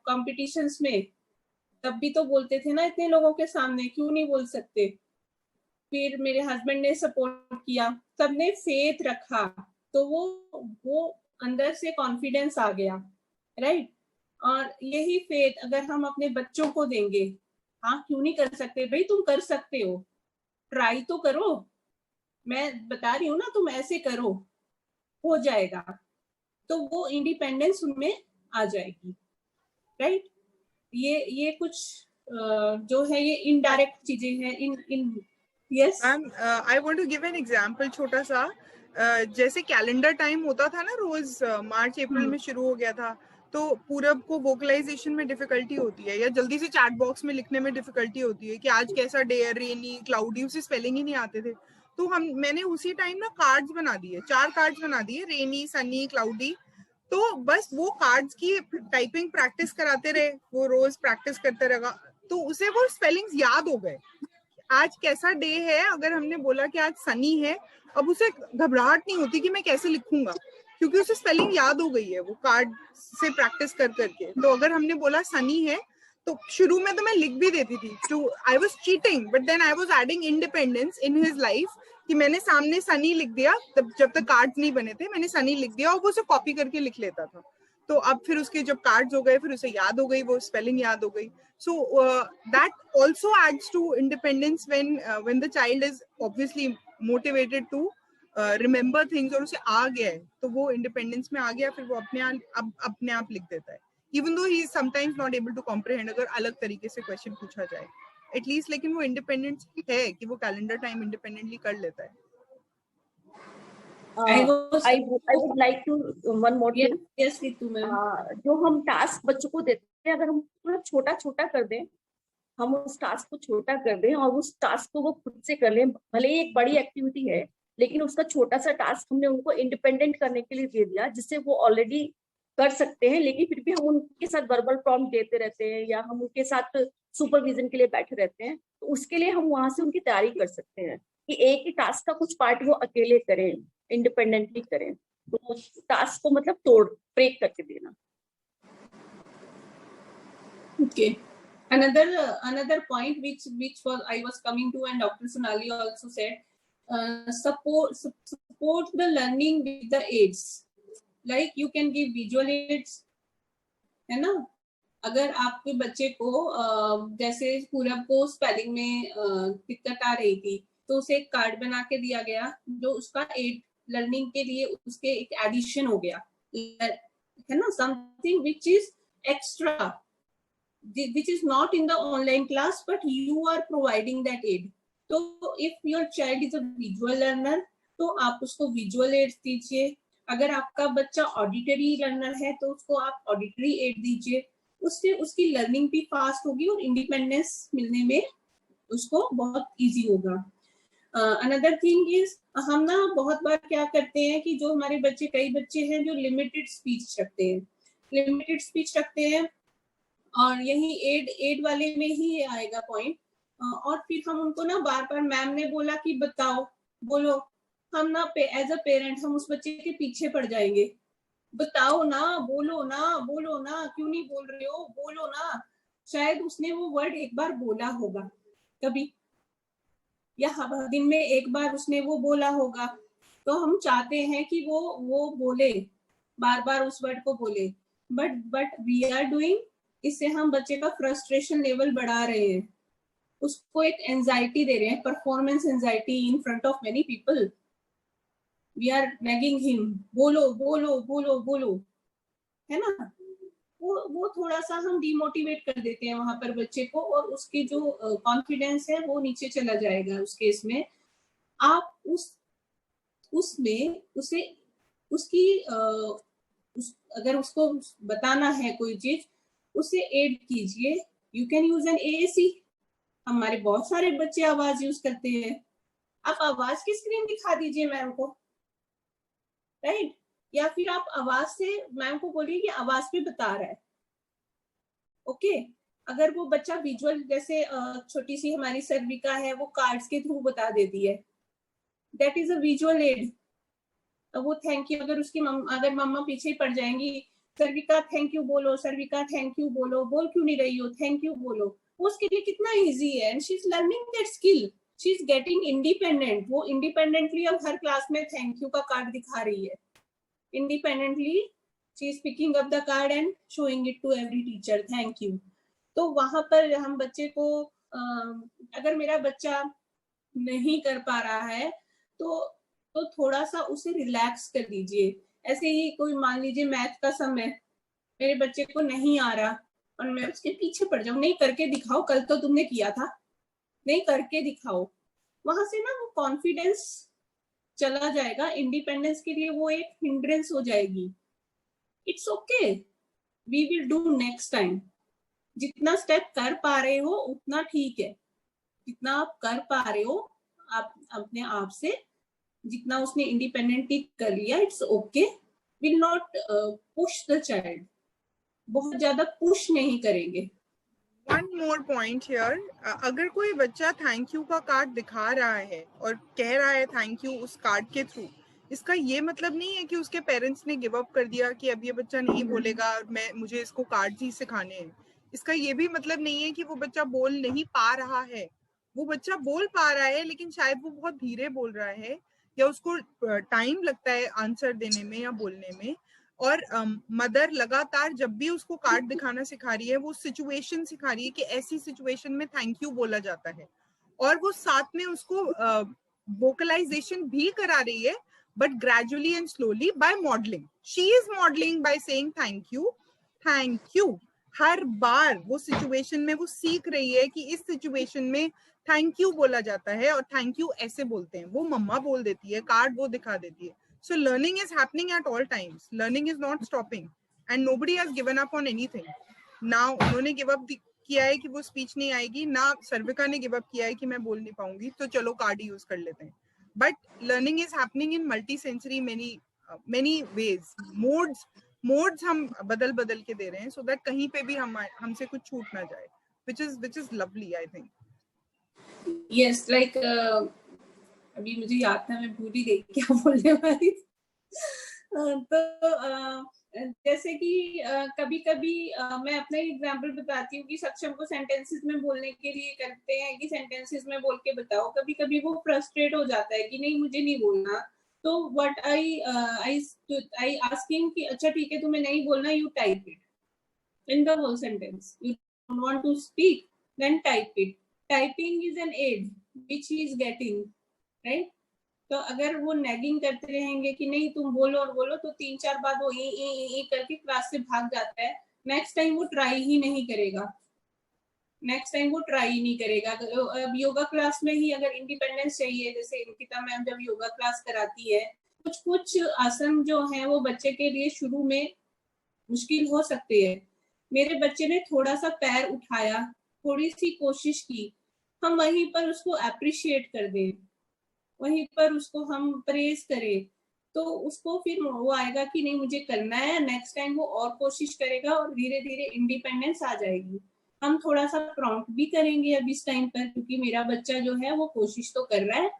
कॉम्पिटिशन्स में, तब भी तो बोलते थे ना इतने लोगों के सामने, क्यों नहीं बोल सकते। फिर मेरे हस्बैंड ने सपोर्ट किया, सबने फेथ रखा, तो वो अंदर से कॉन्फिडेंस आ गया, राइट। और यही फेथ अगर हम अपने बच्चों को देंगे, हाँ क्यों नहीं कर सकते भाई, तुम कर सकते हो, ट्राई तो करो, मैं बता रही हूँ ना, तुम ऐसे करो, हो जाएगा। तो वो इंडिपेंडेंस उनमें आ जाएगी, राइट। ये कुछ जो है ये इनडायरेक्ट चीजें हैं। इन yes ma'am, I want to give an example छोटा सा। जैसे कैलेंडर टाइम होता था ना रोज, मार्च अप्रैल में शुरू हो गया था, तो पूरब को वोकलाइजेशन में डिफिकल्टी होती है, या जल्दी से चैट बॉक्स में लिखने में डिफिकल्टी होती है कि आज कैसा डे है, रेनी, क्लाउडी, उसे स्पेलिंग ही नहीं आते थे। तो मैंने उसी टाइम ना कार्ड्स बना दिए, 4 कार्ड्स बना दिए, रेनी, सनी, क्लाउडी। तो बस वो कार्ड्स की टाइपिंग प्रैक्टिस कराते रहे, वो रोज प्रैक्टिस करते रहा, तो उसे वो स्पेलिंग्स याद हो गए। आज कैसा डे है, अगर हमने बोला कि आज सनी है, अब उसे घबराहट नहीं होती कि मैं कैसे लिखूंगा, क्योंकि उसे स्पेलिंग याद हो गई है वो कार्ड से प्रैक्टिस कर करके। तो अगर हमने बोला सनी है, तो शुरू में तो मैं लिख भी देती थी, to I was cheating, but then I was adding independence in his life, कि मैंने सामने सनी लिख दिया, तब जब तक कार्ड्स नहीं बने थे मैंने सनी लिख दिया और वो उसे कॉपी करके लिख लेता था। तो अब फिर उसके जब कार्ड्स हो गए, फिर उसे याद हो गई, वो स्पेलिंग याद हो गई। So that also adds to independence when the child is obviously motivated to remember things, और उसे आ गया है तो वो इंडिपेंडेंस में आ गया, फिर वो अपने आप लिख देता है, even though he is sometimes not able to comprehend अगर अलग तरीके से क्वेश्चन पूछा जाए एटलीस्ट, लेकिन वो इंडिपेंडेंस है कि वो कैलेंडर टाइम इंडिपेंडेंटली कर लेता है। I would like to one more thing. Yes, Ritu ma'am. जो हम टास्क बच्चों को देते हैं, अगर हम थोड़ा छोटा कर दें, हम उस टास्क को छोटा कर दें और उस टास्क को वो खुद से कर लें, भले ही एक बड़ी एक्टिविटी है लेकिन उसका छोटा सा टास्क हमने उनको इंडिपेंडेंट करने के लिए दे दिया, जिससे वो ऑलरेडी कर सकते हैं, लेकिन फिर भी हम उनके साथ वर्बल प्रॉम्प्ट देते रहते हैं या हम उनके साथ सुपरविजन के लिए बैठे रहते हैं, तो उसके लिए हम वहां से उनकी तैयारी कर सकते हैं कि एक ही टास्क का कुछ पार्ट वो अकेले करें, इंडिपेंडेंटली करें। तो टास्क को मतलब ब्रेक करके देना। Okay. Another point which I was coming to, and Dr. Sonali also said, support the learning with the aids. Like you can give visual aids, है ना? अगर आपके बच्चे को जैसे पूरब को स्पेलिंग में दिक्कत आ रही थी, तो उसे एक कार्ड बना के दिया गया जो उसका एड लर्निंग के लिए उसके एक एडिशन हो गया, है ना? Something which is extra, which is not in the online class, but you are providing that aid. तो if your child is a visual learner, तो आप उसको visual aids दीजिए। अगर आपका बच्चा ऑडिटरी लर्नर है तो उसको आप ऑडिटरी एड दीजिए, उससे उसकी लर्निंग भी फास्ट होगी और इंडिपेंडेंस मिलने में उसको बहुत इजी होगा। अनदर थिंग इज, हम ना बहुत बार क्या करते हैं कि जो हमारे बच्चे, कई बच्चे हैं जो लिमिटेड स्पीच रखते हैं और यही एड वाले में ही आएगा पॉइंट, और फिर हम उनको ना बार बार मैम ने बोला कि बताओ, बोलो, हम ना एज अ पेरेंट हम उस बच्चे के पीछे पड़ जाएंगे, बताओ ना, बोलो ना, क्यों नहीं बोल रहे हो, बोलो ना। शायद उसने वो वर्ड एक बार बोला होगा कभी, या दिन में एक बार उसने वो बोला होगा, तो हम चाहते हैं कि वो बोले, बार बार उस वर्ड को बोले, बट वी आर डूइंग, इससे हम बच्चे का फ्रस्ट्रेशन लेवल बढ़ा रहे हैं, उसको एक एंजाइटी दे रहे हैं, performance anxiety in front of many people. We are nagging him, बोलो, है ना? वो थोड़ा सा हम डिमोटिवेट कर देते हैं वहां पर बच्चे को, और उसकी जो कॉन्फिडेंस है वो नीचे चला जाएगा। उस केस में आप उसमें उसे उसकी अगर उसको बताना है कोई चीज, उसे एड कीजिए। You can use N AAC। हमारे बहुत सारे बच्चे आवाज यूज करते हैं, आप आवाज की स्क्रीन दिखा दीजिए मैम को, राइट? या फिर आप आवाज से मैम को बोलिए कि आवाज पे बता रहा है, ओके? अगर वो बच्चा विजुअल, जैसे छोटी सी हमारी सर्विका है, वो कार्ड्स के थ्रू बता देती है, that is a visual add. वो थैंक यू, अगर उसकी अगर मम्मा पीछे ही पड़ जाएंगी, सर्विका थैंक यू बोलो, सर्विका थैंक यू बोलो, बोल क्यों नहीं रही हो, थैंक यू बोलो, वो उसके लिए कितना इजी है, and she is learning that skill, she is getting independent. वो इंडिपेंडेंटली अब हर क्लास में थैंक यू का कार्ड दिखा रही है, independently she is picking up the card and showing it to every teacher, thank you. तो वहां पर हम बच्चे को, अगर मेरा बच्चा नहीं कर पा रहा है तो थोड़ा सा उसे रिलैक्स कर दीजिए। ऐसे ही कोई मान लीजिए मैथ का सम है, मेरे बच्चे को नहीं आ रहा और मैं उसके पीछे पड़ जाऊं, नहीं करके दिखाओ, कल तो तुमने किया था, नहीं करके दिखाओ, वहां से ना वो कॉन्फिडेंस चला जाएगा, इंडिपेंडेंस के लिए वो एक हिंड्रेंस हो जाएगी। It's okay, we will do next time. जितना स्टेप कर पा रहे हो उतना ठीक है, जितना आप कर पा रहे हो आप अपने आप से, जितना उसने इंडिपेंडेंटली कर लिया, it's okay. Will not push the child, बहुत ज्यादा पुश नहीं करेंगे। One more point here, अगर कोई बच्चा थैंक यू का कार्ड दिखा रहा है और कह रहा है थैंक यू उस कार्ड के थ्रू, इसका ये मतलब नहीं है कि उसके पेरेंट्स ने गिव अप कर दिया कि अब ये बच्चा नहीं बोलेगा और मुझे इसको कार्ड ही सिखाने हैं। इसका ये भी मतलब नहीं है कि वो बच्चा बोल नहीं पा रहा है। वो बच्चा बोल पा रहा है लेकिन शायद वो बहुत धीरे बोल रहा है या उसको टाइम लगता है आंसर देने में या बोलने में। और मदर लगातार जब भी उसको कार्ड दिखाना सिखा रही है वो सिचुएशन सिखा रही है कि ऐसी सिचुएशन में थैंक यू बोला जाता है, और वो साथ में उसको वोकलाइजेशन भी करा रही है, but gradually and slowly by modelling. She is modelling by saying thank you. हर बार वो सिचुएशन में वो सीख रही है कि इस सिचुएशन में थैंक यू बोला जाता है और थैंक यू ऐसे बोलते हैं। वो मम्मा बोल देती है, कार्ड वो दिखा देती है। So learning is happening at all times. Learning is not stopping, and nobody has given up on anything. Now उन्होंने give up किया है कि वो स्पीच नहीं आएगी, ना सर्विका ने give up किया है कि मैं बोल नहीं पाऊंगी, तो चलो कार्ड यूज कर लेते हैं। But learning is happening in multi-sensory many ways. Modes हम बदल के दे रहे हैं so that कहीं पे भी हमसे कुछ छूट ना जाए, which is lovely, I think. Yes, like अभी मुझे याद था, मैं भूल ही गई क्या बोलने वाली। तो जैसे कि कभी कभी मैं अपना एग्जांपल बताती हूँ कि सक्षम को सेंटेंसेस में बोलने के लिए करते हैं कि सेंटेंसेस में बोल के बताओ। कभी कभी वो फ्रस्ट्रेट हो जाता है कि नहीं मुझे नहीं बोलना, तो व्हाट आई आस्किंग कि अच्छा ठीक है तुम्हें नहीं बोलना, you type it in the whole sentence. You don't want to speak, then type it. Typing is an aid which he is getting, right. तो अगर वो नैगिंग करते रहेंगे कि नहीं तुम बोलो और बोलो, तो 3-4 बार वो ई करके क्लास से भाग जाता है। नेक्स्ट टाइम वो ट्राई ही नहीं करेगा, अब योगा क्लास में ही अगर इंडिपेंडेंस चाहिए, जैसे अंकिता मैम जब योगा क्लास कराती है, कुछ आसन जो है वो बच्चे के लिए शुरू में मुश्किल हो सकते हैं। मेरे बच्चे ने थोड़ा सा पैर उठाया, थोड़ी सी कोशिश की, हम वहीं पर उसको अप्रिशिएट कर दें, वहीं पर उसको हम प्रेज करें, तो उसको फिर वो आएगा कि नहीं मुझे करना है। नेक्स्ट टाइम वो और कोशिश करेगा और धीरे धीरे इंडिपेंडेंस आ जाएगी। हम थोड़ा सा प्रॉम्प्ट भी करेंगे अब इस टाइम पर, क्योंकि मेरा बच्चा जो है वो कोशिश तो कर रहा है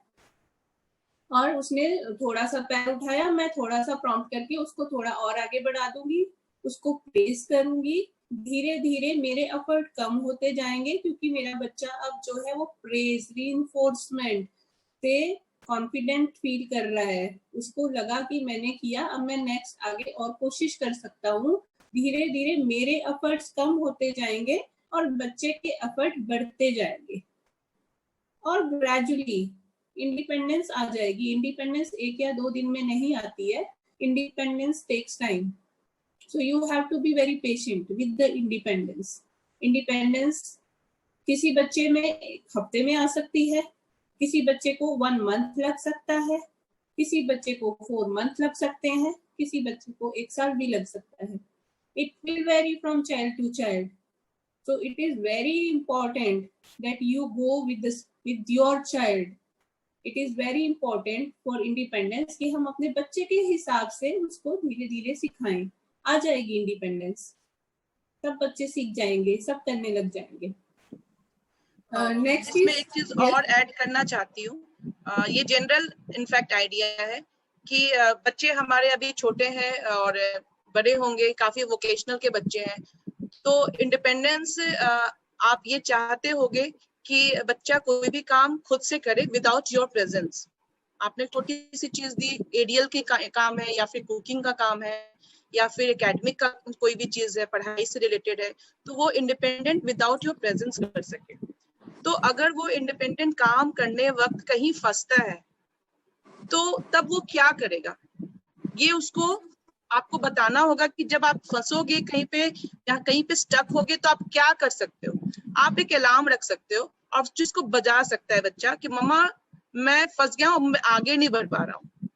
और उसने थोड़ा सा पैर उठाया, मैं थोड़ा सा प्रॉम्प्ट करके उसको थोड़ा और आगे बढ़ा दूंगी, उसको प्रेज करूंगी। धीरे धीरे मेरे एफर्ट कम होते जाएंगे, क्योंकि मेरा बच्चा अब जो है वो प्रेज, रीइंफोर्समेंट से कॉन्फिडेंट फील कर रहा है। उसको लगा कि मैंने किया, अब मैं नेक्स्ट आगे और कोशिश कर सकता हूँ। धीरे धीरे मेरे एफर्ट्स कम होते जाएंगे और बच्चे के एफर्ट बढ़ते जाएंगे और ग्रेजुअली इंडिपेंडेंस आ जाएगी। इंडिपेंडेंस 1 या 2 दिन में नहीं आती है, independence takes time, so you have to be very patient with the independence. Independence किसी बच्चे में 1 हफ्ते में आ सकती है, किसी बच्चे को 1 मंथ लग सकता है, किसी बच्चे को 4 मंथ लग सकते हैं, किसी बच्चे को 1 साल भी लग सकता है। It will vary from child to child. So it is very important that you go with your child. It is very important for independence कि हम अपने बच्चे के हिसाब से उसको धीरे धीरे सिखाएं। आ जाएगी इंडिपेंडेंस, सब बच्चे सीख जाएंगे, सब करने लग जाएंगे। नेक्स्ट इसमें एक चीज और ऐड करना चाहती हूँ। ये जनरल इनफैक्ट आइडिया है कि बच्चे हमारे अभी छोटे हैं और बड़े होंगे, काफी वोकेशनल के बच्चे हैं, तो इंडिपेंडेंस आप ये चाहते होगे कि बच्चा कोई भी काम खुद से करे विदाउट योर प्रेजेंस। आपने छोटी सी चीज दी, एडीएल के काम है या फिर कुकिंग का काम है या फिर एकेडमिक का कोई भी चीज है, पढ़ाई से रिलेटेड है, तो वो इंडिपेंडेंट विदाउट योर प्रेजेंस कर सके। तो अगर वो इंडिपेंडेंट काम करने वक्त कहीं फंसता है तो तब वो क्या करेगा, ये उसको आपको बताना होगा कि जब आप फंसोगे कहीं पे या कहीं पे स्टक होगे तो आप क्या कर सकते हो। आप एक अलार्म रख सकते हो और जिसको बजा सकता है बच्चा कि मम्मा मैं फंस गया हूँ, मैं आगे नहीं बढ़ पा रहा हूँ,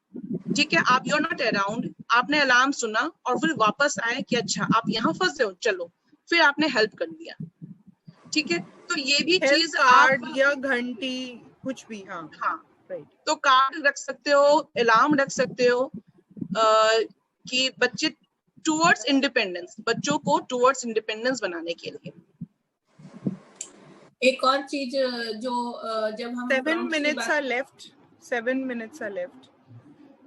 ठीक है, आप यू आर नॉट अराउंड, आपने अलार्म सुना और फिर वापस आए कि अच्छा आप यहाँ फंसे हो, चलो, फिर आपने हेल्प कर दिया। ठीक है, तो ये भी चीज आप या घंटी कुछ भी, हाँ राइट, तो कार्ड रख सकते हो, अलार्म रख सकते हो कि बच्चे टुवर्ड्स इंडिपेंडेंस, बच्चों को टुवर्ड्स इंडिपेंडेंस बनाने के लिए। एक और चीज जो जब हम 7 minutes are left, 7 minutes are left,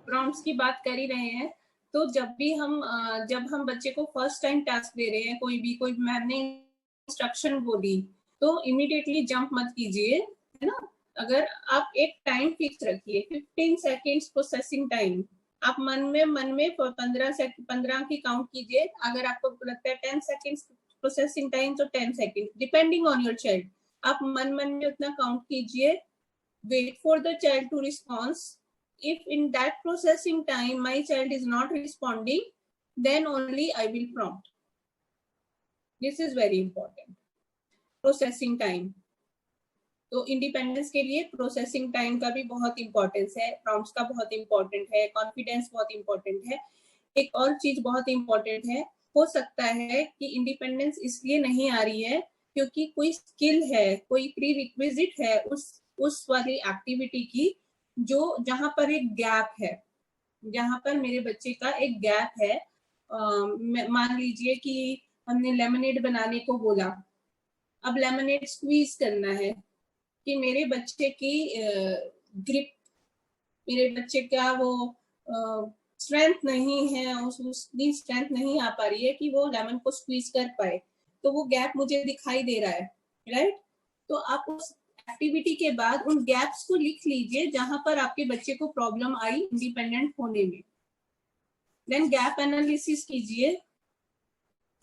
prompts की बात कर ही रहे हैं, तो जब हम बच्चे को फर्स्ट टाइम टास्क दे रहे हैं, कोई मैम ने इंस्ट्रक्शन बोली, तो इमीडिएटली जंप मत कीजिए, है ना। अगर आप एक टाइम फिक्स रखिए, 15 सेकेंड्स प्रोसेसिंग टाइम, आप मन में 15 की काउंट कीजिए। अगर आपको लगता है 10 सेकेंड्स प्रोसेसिंग टाइम, तो 10 second, depending on your child, आप मन में उतना काउंट कीजिए। Wait for the child to response. If in that processing time my child is not responding, then only I will prompt. This is very important. Processing time. तो independence के लिए processing time का भी बहुत importance है, prompts का बहुत important है, कॉन्फिडेंस बहुत इंपॉर्टेंट है। एक और चीज बहुत इंपॉर्टेंट है, हो सकता है कि इंडिपेंडेंस इसलिए नहीं आ रही है क्योंकि कोई स्किल है, कोई प्री रिक्विजिट है उस वाली एक्टिविटी की, जो जहां पर एक गैप है, जहां पर मेरे बच्चे का एक गैप है। मान लीजिए कि हमने लेमनेड बनाने को बोला, अब लेमनेड स्क्वीज करना है, कि मेरे बच्चे की ग्रिप, मेरे बच्चे का वो स्ट्रेंथ नहीं है, उसकी स्ट्रेंथ नहीं आ पा रही है कि वो लेमन को स्क्वीज कर पाए, तो वो गैप मुझे दिखाई दे रहा है, राइट। तो आप उस एक्टिविटी के बाद उन गैप्स को लिख लीजिए जहां पर आपके बच्चे को प्रॉब्लम आई इंडिपेंडेंट होने में। देन गैप एनालिसिस कीजिए,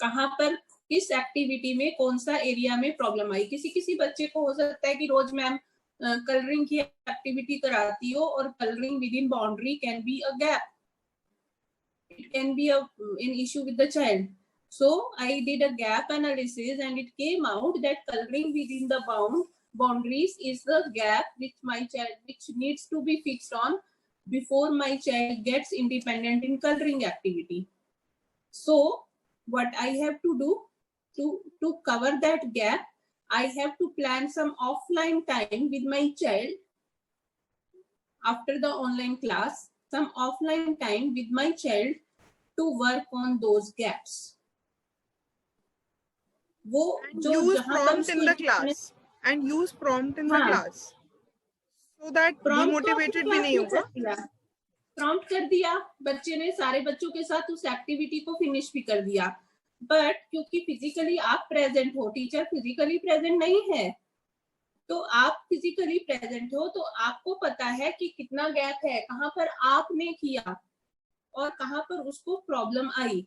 कहां पर किस एक्टिविटी में कौन सा एरिया में प्रॉब्लम आई। किसी बच्चे को हो सकता है कि रोज मैम कलरिंग की एक्टिविटी कराती हो और colouring with in boundary can be a gap, it can be an issue with the child. So I did a gap analysis and it came out that coloring within the boundaries is the gap which needs to be fixed on before my child gets independent in coloring activity. So what I have to do to cover that gap, I have to plan some offline time with my child after the online class, some offline time with my child to work on those gaps. वो जो use prompt in the class and use prompt in the class so that demotivated भी नहीं होगा। Prompt कर दिया, बच्चे ने सारे बच्चों के साथ उस एक्टिविटी को फिनिश भी कर दिया, बट क्योंकि फिजिकली आप प्रेजेंट हो, टीचर फिजिकली प्रेजेंट नहीं है, तो आप फिजिकली प्रेजेंट हो तो आपको पता है कि कितना गैप है, कहाँ पर आपने किया और कहाँ पर उसको प्रॉब्लम आई।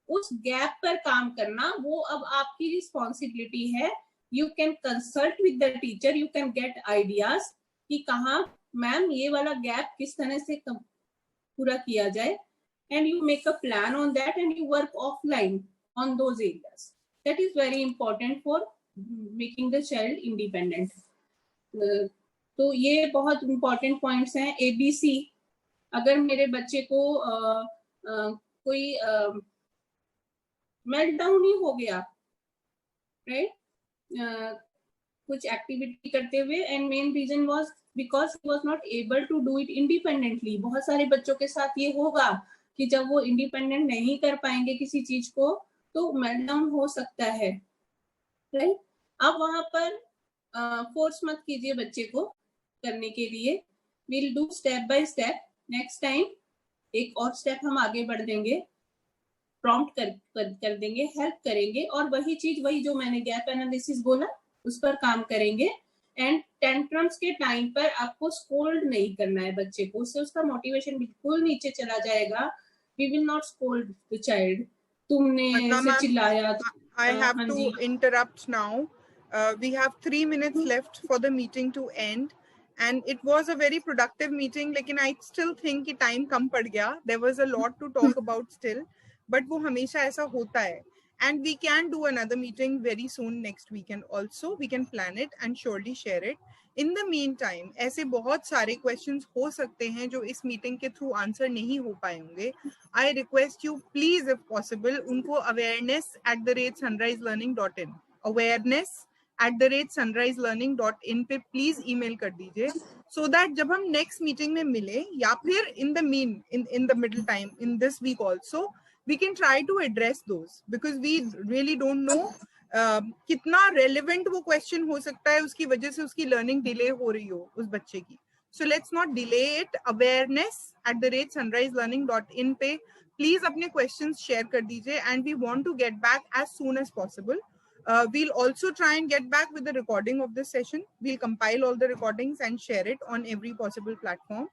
उस गैप पर काम करना वो अब आपकी रिस्पॉन्सिबिलिटी है। You can consult with the teacher, you can get ideas कि कहाँ मैम ये वाला गैप किस तरह से पूरा किया जाए, and you make a plan on that and you work offline on those areas. That is very important for making the child independent. तो ये बहुत important points हैं। ABC, अगर मेरे बच्चे को कोई मेल्टडाउन ही हो गया, राइट, कुछ एक्टिविटी करते हुए, and main reason was because he was not able to do it independently. बहुत सारे बच्चों के साथ ये होगा कि जब वो इंडिपेंडेंट नहीं कर पाएंगे किसी चीज को तो मेल्टडाउन हो सकता है, राइट। अब वहां पर फोर्स मत कीजिए बच्चे को करने के लिए, will do step by step. Next time एक और स्टेप हम आगे बढ़ देंगे, प्रॉम्प्ट कर देंगे, हेल्प करेंगे, और वही चीज, वही जो मैंने गैप एनालिसिस बोला उस पर काम करेंगे। एंड टेंट्रम्स के टाइम पर आपको स्कोल्ड नहीं करना है बच्चे को, उससे उसका मोटिवेशन बिल्कुल नीचे चला जाएगा। We will not scold the child, तुमने ऐसे चिल्लाया। I have to interrupt now. We have 3 minutes left for the meeting to end, and it was a very productive meeting. लेकिन I still think कि time कम पड़ गया. There was a lot to talk about still, but वो हमेशा ऐसा होता है. And we can do another meeting very soon next weekend also. We can plan it and surely share it. In the mean time ऐसे बहुत सारे questions हो सकते हैं जो इस मीटिंग के थ्रू आंसर नहीं हो पाए होंगे. I request you please if possible उनको awareness@sunriselearning.in awareness@sunriselearning.in पे प्लीज ईमेल कर दीजिए, so that जब हम नेक्स्ट मीटिंग में मिले या फिर in the middle time in this week also we can try to address those, because we really don't know कितना relevant वो question हो सकता है, उसकी वजह से उसकी learning delay हो रही हो उस बच्चे की. So let's not delay it. awareness@sunriselearning.in पे please अपने questions share कर दीजिए, and we want to get back as soon as possible. We'll also try and get back with the recording of this session. We'll compile all the recordings and share it on every possible platform.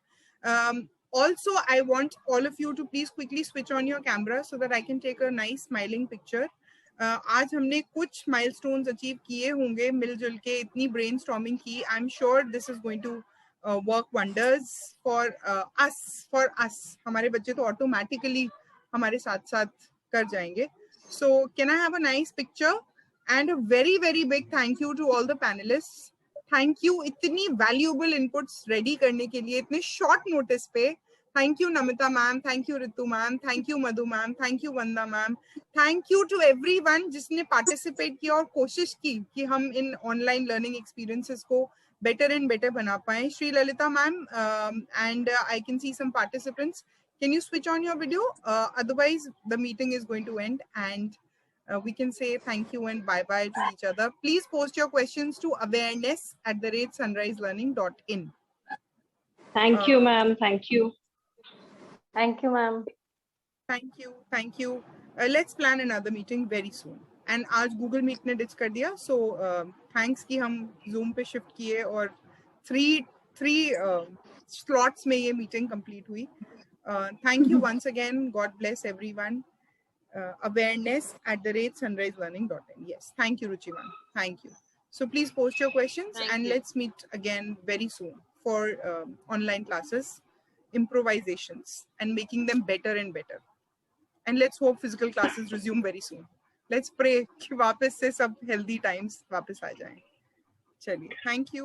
Also, I want all of you to please quickly switch on your camera so that I can take a nice smiling picture. आज हमने कुछ milestones achieve किए होंगे मिलजुल के, इतनी brainstorming की. I'm sure this is going to work wonders for us. हमारे बच्चे तो automatically हमारे साथ कर जाएंगे. So can I have a nice picture? And a very, very big thank you to all the panelists. Thank you इतनी valuable inputs ready करने के लिए इतने short notice पे. Thank you Namita ma'am, thank you Ritu ma'am, thank you Madhu ma'am, thank you Vanda ma'am. Thank you to everyone जिसने participate किया और कोशिश की कि हम इन online learning experiences को better and better बना पाएं. Shri Lalita ma'am, and I can see some participants. Can you switch on your video? Otherwise the meeting is going to end, and we can say thank you and bye-bye to each other. Please post your questions to awareness@sunriselearning.in. Thank you, ma'am. Thank you. Thank you, ma'am. Thank you. Thank you. Let's plan another meeting very soon. And आज Google Meet ने ditch कर दिया. So thanks कि हम Zoom पे shift किए और three slots में ये meeting complete हुई. Thank you once again. God bless everyone. Awareness@sunriselearning.in. Yes, thank you Ruchi ma'am, thank you. So please post your questions and let's meet again very soon for online classes, improvisations, and making them better and better. And let's hope physical classes resume very soon. Let's pray कि वापस से सब healthy times वापस आ जाएं. चलिए, thank you.